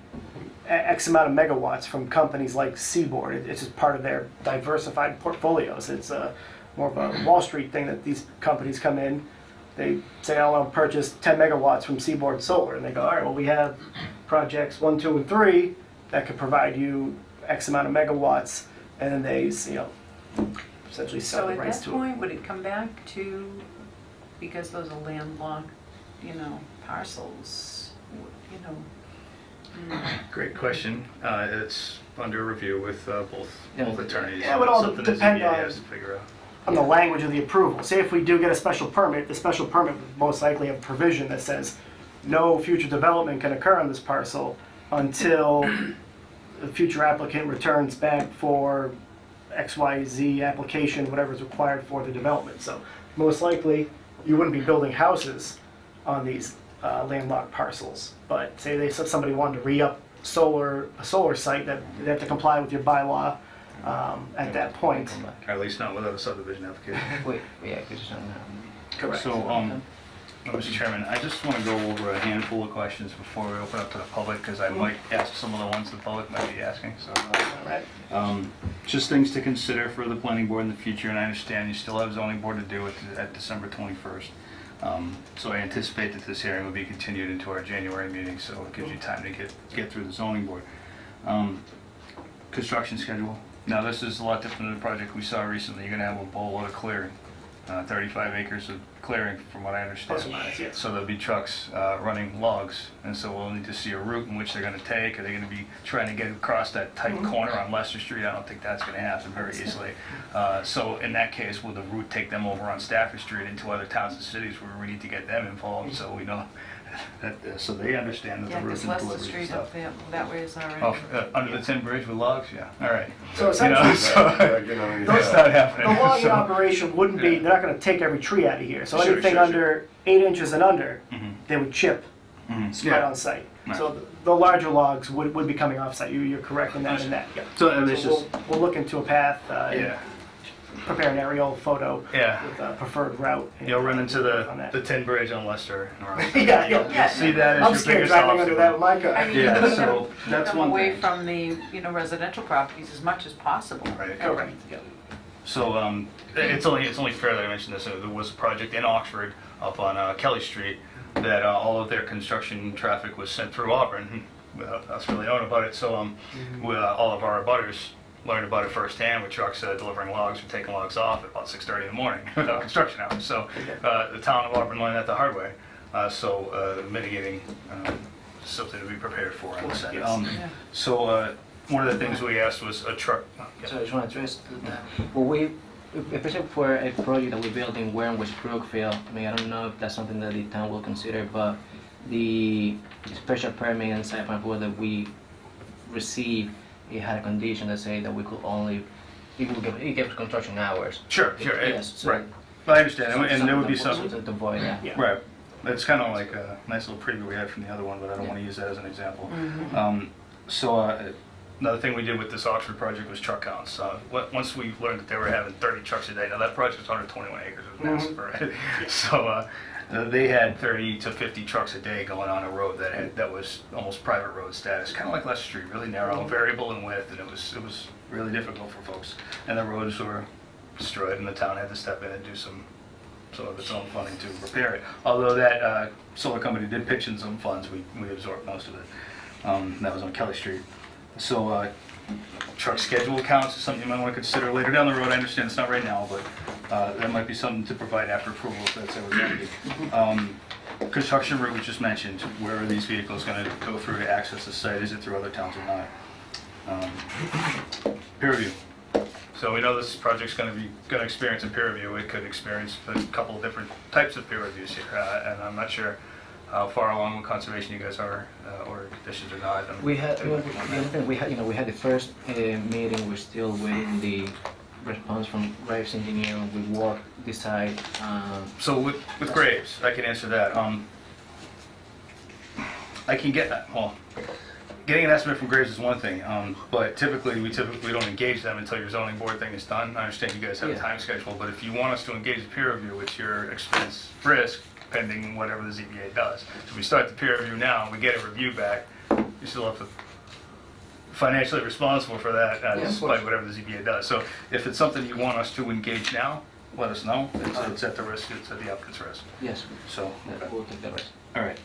Speaker 15: X amount of megawatts from companies like Seaboard. It's just part of their diversified portfolios. It's more of a Wall Street thing that these companies come in. They say, I want to purchase 10 megawatts from Seaboard Solar. And they go, all right, well, we have projects 1, 2, and 3 that could provide you X amount of megawatts. And then they, you know, essentially sell
Speaker 3: So
Speaker 15: the
Speaker 3: at
Speaker 15: rights
Speaker 3: that
Speaker 15: to it.
Speaker 3: point, would it come back to, because those are landlocked, you know, parcels, you know?
Speaker 4: Great question. It's under review with both attorneys.
Speaker 15: Yeah, it would all
Speaker 4: Something the
Speaker 15: depend
Speaker 4: ZBA
Speaker 15: on-
Speaker 4: has to figure out.
Speaker 15: On the language of the approval. Say if we do get a special permit, the special permit would most likely have a provision that says no future development can occur on this parcel until the future applicant returns back for XYZ application, whatever is required for the development. So most likely, you wouldn't be building houses on these landlocked parcels. But say somebody wanted to re-up a solar site, that they have to comply with your bylaw at that point.
Speaker 4: Or at least not without a subdivision application.
Speaker 14: Wait, yeah, because
Speaker 15: Correct.
Speaker 4: So, Mr. Chairman, I just want to go over a handful of questions before we open up to the public, because I might ask some of the ones the public might be asking, so. Just things to consider for the planning board in the future, and I understand you still have zoning board to do at December 21st. So I anticipate that this hearing will be continued into our January meeting, so it gives you time to get through the zoning board. Construction schedule. Now, this is a lot different than the project we saw recently. You're gonna have a bowl of clearing, 35 acres of clearing, from what I understand.
Speaker 15: Plus or minus, yes.
Speaker 4: So there'll be trucks running logs, and so we'll need to see a route in which they're gonna take. Are they gonna be trying to get across that tight corner on Leicester Street? I don't think that's gonna happen very easily. So in that case, will the route take them over on Stafford Street into other towns and cities where we need to get them involved, so we know that, so they understand that
Speaker 3: Yeah,
Speaker 4: the routes
Speaker 3: because
Speaker 4: and
Speaker 3: Leicester
Speaker 4: deliveries and
Speaker 3: Street up
Speaker 4: stuff.
Speaker 3: there, that way is already.
Speaker 4: Oh, under the tin bridge with logs? Yeah, all right.
Speaker 15: So
Speaker 4: You know,
Speaker 15: essentially,
Speaker 4: That's not happening.
Speaker 15: the logging
Speaker 4: So-
Speaker 15: operation wouldn't be, they're not gonna take every tree out of here. So
Speaker 4: Sure,
Speaker 15: anything
Speaker 4: sure,
Speaker 15: under 8 inches and under,
Speaker 4: Mhm.
Speaker 15: they would chip
Speaker 4: Mhm.
Speaker 15: right
Speaker 4: Yeah.
Speaker 15: on site.
Speaker 4: Right.
Speaker 15: So the larger logs would be coming off site. You're correct in that, yeah.
Speaker 4: So it's
Speaker 15: So we'll look into a path,
Speaker 4: Yeah.
Speaker 15: prepare an aerial photo
Speaker 4: Yeah.
Speaker 15: with a preferred route. and
Speaker 4: You'll run into
Speaker 15: on that.
Speaker 4: the tin bridge on Leicester.
Speaker 15: Yeah,
Speaker 4: You'll see that as
Speaker 15: I'm
Speaker 4: your
Speaker 15: scared
Speaker 4: biggest
Speaker 15: driving under
Speaker 4: obstacle.
Speaker 15: that with my car.
Speaker 3: I mean,
Speaker 4: Yeah,
Speaker 3: keep
Speaker 4: so
Speaker 3: them-
Speaker 4: that's
Speaker 3: keep them
Speaker 4: one
Speaker 3: away
Speaker 4: thing.
Speaker 3: from the, you know, residential properties as much as possible.
Speaker 4: Right.
Speaker 15: Correct, yeah.
Speaker 4: So it's only fair that I mention this. There was a project in Oxford up on Kelly Street that all of their construction traffic was sent through Auburn without us really knowing about it. So all of our abutters learned about it firsthand with trucks delivering logs or taking logs off at about 6:30 in the morning without construction hours. So the town of Auburn learned that the hard way. So mitigating something to be prepared for on this end. So one of the things we asked was a truck.
Speaker 14: So I just want to address that. Well, especially for a project that we built in Warren, West Brookfield, I mean, I don't know if that's something that the town will consider, but the special permit and site plan approval that we received, it had a condition that say that we could only, it gives construction hours.
Speaker 4: Sure.
Speaker 14: Yes, so-
Speaker 4: Right. I understand, and there would be
Speaker 14: something
Speaker 4: some.
Speaker 14: to avoid that.
Speaker 15: Yeah.
Speaker 4: Right. It's kind of like a nice little preview we had from the other one, but I don't want to use that as an example. Another thing we did with this Oxford project was truck counts. Once we learned that they were having 30 trucks a day, now that project was 121 acres, it was massive, right? So they had 30 to 50 trucks a day going on a road that was almost private road status, kind of like Leicester Street, really narrow, variable in width, and it was really difficult for folks. And the roads were destroyed, and the town had to step in and do some of its own funding to repair it. Although that solar company did pitch in some funds, we absorbed most of it. That was on Kelly Street. So truck schedule counts is something you might want to consider later down the road. I understand it's not right now, but that might be something to provide after approval if that's ever needed. Construction route we just mentioned, where are these vehicles going to go through to access the site? Is it through other towns or not? Peer review. So we know this project's going to experience a peer review. It could experience a couple of different types of peer reviews here, and I'm not sure how far along with conservation you guys are, or conditions or not.
Speaker 14: We had the first meeting. We're still waiting the response from Graves Engineer. We walked the site.
Speaker 4: So with Graves, I can answer that. I can get, well, getting an estimate from Graves is one thing, but typically we don't engage them until your zoning board thing is done. I understand you guys have a
Speaker 14: Yeah.
Speaker 4: time schedule, but if you want us to engage the peer review, it's your expense risk, pending whatever the ZBA does. So if we start the peer review now, we get a review back, you still have to financially responsible for that, despite whatever the ZBA does. So if it's something you want us to engage now, let us know. It's at the risk, it's at the applicant's risk.
Speaker 14: Yes,
Speaker 4: So,
Speaker 14: that will take the rest.
Speaker 4: all right.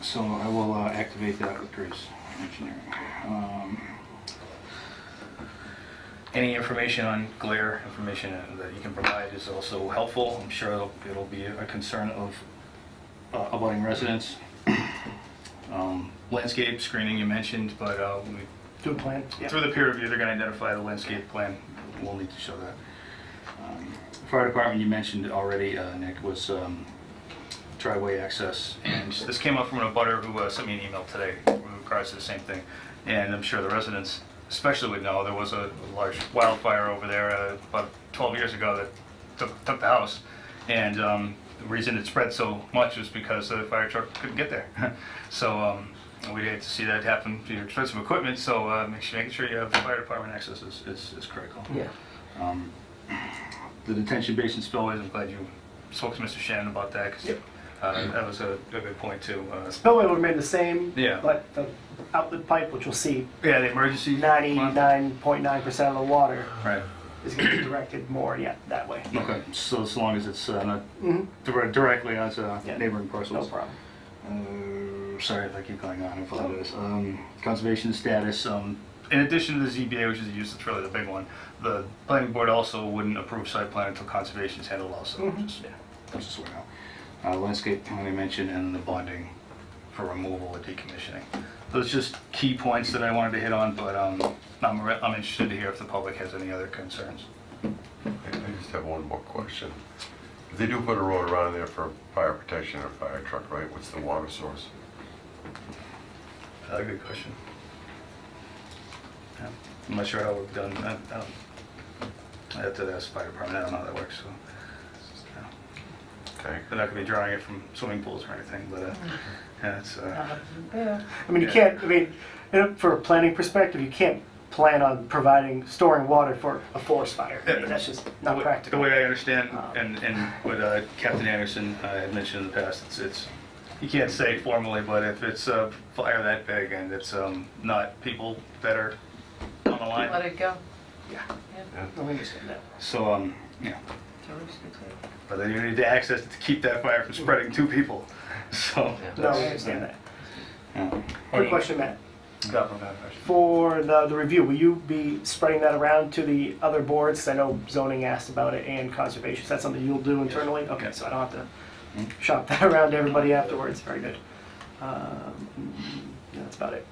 Speaker 4: So I will activate that with Graves Engineering. Any information on glare information that you can provide is also helpful. I'm sure it'll be a concern of abutting residents. Landscape screening you mentioned, but
Speaker 15: Do a plan. Yeah.
Speaker 4: through the peer review, they're going to identify the landscape plan. We'll need to show that. Fire department you mentioned already, Nick, was driveway access, and this came up from a abutter who sent me an email today in regards to the same thing. And I'm sure the residents especially would know there was a large wildfire over there about 12 years ago that took the house, and the reason it spread so much was because the fire truck couldn't get there. So we'd hate to see that happen to your expensive equipment, so making sure you have fire department access is critical.
Speaker 14: Yeah.
Speaker 4: The detention basin spillways, I'm glad you spoke to Mr. Shannon about that, because that was a good point too.
Speaker 15: Spillway will remain the same.
Speaker 4: Yeah.
Speaker 15: But the outlet pipe, which you'll see,
Speaker 4: Yeah, the emergency.
Speaker 15: 99.9% of the water
Speaker 4: Right.
Speaker 15: is going to be directed more, that way.
Speaker 4: Okay, so as long as it's not
Speaker 15: Mhm.
Speaker 4: directly onto
Speaker 15: Yeah.
Speaker 4: neighboring
Speaker 15: No
Speaker 4: parcels.
Speaker 15: problem.
Speaker 4: Sorry if I keep going on, I apologize. Conservation status, in addition to the ZBA, which is a use, it's really the big one, the planning board also wouldn't approve site plan until conservation's handled also, just so we know. Landscape plan I mentioned, and the bonding for removal or decommissioning. Those just key points that I wanted to hit on, but I'm interested to hear if the public has any other concerns.
Speaker 9: I just have one more question. If they do put a road around there for fire protection or fire truck, right, what's the water source?
Speaker 4: Good question. Yeah, I'm not sure how we've done that. I have to ask the fire department, I don't know how that works, so.
Speaker 9: Okay.
Speaker 4: They're not gonna be drawing it from swimming pools or anything, but, yeah, it's,
Speaker 15: I mean, you can't, for a planning perspective, you can't plan on storing water for a forest fire. I mean, that's just not practical.
Speaker 4: the way I understand, and what Captain Anderson had mentioned in the past, it's, you can't say formally, but if it's a fire that big and it's not people that are on the line.
Speaker 3: Let it go.
Speaker 15: Yeah. No, I understand that.
Speaker 4: So, yeah. But then you need the access to keep that fire from spreading to people, so.
Speaker 15: No, I understand that.
Speaker 4: Yeah.
Speaker 15: Quick question, Matt.
Speaker 4: No, no, no.
Speaker 15: For the review, will you be spreading that around to the other boards? 'Cause I know zoning asked about it and conservation. Is that something you'll do internally? Okay, so I don't have to shop that around to everybody afterwards. Very good. That's about it.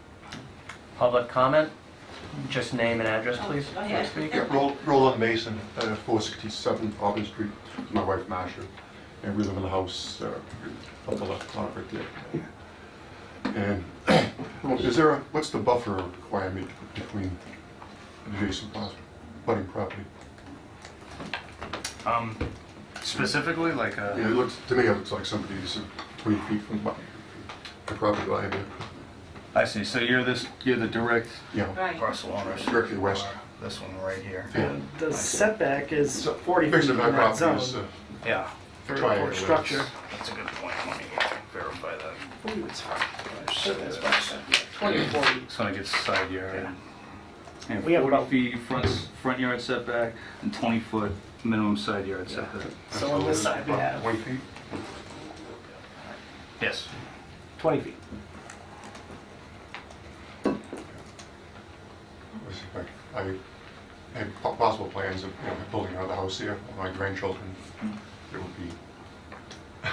Speaker 7: Public comment? Just name and address, please.
Speaker 3: Yeah.
Speaker 16: Yeah, Roland Mason, 467 Auburn Street, my wife Marcia, and we live in the house up the left corner right there. And what's the buffer requirement between adjacent budding property?
Speaker 4: Specifically, like
Speaker 16: Yeah, to me it looks like somebody's 20 feet from the property line there.
Speaker 4: I see, so you're the direct
Speaker 15: Right.
Speaker 4: parcel owner.
Speaker 16: Directly west.
Speaker 4: This one right here.
Speaker 16: Yeah.
Speaker 15: The setback is 40 feet
Speaker 16: Fixing
Speaker 15: in
Speaker 16: my
Speaker 15: that
Speaker 16: property
Speaker 15: zone
Speaker 16: is,
Speaker 4: Yeah,
Speaker 15: for structure.
Speaker 4: that's a good point, let me verify that.
Speaker 15: I believe it's fine. That's fine. 20 or 40.
Speaker 4: This one gets side yard. And
Speaker 15: We have
Speaker 4: 40
Speaker 15: about-
Speaker 4: feet front yard setback and 20-foot minimum side yard setback.
Speaker 15: So on this side we have
Speaker 16: 20 feet?
Speaker 4: Yes.
Speaker 15: 20 feet.
Speaker 16: I had possible plans of building another house there for my grandchildren. It would be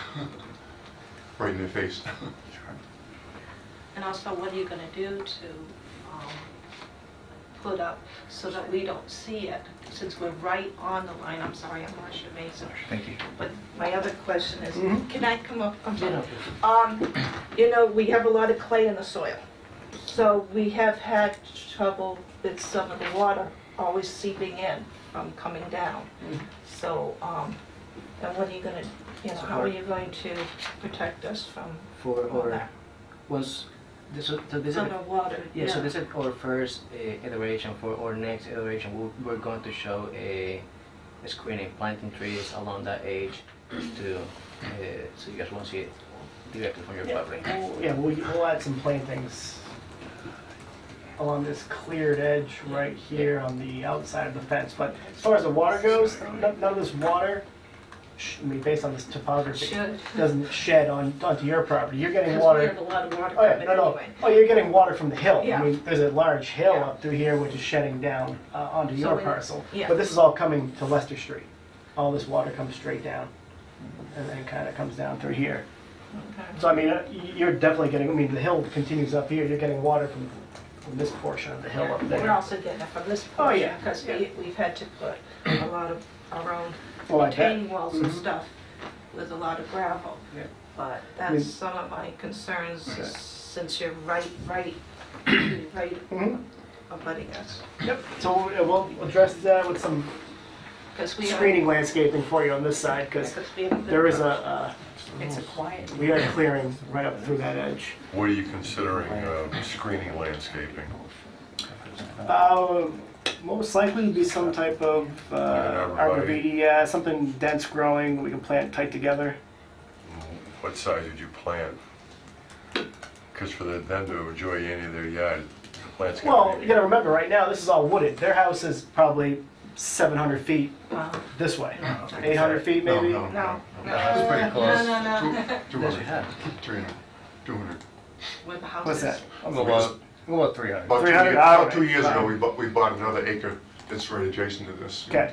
Speaker 16: right in their face.
Speaker 17: And also, what are you going to do to put up so that we don't see it? Since we're right on the line, I'm sorry, I'm Marcia Mason.
Speaker 4: Thank you.
Speaker 17: But my other question is, can I come up? I'm sorry. We have a lot of clay in the soil. So we have had trouble with some of the water always seeping in from coming down. So, and what are you going to, how are you going to protect us from all
Speaker 14: For
Speaker 17: that?
Speaker 14: once So this is
Speaker 17: underwater.
Speaker 14: yeah. So this is our first iteration. For our next iteration, we're going to show a screening, planting trees along that edge to so you guys won't see it directly from your property.
Speaker 15: We'll add some plantings along this cleared edge right here on the outside of the fence. But as far as the water goes, none of this water, I mean, based on this topography, doesn't shed onto your property. You're getting water.
Speaker 17: We have a lot of water
Speaker 15: Oh, yeah,
Speaker 17: coming
Speaker 15: no.
Speaker 17: anyway.
Speaker 15: Oh, you're getting water from the hill.
Speaker 17: Yeah.
Speaker 15: I mean, there's a large hill
Speaker 17: Yeah.
Speaker 15: up through here which is shedding down onto
Speaker 17: So
Speaker 15: your
Speaker 17: when-
Speaker 15: parcel.
Speaker 17: yeah.
Speaker 15: But this is all coming to Leicester Street. All this water comes straight down and then kind of comes down through here. So, I mean, you're definitely getting, I mean, the hill continues up here. You're getting water from this portion of the hill up there.
Speaker 17: We're also getting it from this
Speaker 15: Oh,
Speaker 17: portion,
Speaker 15: yeah.
Speaker 17: because we've had to put a lot of our own
Speaker 15: Well, I bet.
Speaker 17: retaining walls and
Speaker 15: Mhm.
Speaker 17: stuff with a lot of gravel.
Speaker 15: Yeah.
Speaker 17: But
Speaker 15: I mean-
Speaker 17: that's some of my concerns,
Speaker 15: Okay.
Speaker 17: since you're right
Speaker 15: Mhm.
Speaker 17: abutting us.
Speaker 15: Yep, so we'll address that with some
Speaker 17: 'Cause we are-
Speaker 15: screening landscaping for you on this side, because there is
Speaker 3: It's a quiet.
Speaker 15: we are clearing right up through that edge.
Speaker 9: What are you considering screening landscaping?
Speaker 15: Most likely be some type of arborvitae, something dense growing, we can plant tight together.
Speaker 9: What size would you plant? Because for them to enjoy any of their yard, the plant's
Speaker 15: Well,
Speaker 9: gotta
Speaker 15: you
Speaker 9: be...
Speaker 15: gotta remember, right now, this is all wooded. Their house is probably 700 feet this way. 800 feet maybe?
Speaker 17: No.
Speaker 16: That's pretty close.
Speaker 17: No.
Speaker 16: 200. 300. 200.
Speaker 17: Where the house
Speaker 15: What's
Speaker 17: is.
Speaker 15: that?
Speaker 4: About 300.
Speaker 16: About
Speaker 15: 300?
Speaker 16: about 2 years ago, we bought another acre that's right adjacent to this.
Speaker 15: Okay.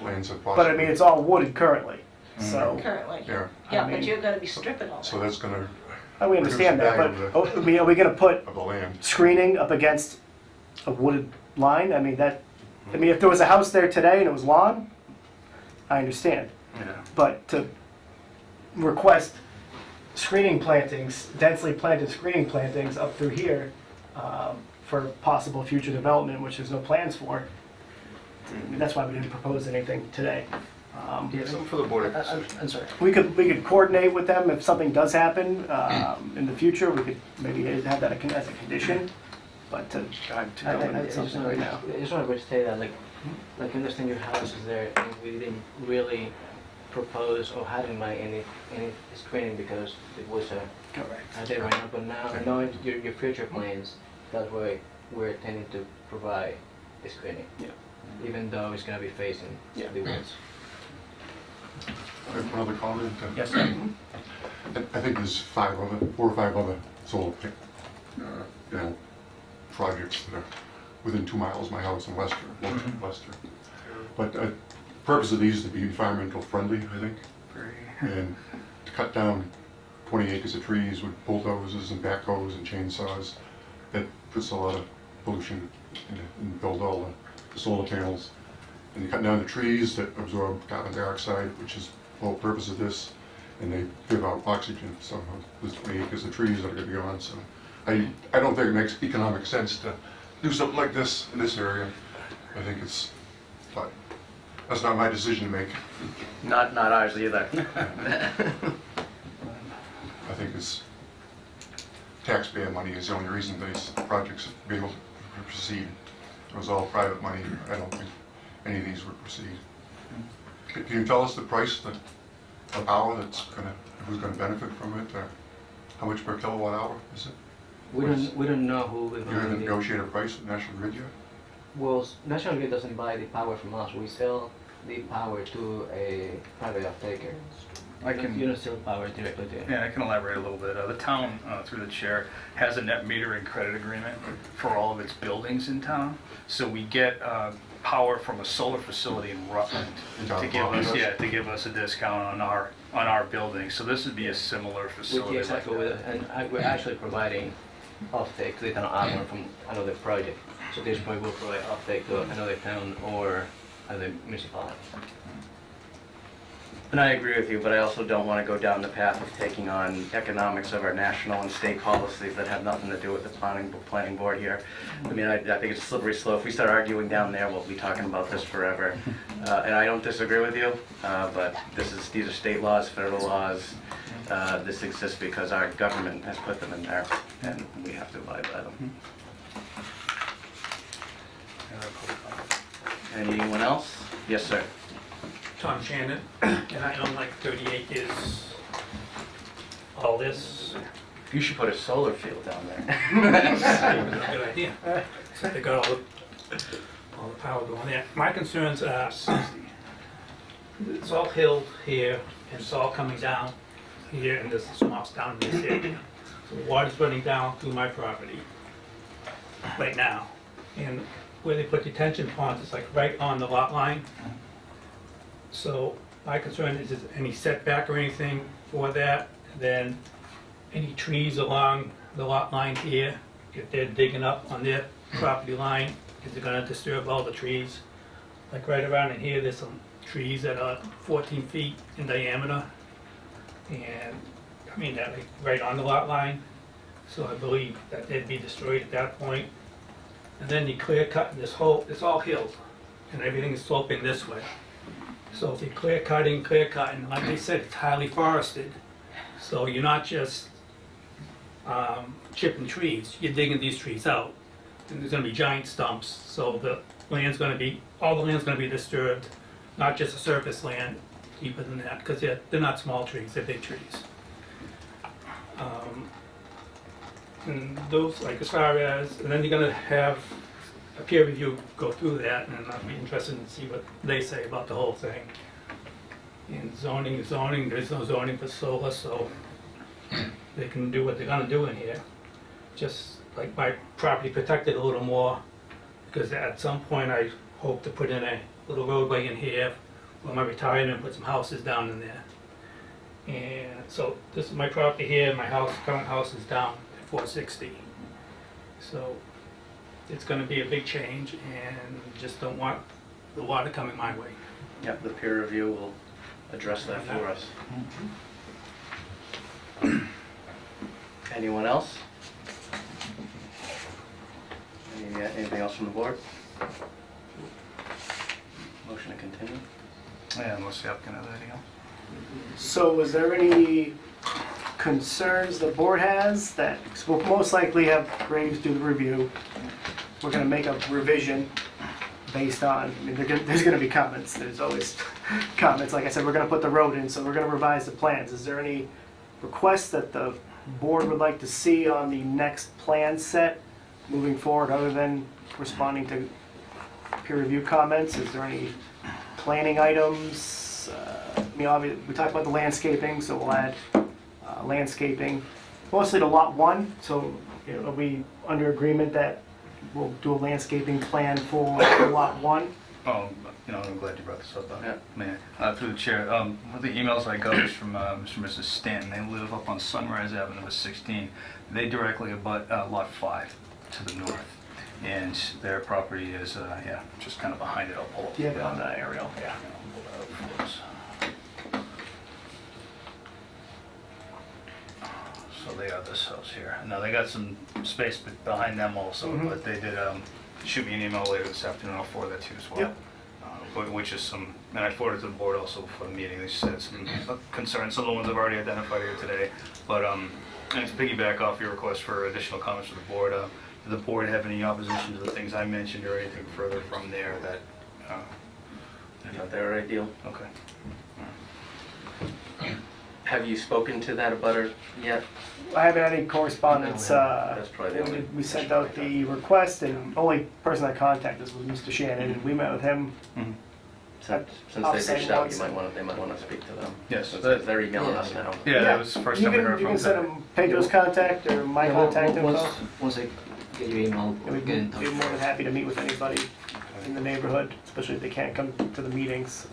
Speaker 16: Lands are
Speaker 15: But I mean, it's all wooded currently, so.
Speaker 17: Currently.
Speaker 16: Yeah.
Speaker 17: Yeah,
Speaker 15: I mean-
Speaker 17: but you're gonna be stripping all that.
Speaker 16: So that's gonna
Speaker 15: We understand that,
Speaker 16: reduce the
Speaker 15: but
Speaker 16: value
Speaker 15: I mean, are we gonna put
Speaker 16: of the land.
Speaker 15: screening up against a wooded line? I mean, if there was a house there today and it was lawn, I understand.
Speaker 4: Yeah.
Speaker 15: But to request screening plantings, densely planted screening plantings up through here for possible future development, which there's no plans for, I mean, that's why we didn't propose anything today.
Speaker 11: Something for the board.
Speaker 14: I'm sorry.
Speaker 15: We could coordinate with them if something does happen in the future. We could maybe have that as a condition, but to
Speaker 14: I
Speaker 15: that's something right now.
Speaker 14: just want to say that, like I understand your house is there, and we didn't really propose or had in mind any screening because it was a there right now. But now, knowing your future plans, that's why we're intending to provide a screening.
Speaker 15: Yeah.
Speaker 14: Even though it's going to be facing the woods.
Speaker 16: I have one other comment.
Speaker 4: Yes,
Speaker 16: I think there's 4 or 5 other solar projects that are within 2 miles of my house in Leicester, Leicester. But the purpose of these is to be environmental friendly, I think. And to cut down 20 acres of trees with bulldozers and backhoes and chainsaws, that puts a lot of pollution and build all the solar panels. And you cut down the trees that absorb carbon dioxide, which is the whole purpose of this, and they give out oxygen. So there's 20 acres of trees that are going to be gone. So I don't think it makes economic sense to do something like this in this area. I think it's, but that's not my decision to make.
Speaker 7: Not ours either.
Speaker 16: I think it's taxpayer money is the only reason these projects be able to proceed. If it was all private money, I don't think any of these would proceed. Can you tell us the price of power who's gonna benefit from it, or how much per kilowatt hour is it?
Speaker 14: We don't know who will.
Speaker 16: You haven't negotiated a price with National Grid yet?
Speaker 14: Well, National Grid doesn't buy the power from us. We sell the power to a private off-taker. You don't sell power directly to it.
Speaker 4: Yeah, I can elaborate a little bit. The town, through the chair, has a net metering credit agreement for all of its buildings in town. So we get power from a solar facility in Rutland to give us a discount on our building. So this would be a similar facility.
Speaker 14: Exactly, and we're actually providing off-take to the town of Auburn from another project. So this point will provide off-take to another town or another municipality.
Speaker 7: And I agree with you, but I also don't want to go down the path of taking on economics of our national and state policies that have nothing to do with the planning board here. I mean, I think it's a slippery slope. If we start arguing down there, we'll be talking about this forever. And I don't disagree with you, but these are state laws, federal laws. This exists because our government has put them in there. and we have to abide by them. Anyone else? Yes, sir.
Speaker 18: Tom Shannon, and I own like 30 acres. All this.
Speaker 7: You should put a solar field down there.
Speaker 18: That's a good idea. So they got all the power going there. My concerns are, it's all hill here, and it's all coming down here, and there's some house down in this area. So the water's running down through my property right now. And where they put detention ponds, it's like right on the lot line. So my concern is any setback or anything for that, then any trees along the lot line here, if they're digging up on their property line, is it gonna disturb all the trees? Like right around in here, there's some trees that are 14 feet in diameter. And, I mean, that like right on the lot line. So I believe that they'd be destroyed at that point. And then you clear cut this whole, it's all hills, and everything is sloping this way. So if you're clear cutting, like they said, it's highly forested. So you're not just chipping trees, you're digging these trees out. And there's gonna be giant stumps, so the land's gonna be, all the land's gonna be disturbed, not just the surface land, deeper than that, because they're not small trees, they're big trees. And those, like as far as, and then you're gonna have a peer review go through that, and I'd be interested to see what they say about the whole thing. And zoning is zoning, there's no zoning for solar, so they can do what they're gonna do in here. Just like my property protected a little more, because at some point I hope to put in a little roadway in here for my retirement, put some houses down in there. And so this is my property here, my house, current house is down at 460. So it's gonna be a big change, and just don't want the water coming my way.
Speaker 7: Yep, the peer review will address that for us. Anyone else? Anything else from the board? Motion to continue?
Speaker 4: Yeah, unless the applicant has anything else.
Speaker 15: So is there any concerns the board has that, because we'll most likely have Graves do the review. We're gonna make a revision based on, I mean, there's gonna be comments, there's always comments. Like I said, we're gonna put the road in, so we're gonna revise the plans. Is there any requests that the board would like to see on the next plan set moving forward, other than responding to peer review comments? Is there any planning items? I mean, obviously, we talked about the landscaping, so we'll add landscaping, mostly to lot 1. So, you know, are we under agreement that we'll do a landscaping plan for lot 1?
Speaker 4: Oh, you know, I'm glad you brought this up. Through the chair, one of the emails I got was from Mr. and Mrs. Stanton. They live up on Sunrise Avenue, 16. They directly abut lot 5 to the north, and their property is, just kind of behind it. I'll pull up
Speaker 15: On that aerial.
Speaker 4: Yeah. I'll pull that up for us. So they have this house here. Now they got some space behind them also, but they did shoot me an email later this afternoon. I'll forward that to you as well.
Speaker 15: Yep.
Speaker 4: Which is some, and I forwarded to the board also for the meeting. They said some concerns, some of the ones I've already identified here today. But and to piggyback off your request for additional comments from the board, did the board have any opposition to the things I mentioned or anything further from there that?
Speaker 7: I thought they were ideal.
Speaker 4: Okay.
Speaker 7: Have you spoken to that abutter yet?
Speaker 15: I haven't had any correspondence.
Speaker 7: That's probably the only.
Speaker 15: We sent out the request, and only person that contacted us was Mr. Shannon, and we met with him.
Speaker 7: Since they reached out, they might want to speak to them.
Speaker 4: Yes.
Speaker 7: Since they're emailing us now.
Speaker 4: Yeah, that was the first time we heard
Speaker 15: You
Speaker 4: from
Speaker 15: can send him Pedro's contact or my contact info.
Speaker 14: Once I get your email,
Speaker 15: And we'd
Speaker 14: get in touch.
Speaker 15: be more than happy to meet with anybody in the neighborhood, especially if they can't come to the meetings.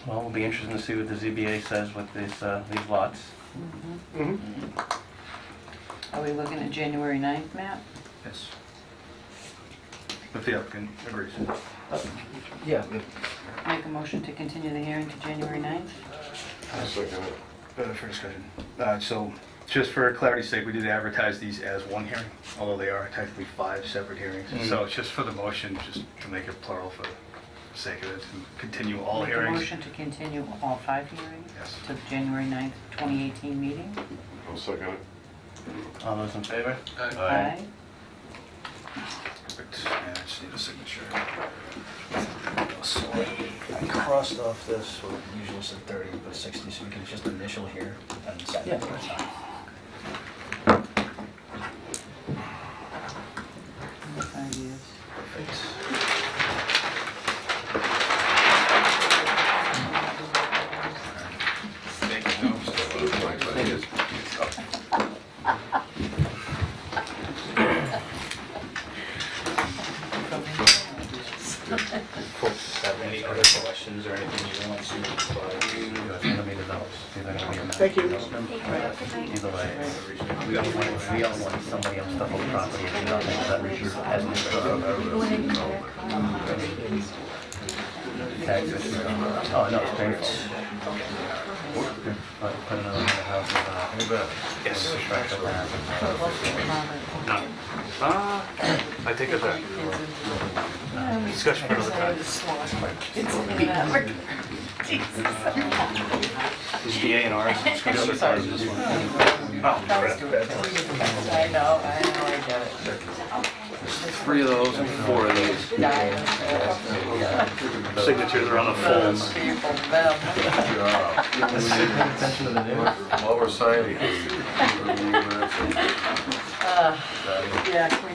Speaker 7: Well, it'll be interesting to see what the ZBA says with these lots.
Speaker 3: Are we looking at January 9th, Matt?
Speaker 4: Yes. If the applicant agrees.
Speaker 14: Yeah.
Speaker 3: Make a motion to continue the hearing to January 9th?
Speaker 9: Second it.
Speaker 4: For discussion. So, just for clarity's sake, we did advertise these as one hearing, although they are technically 5 separate hearings. So it's just for the motion, just to make it plural for the sake of it, to continue all
Speaker 3: Make a
Speaker 4: hearings.
Speaker 3: motion to continue all 5 hearings
Speaker 4: Yes.
Speaker 3: to the January 9th, 2018 meeting?
Speaker 9: I'll second it.
Speaker 7: All those in favor?
Speaker 3: Aye.
Speaker 4: Perfect. Yeah, I just need a signature. So I crossed off this, what usually said 30, but 60, so we can just initial here and sign it. Have any other questions or anything you want to
Speaker 15: Thank you.
Speaker 7: Either way, we don't want somebody else to hold property if you're not going to let you as an Oh, no, it's painful. Put another one in the house.
Speaker 4: Yes. I take it back. Discussion for another time. This is the A&R. It's going to surprise this one. Oh,
Speaker 3: I know, I get it.
Speaker 4: 3 of those and 4 of these. Signatures are on the folds.
Speaker 9: While we're signing.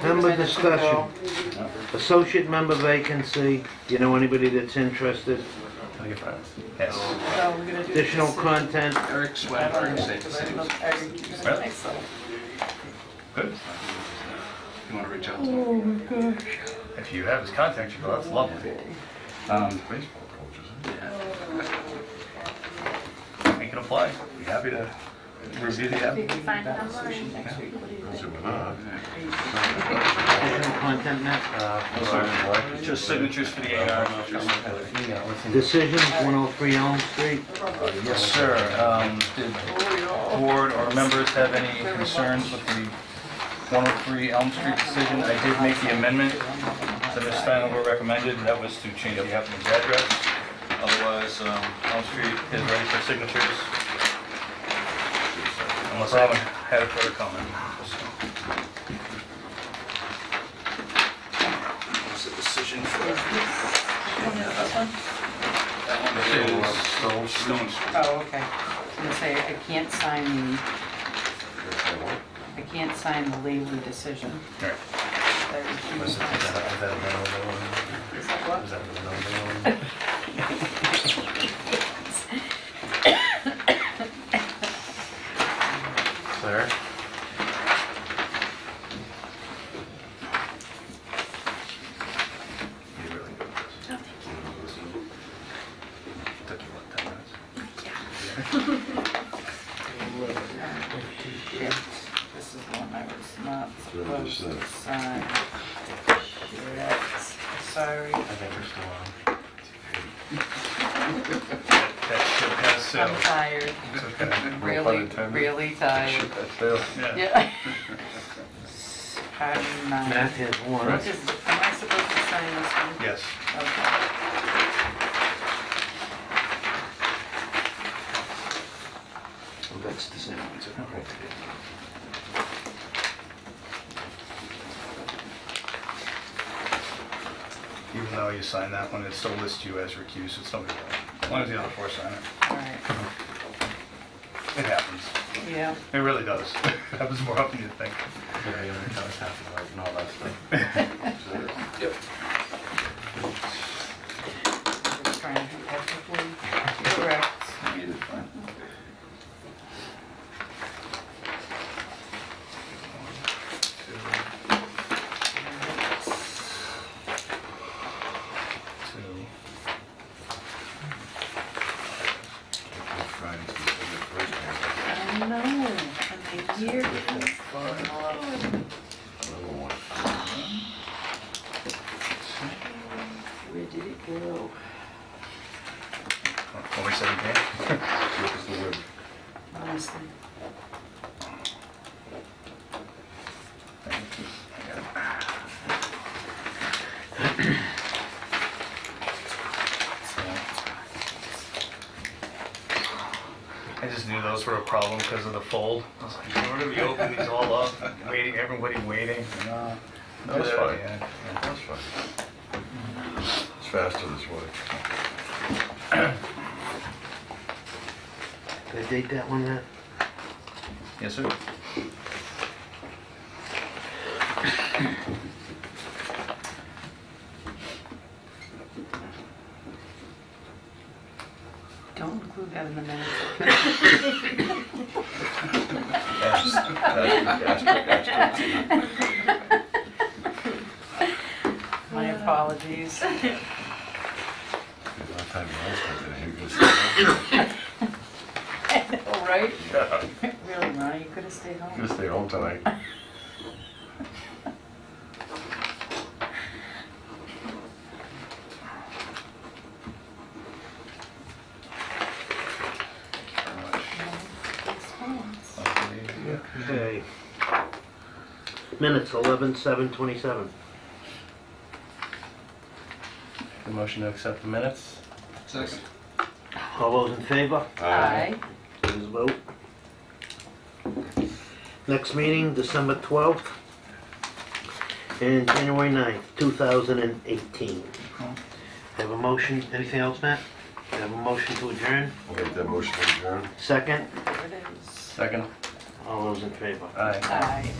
Speaker 1: Member discussion. Associate member vacancy. Do you know anybody that's interested?
Speaker 7: Tell your friends.
Speaker 4: Yes.
Speaker 3: So we're gonna do
Speaker 1: Additional
Speaker 3: this.
Speaker 1: content.
Speaker 8: Eric Swedberg, Safe
Speaker 4: Really? Good.
Speaker 8: You want to reach out to him?
Speaker 4: If you have his contact, you go, that's lovely.
Speaker 9: Baseball coaches.
Speaker 4: He can apply. Be happy to review the app.
Speaker 1: Additional content next.
Speaker 4: Just signatures for the A&R.
Speaker 1: Decisions, 103 Elm Street.
Speaker 4: Yes, sir. Did the board or members have any concerns with the 103 Elm Street decision? I did make the amendment that Ms. Steinberg recommended, and that was to change the applicant's address. Otherwise, Elm Street is ready for signatures. Unless I haven't had a further comment. What's the decision for? That one is Stone Street.
Speaker 3: Oh, okay. I was gonna say, I can't sign the Lavely decision.
Speaker 4: All right.
Speaker 3: I recuse myself. Is that what?
Speaker 7: Sir?
Speaker 4: You're really good at this. Took you what, 10 minutes?
Speaker 3: This is the one I was not supposed to sign. Shit. Sorry.
Speaker 7: I think we're still on.
Speaker 4: That ship has sailed.
Speaker 3: I'm tired.
Speaker 4: It's okay.
Speaker 3: Really tired.
Speaker 4: Ship has sailed.
Speaker 3: Yeah. Pardon my.
Speaker 1: Matt has one.
Speaker 3: Am I supposed to sign this one?
Speaker 4: Yes.
Speaker 3: Okay.
Speaker 1: That's the same one, too.
Speaker 4: Even though you sign that one, it still lists you as recused, it's no big deal. As long as the other 4 sign it.
Speaker 3: All right.
Speaker 4: It happens.
Speaker 3: Yeah.
Speaker 4: It really does. It happens more often than you think.
Speaker 7: Yeah, you want to tell us half of it and all that stuff.
Speaker 4: Yep.
Speaker 3: Just trying to be ethically correct.
Speaker 4: You did fine.
Speaker 3: I know. And the year is fun. Where did it go?
Speaker 4: When we said again.
Speaker 3: Honestly.
Speaker 4: I just knew those were a problem because of the fold. I was like, where do we open these all up? Waiting, everybody waiting.
Speaker 9: That's fine.
Speaker 4: Yeah.
Speaker 9: That's fine. It's faster this way.
Speaker 1: Can I date that one, Matt?
Speaker 4: Yes, sir.
Speaker 3: Don't include that in the minutes. My apologies. All right.
Speaker 9: Yeah.
Speaker 3: Really, Ronnie, you could have stayed
Speaker 9: You
Speaker 3: home.
Speaker 9: could stay home tonight.
Speaker 1: Okay. Minutes, 11/7/27.
Speaker 7: The motion to accept the minutes?
Speaker 8: Second.
Speaker 1: All those in favor?
Speaker 3: Aye.
Speaker 1: Please vote. Next meeting, December 12th and January 9th, 2018. Have a motion, anything else, Matt? Have a motion to adjourn?
Speaker 9: I'll make that motion to adjourn.
Speaker 1: Second?
Speaker 3: There it is.
Speaker 7: Second?
Speaker 1: All those in favor?
Speaker 7: Aye.
Speaker 3: Aye.